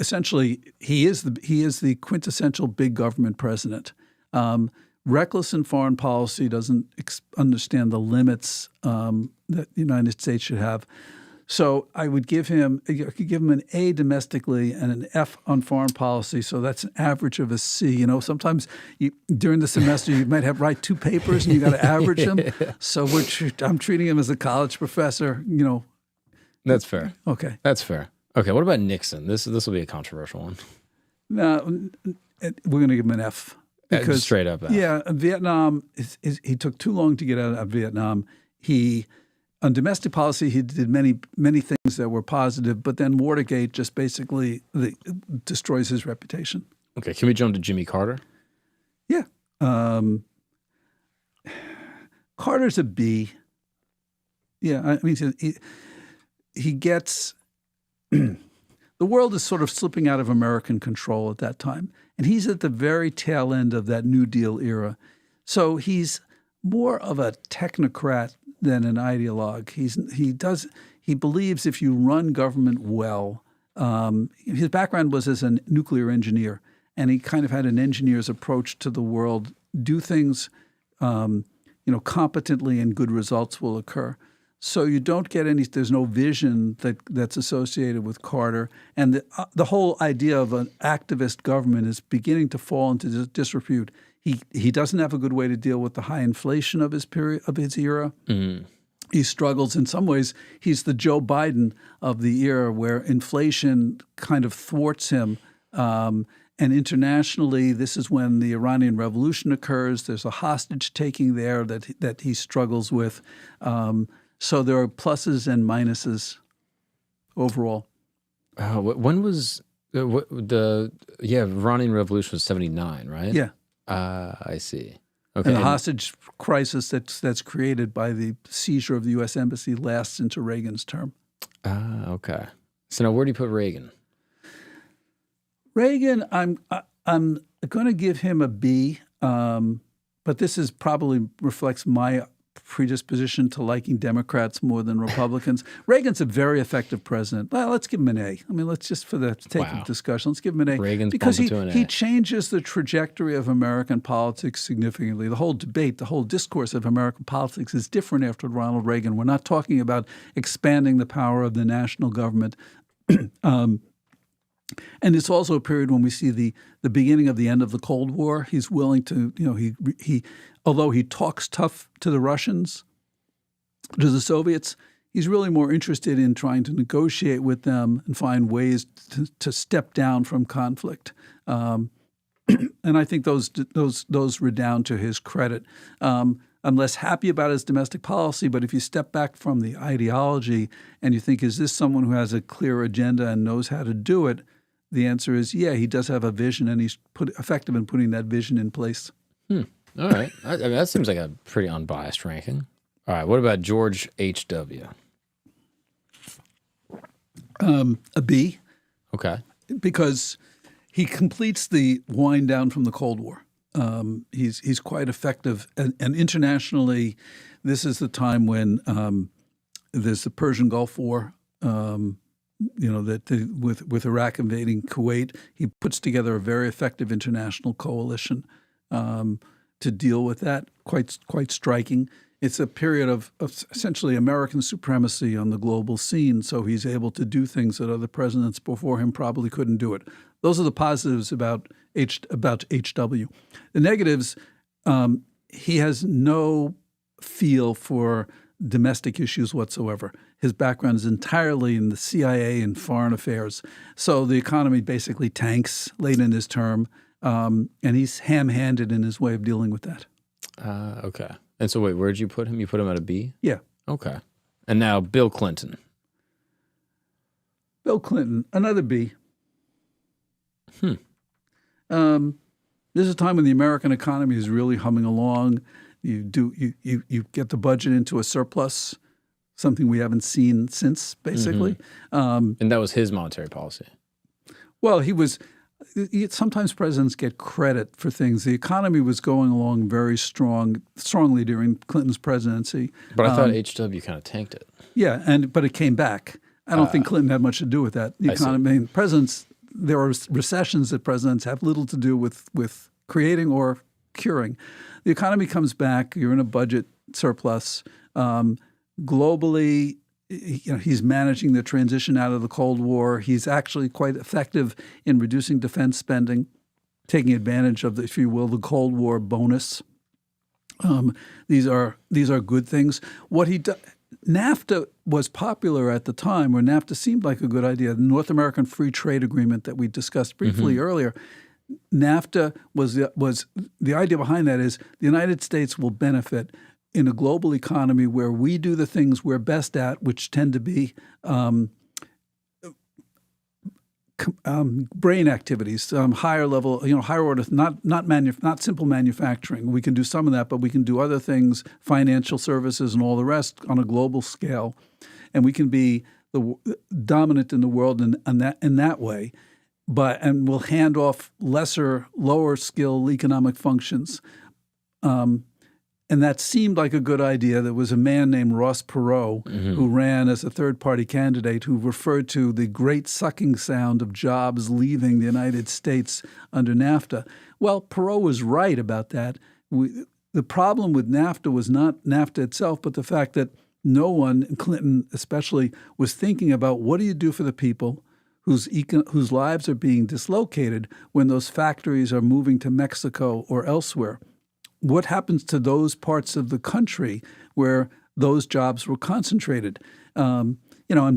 essentially he is the quintessential big government president. Reckless in foreign policy, doesn't understand the limits that the United States should have. So I could give him an A domestically and an F on foreign policy. So that's an average of a C. Sometimes during the semester you might write 2 papers and you got to average them. So I'm treating him as a college professor. That's fair. Okay, that's fair. Okay, what about Nixon? This will be a controversial one. No, we're going to give him an F. Because, straight up F. Yeah, Vietnam. He took too long to get out of Vietnam. On domestic policy, he did many things that were positive, but then Watergate just basically destroys his reputation. Okay, can we jump to Jimmy Carter? Yeah. Carter's a B. Yeah, I mean, he gets... the world is sort of slipping out of American control at that time, and he's at the very tail end of that New Deal era. So he's more of a technocrat than an ideologue. He believes if you run government well, his background was as a nuclear engineer, and he kind of had an engineer's approach to the world. Do things, competently, and good results will occur. So you don't get there's no vision that's associated with Carter, and the whole idea of an activist government is beginning to fall into disrepute. He doesn't have a good way to deal with the high inflation of his era. Mm-hmm. He struggles in some ways. He's the Joe Biden of the era, where inflation kind of thwarts him. And internationally, this is when the Iranian Revolution occurs. There's a hostage taking there that he struggles with. So there are pluses and minuses overall. When was the Iranian Revolution was 1979, right? Yeah. I see. Okay. And the hostage crisis that's created by the seizure of the U.S. Embassy lasts into Reagan's term. Okay. So now where do you put Reagan? Reagan, I'm going to give him a B. but this is probably reflects my predisposition to liking Democrats more than Republicans. Reagan's a very effective president. Well, let's give him an A. I mean, let's just for the sake of discussion, let's give him an A. Reagan's because bumping to an A. he changes the trajectory of American politics significantly. The whole debate, the whole discourse of American politics is different after Ronald Reagan. We're not talking about expanding the power of the national government. And it's also a period when we see the beginning of the end of the Cold War. He's willing to, although he talks tough to the Russians, to the Soviets, he's really more interested in trying to negotiate with them and find ways to step down from conflict. And I think those redound to his credit. I'm less happy about his domestic policy, but if you step back from the ideology and you think, is this someone who has a clear agenda and knows how to do it? The answer is, yeah, he does have a vision, and he's effective in putting that vision in place. All right. I mean, that seems like a pretty unbiased ranking. All right. What about George H.W.? A B. Okay. Because he completes the wind down from the Cold War. He's quite effective, and internationally, this is the time when there's the Persian Gulf War. With Iraq invading Kuwait, he puts together a very effective international coalition to deal with that. Quite striking. It's a period of essentially American supremacy on the global scene, so he's able to do things that other presidents before him probably couldn't do it. Those are the positives about H.W. The negatives, he has no feel for domestic issues whatsoever. His background is entirely in the CIA and foreign affairs. So the economy basically tanks late in his term, and he's ham-handed in his way of dealing with that. Okay. And so wait, where'd you put him? You put him at a B? Yeah. Okay. And now Bill Clinton. Bill Clinton, another B. This is a time when the American economy is really humming along. You get the budget into a surplus, something we haven't seen since, basically. And that was his monetary policy. Well, sometimes presidents get credit for things. The economy was going along very strongly during Clinton's presidency. But I thought H.W. kind of tanked it. Yeah, but it came back. I don't think Clinton had much to do with that. The economy, presidents, there are recessions that presidents have little to do with creating or curing. The economy comes back. You're in a budget surplus. Globally, he's managing the transition out of the Cold War. He's actually quite effective in reducing defense spending, taking advantage of, if you will, the Cold War bonus. These are good things. NAFTA was popular at the time, where NAFTA seemed like a good idea. The North American Free Trade Agreement that we discussed briefly earlier. NAFTA was the idea behind that is the United States will benefit in a global economy where we do the things we're best at, which tend to be brain activities, higher level, higher order, not simple manufacturing. We can do some of that, but we can do other things, financial services and all the rest on a global scale, and we can be the dominant in the world in that way. And we'll hand off lower skill economic functions. And that seemed like a good idea. There was a man named Ross Perot who ran as a third-party candidate who referred to the great sucking sound of jobs leaving the United States under NAFTA. Well, Perot was right about that. The problem with NAFTA was not NAFTA itself, but the fact that no one, Clinton especially, was thinking about what do you do for the people whose lives are being dislocated when those factories are moving to Mexico or elsewhere. What happens to those parts of the country where those jobs were concentrated? And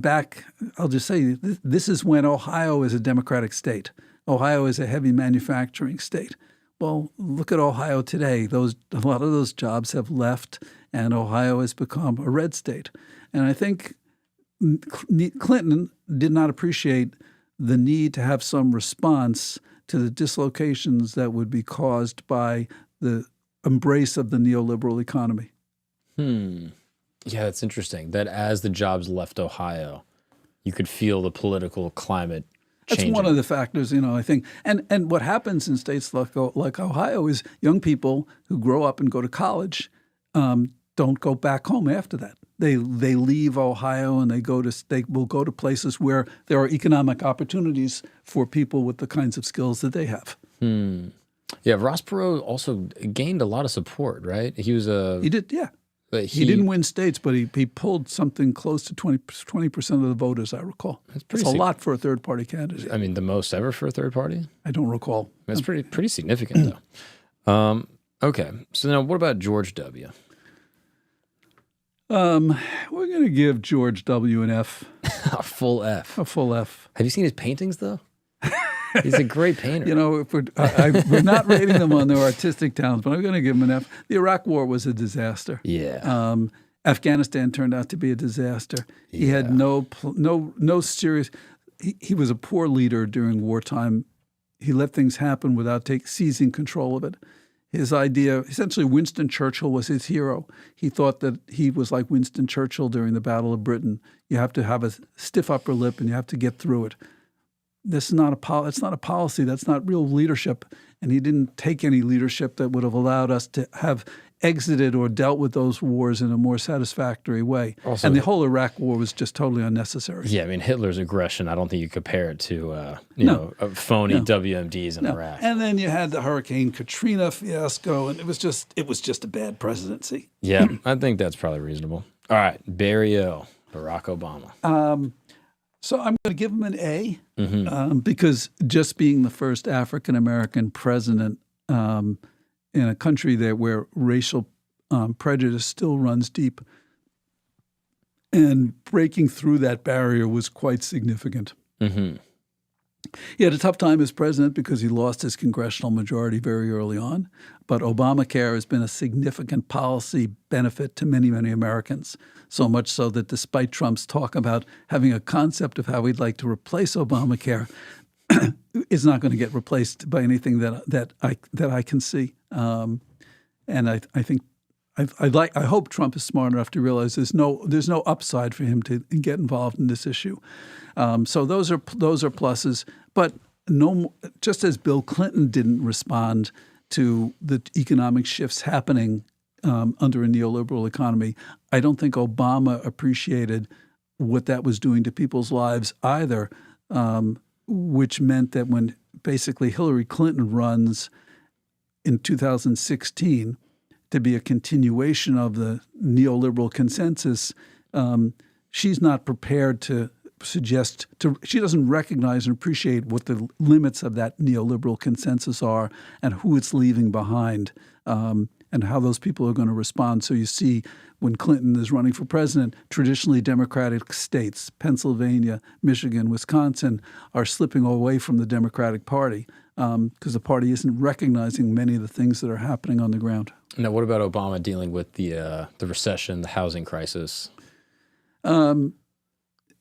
back, I'll just say, this is when Ohio is a Democratic state. Ohio is a heavy manufacturing state. Well, look at Ohio today. A lot of those jobs have left, and Ohio has become a red state. And I think Clinton did not appreciate the need to have some response to the dislocations that would be caused by the embrace of the neoliberal economy. Yeah, that's interesting. That as the jobs left Ohio, you could feel the political climate That's changing. one of the factors, I think. And what happens in states like Ohio is young people who grow up and go to college don't go back home after that. They leave Ohio and they will go to places where there are economic opportunities for people with the kinds of skills that they have. Yeah, Ross Perot also gained a lot of support, right? He did, yeah. He didn't win states, but he pulled something close to 20% of the vote, as I recall. That's a lot for a third-party candidate. I mean, the most ever for a third party? I don't recall. That's pretty significant, though. Okay, so now what about George W.? We're going to give George W. an F. A full F. A full F. Have you seen his paintings, though? He's a great painter. If we're not rating them on their artistic talents, but I'm going to give him an F. The Iraq War was a disaster. Yeah. Afghanistan turned out to be a disaster. Yeah. He had no serious. He was a poor leader during wartime. He let things happen without seizing control of it. His idea, essentially, Winston Churchill was his hero. He thought that he was like Winston Churchill during the Battle of Britain. You have to have a stiff upper lip, and you have to get through it. It's not a policy. That's not real leadership. And he didn't take any leadership that would have allowed us to have exited or dealt with those wars in a more satisfactory way. Also, and the whole Iraq War was just totally unnecessary. Yeah, I mean, Hitler's aggression, I don't think you compare it to phony WMDs in Iraq. And then you had the Hurricane Katrina fiasco, and it was just a bad presidency. Yeah, I think that's probably reasonable. All right, Barry O, Barack Obama. So I'm going to give him an A because just being the first African-American president in a country where racial prejudice still runs deep, and breaking through that barrier was quite significant. Mm-hmm. He had a tough time as president because he lost his congressional majority very early on, but Obamacare has been a significant policy benefit to many, many Americans, so much so that despite Trump's talk about having a concept of how he'd like to replace Obamacare, it's not going to get replaced by anything that I can see. And I think I hope Trump is smart enough to realize there's no upside for him to get involved in this issue. So those are pluses, but just as Bill Clinton didn't respond to the economic shifts happening under a neoliberal economy, I don't think Obama appreciated what that was doing to people's lives either, which meant that when basically Hillary Clinton runs in 2016 to be a continuation of the neoliberal consensus, she's not prepared to she doesn't recognize and appreciate what the limits of that neoliberal consensus are and who it's leaving behind, and how those people are going to respond. So you see when Clinton is running for president, traditionally Democratic states, Pennsylvania, Michigan, Wisconsin, are slipping away from the Democratic Party because the party isn't recognizing many of the things that are happening on the ground. Now, what about Obama dealing with the recession, the housing crisis?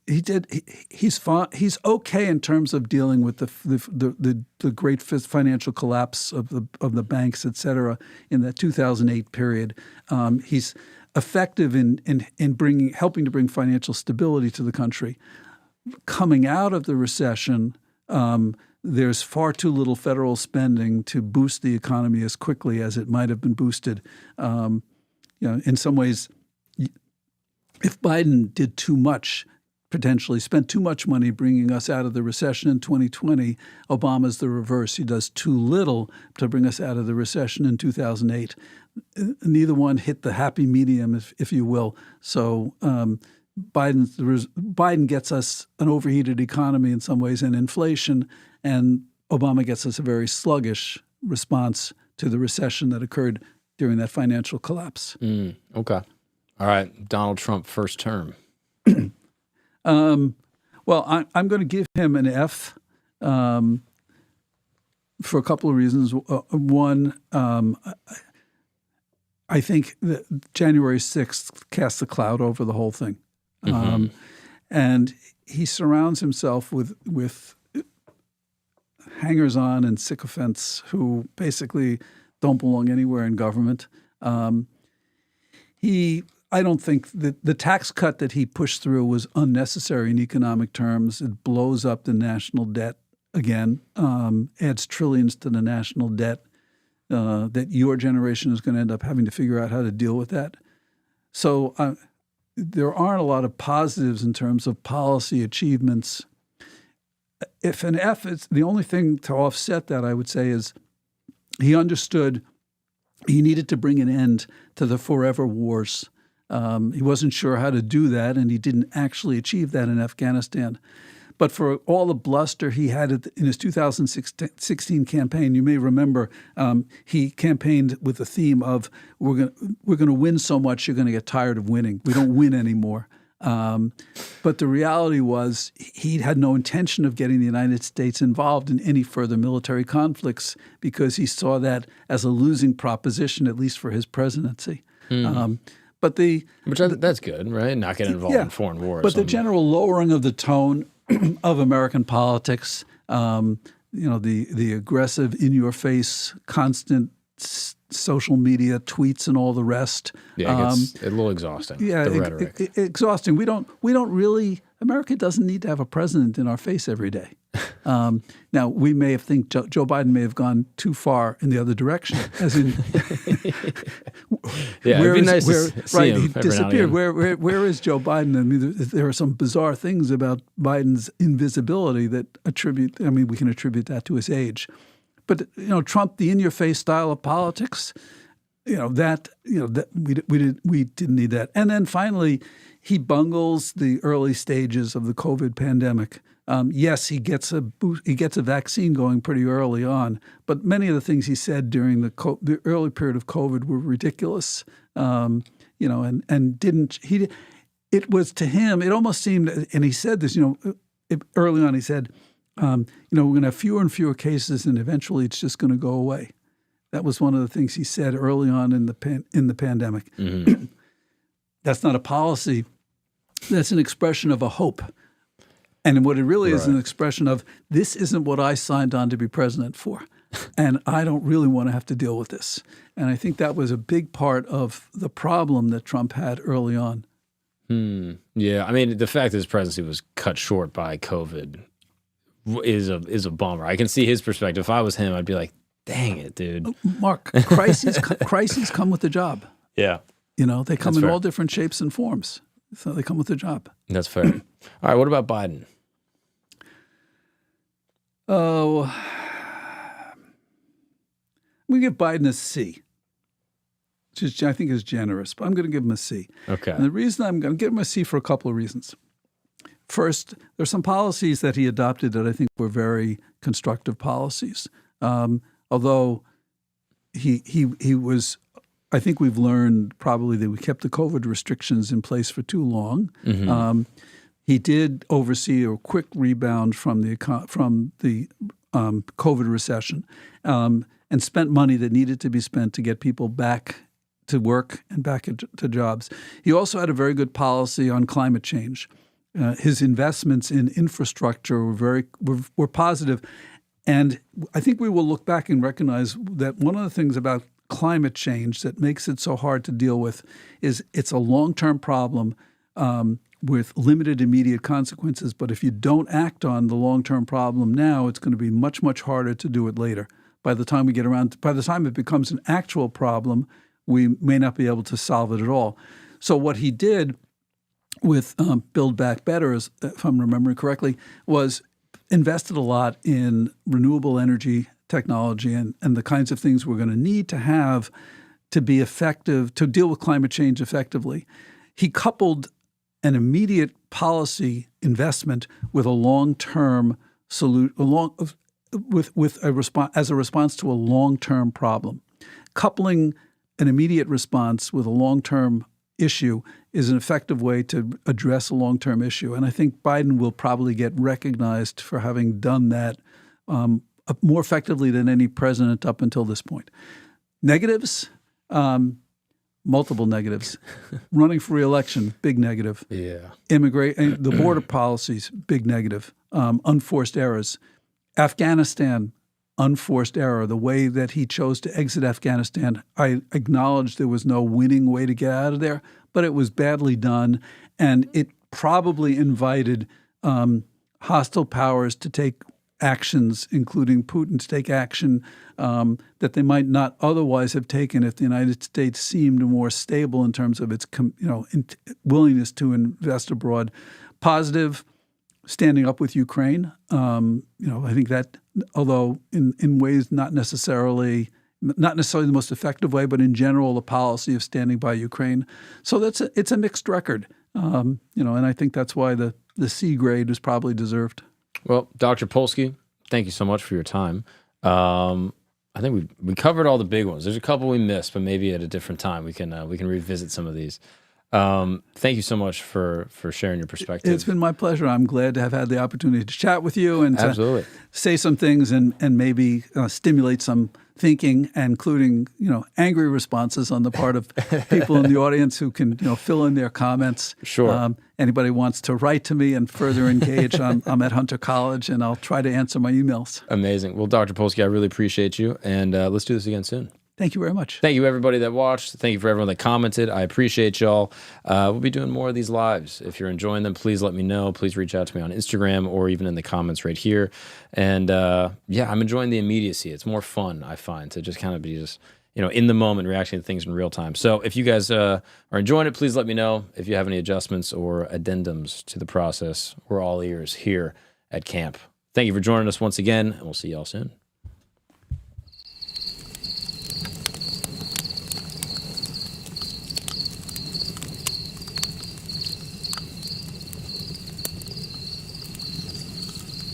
He's fine. He's okay in terms of dealing with the great financial collapse of the banks, et cetera, in that 2008 period. He's effective in helping to bring financial stability to the country. Coming out of the recession, there's far too little federal spending to boost the economy as quickly as it might have been boosted. In some ways, if Biden did too much, potentially spent too much money bringing us out of the recession in 2020, Obama's the reverse. He does too little to bring us out of the recession in 2008. Neither one hit the happy medium, if you will. So Biden gets us an overheated economy in some ways and inflation, and Obama gets us a very sluggish response to the recession that occurred during that financial collapse. Okay. All right. Donald Trump, first term. Well, I'm going to give him an F for a couple of reasons. One, I think that January 6th cast a cloud over the whole thing. And he surrounds himself with hangers-on and sycophants who basically don't belong anywhere in government. I don't think that the tax cut that he pushed through was unnecessary in economic terms. It blows up the national debt again, adds trillions to the national debt, that your generation is going to end up having to figure out how to deal with that. So there aren't a lot of positives in terms of policy achievements. If an F is the only thing to offset that, I would say, is he understood he needed to bring an end to the forever wars. He wasn't sure how to do that, and he didn't actually achieve that in Afghanistan. But for all the bluster he had in his 2016 campaign, you may remember he campaigned with the theme of we're going to win so much you're going to get tired of winning. We don't win anymore. But the reality was he had no intention of getting the United States involved in any further military conflicts because he saw that as a losing proposition, at least for his presidency. That's good, right? Not getting involved in foreign wars. But the general lowering of the tone of American politics, the aggressive, in-your-face, constant social media tweets and all the rest. Yeah, it gets a little exhausting. Yeah, the rhetoric. Exhausting. We don't really. America doesn't need to have a president in our face every day. Now, we may think Joe Biden may have gone too far in the other direction, as in, it'd be nice to see him he disappeared. Where is Joe Biden? I mean, there are some bizarre things about Biden's invisibility that we can attribute that to his age. But Trump, the in-your-face style of politics, we didn't need that. And then finally, he bungles the early stages of the COVID pandemic. Yes, he gets a vaccine going pretty early on, but many of the things he said during the early period of COVID were ridiculous. And didn't he? It was to him. It almost seemed, and he said this. Early on, he said, we're going to have fewer and fewer cases, and eventually, it's just going to go away. That was one of the things he said early on in the pandemic. Mm-hmm. That's not a policy. That's an expression of a hope. And what it really is an expression of, this isn't what I signed on to be president for. And I don't really want to have to deal with this. And I think that was a big part of the problem that Trump had early on. Yeah, I mean, the fact that his presidency was cut short by COVID is a bummer. I can see his perspective. If I was him, I'd be like, dang it, dude. Mark, crises come with the job. Yeah. They come in all different shapes and forms. So they come with the job. That's fair. All right, what about Biden? Oh, we give Biden a C, which I think is generous, but I'm going to give him a C. Okay. And the reason I'm going to give him a C for a couple of reasons. First, there's some policies that he adopted that I think were very constructive policies. Although he was, I think we've learned probably that we kept the COVID restrictions in place for too long. Mm-hmm. He did oversee a quick rebound from the COVID recession, and spent money that needed to be spent to get people back to work and back to jobs. He also had a very good policy on climate change. His investments in infrastructure were positive, and I think we will look back and recognize that one of the things about climate change that makes it so hard to deal with is it's a long-term problem with limited immediate consequences. But if you don't act on the long-term problem now, it's going to be much, much harder to do it later. By the time it becomes an actual problem, we may not be able to solve it at all. So what he did with Build Back Better, if I'm remembering correctly, was invested a lot in renewable energy technology and the kinds of things we're going to need to have to be effective, to deal with climate change effectively. He coupled an immediate policy investment with a long-term as a response to a long-term problem. Coupling an immediate response with a long-term issue is an effective way to address a long-term issue. And I think Biden will probably get recognized for having done that more effectively than any president up until this point. Negatives, multiple negatives. Running for re-election, big negative. Yeah. The border policies, big negative. Unforced errors. Afghanistan, unforced error. The way that he chose to exit Afghanistan, I acknowledge there was no winning way to get out of there, but it was badly done, and it probably invited hostile powers to take actions, including Putin's take action that they might not otherwise have taken if the United States seemed more stable in terms of its willingness to invest abroad. Positive, standing up with Ukraine. I think that, although in ways not necessarily the most effective way, but in general, the policy of standing by Ukraine. So it's a mixed record, and I think that's why the C grade is probably deserved. Well, Dr. Polsky, thank you so much for your time. I think we covered all the big ones. There's a couple we missed, but maybe at a different time we can revisit some of these. Thank you so much for sharing your perspective. It's been my pleasure. I'm glad to have had the opportunity to chat with you and Absolutely. to say some things and maybe stimulate some thinking, including angry responses on the part of people in the audience who can fill in their comments. Sure. Anybody wants to write to me and further engage, I'm at Hunter College, and I'll try to answer my emails. Amazing. Well, Dr. Polsky, I really appreciate you, and let's do this again soon. Thank you very much. Thank you, everybody that watched. Thank you for everyone that commented. I appreciate y'all. We'll be doing more of these lives. If you're enjoying them, please let me know. Please reach out to me on Instagram or even in the comments right here. And I'm enjoying the immediacy. It's more fun, I find, to just kind of be in the moment, reacting to things in real time. So if you guys are enjoying it, please let me know. If you have any adjustments or addendums to the process, we're all ears here at camp. Thank you for joining us once again, and we'll see y'all soon.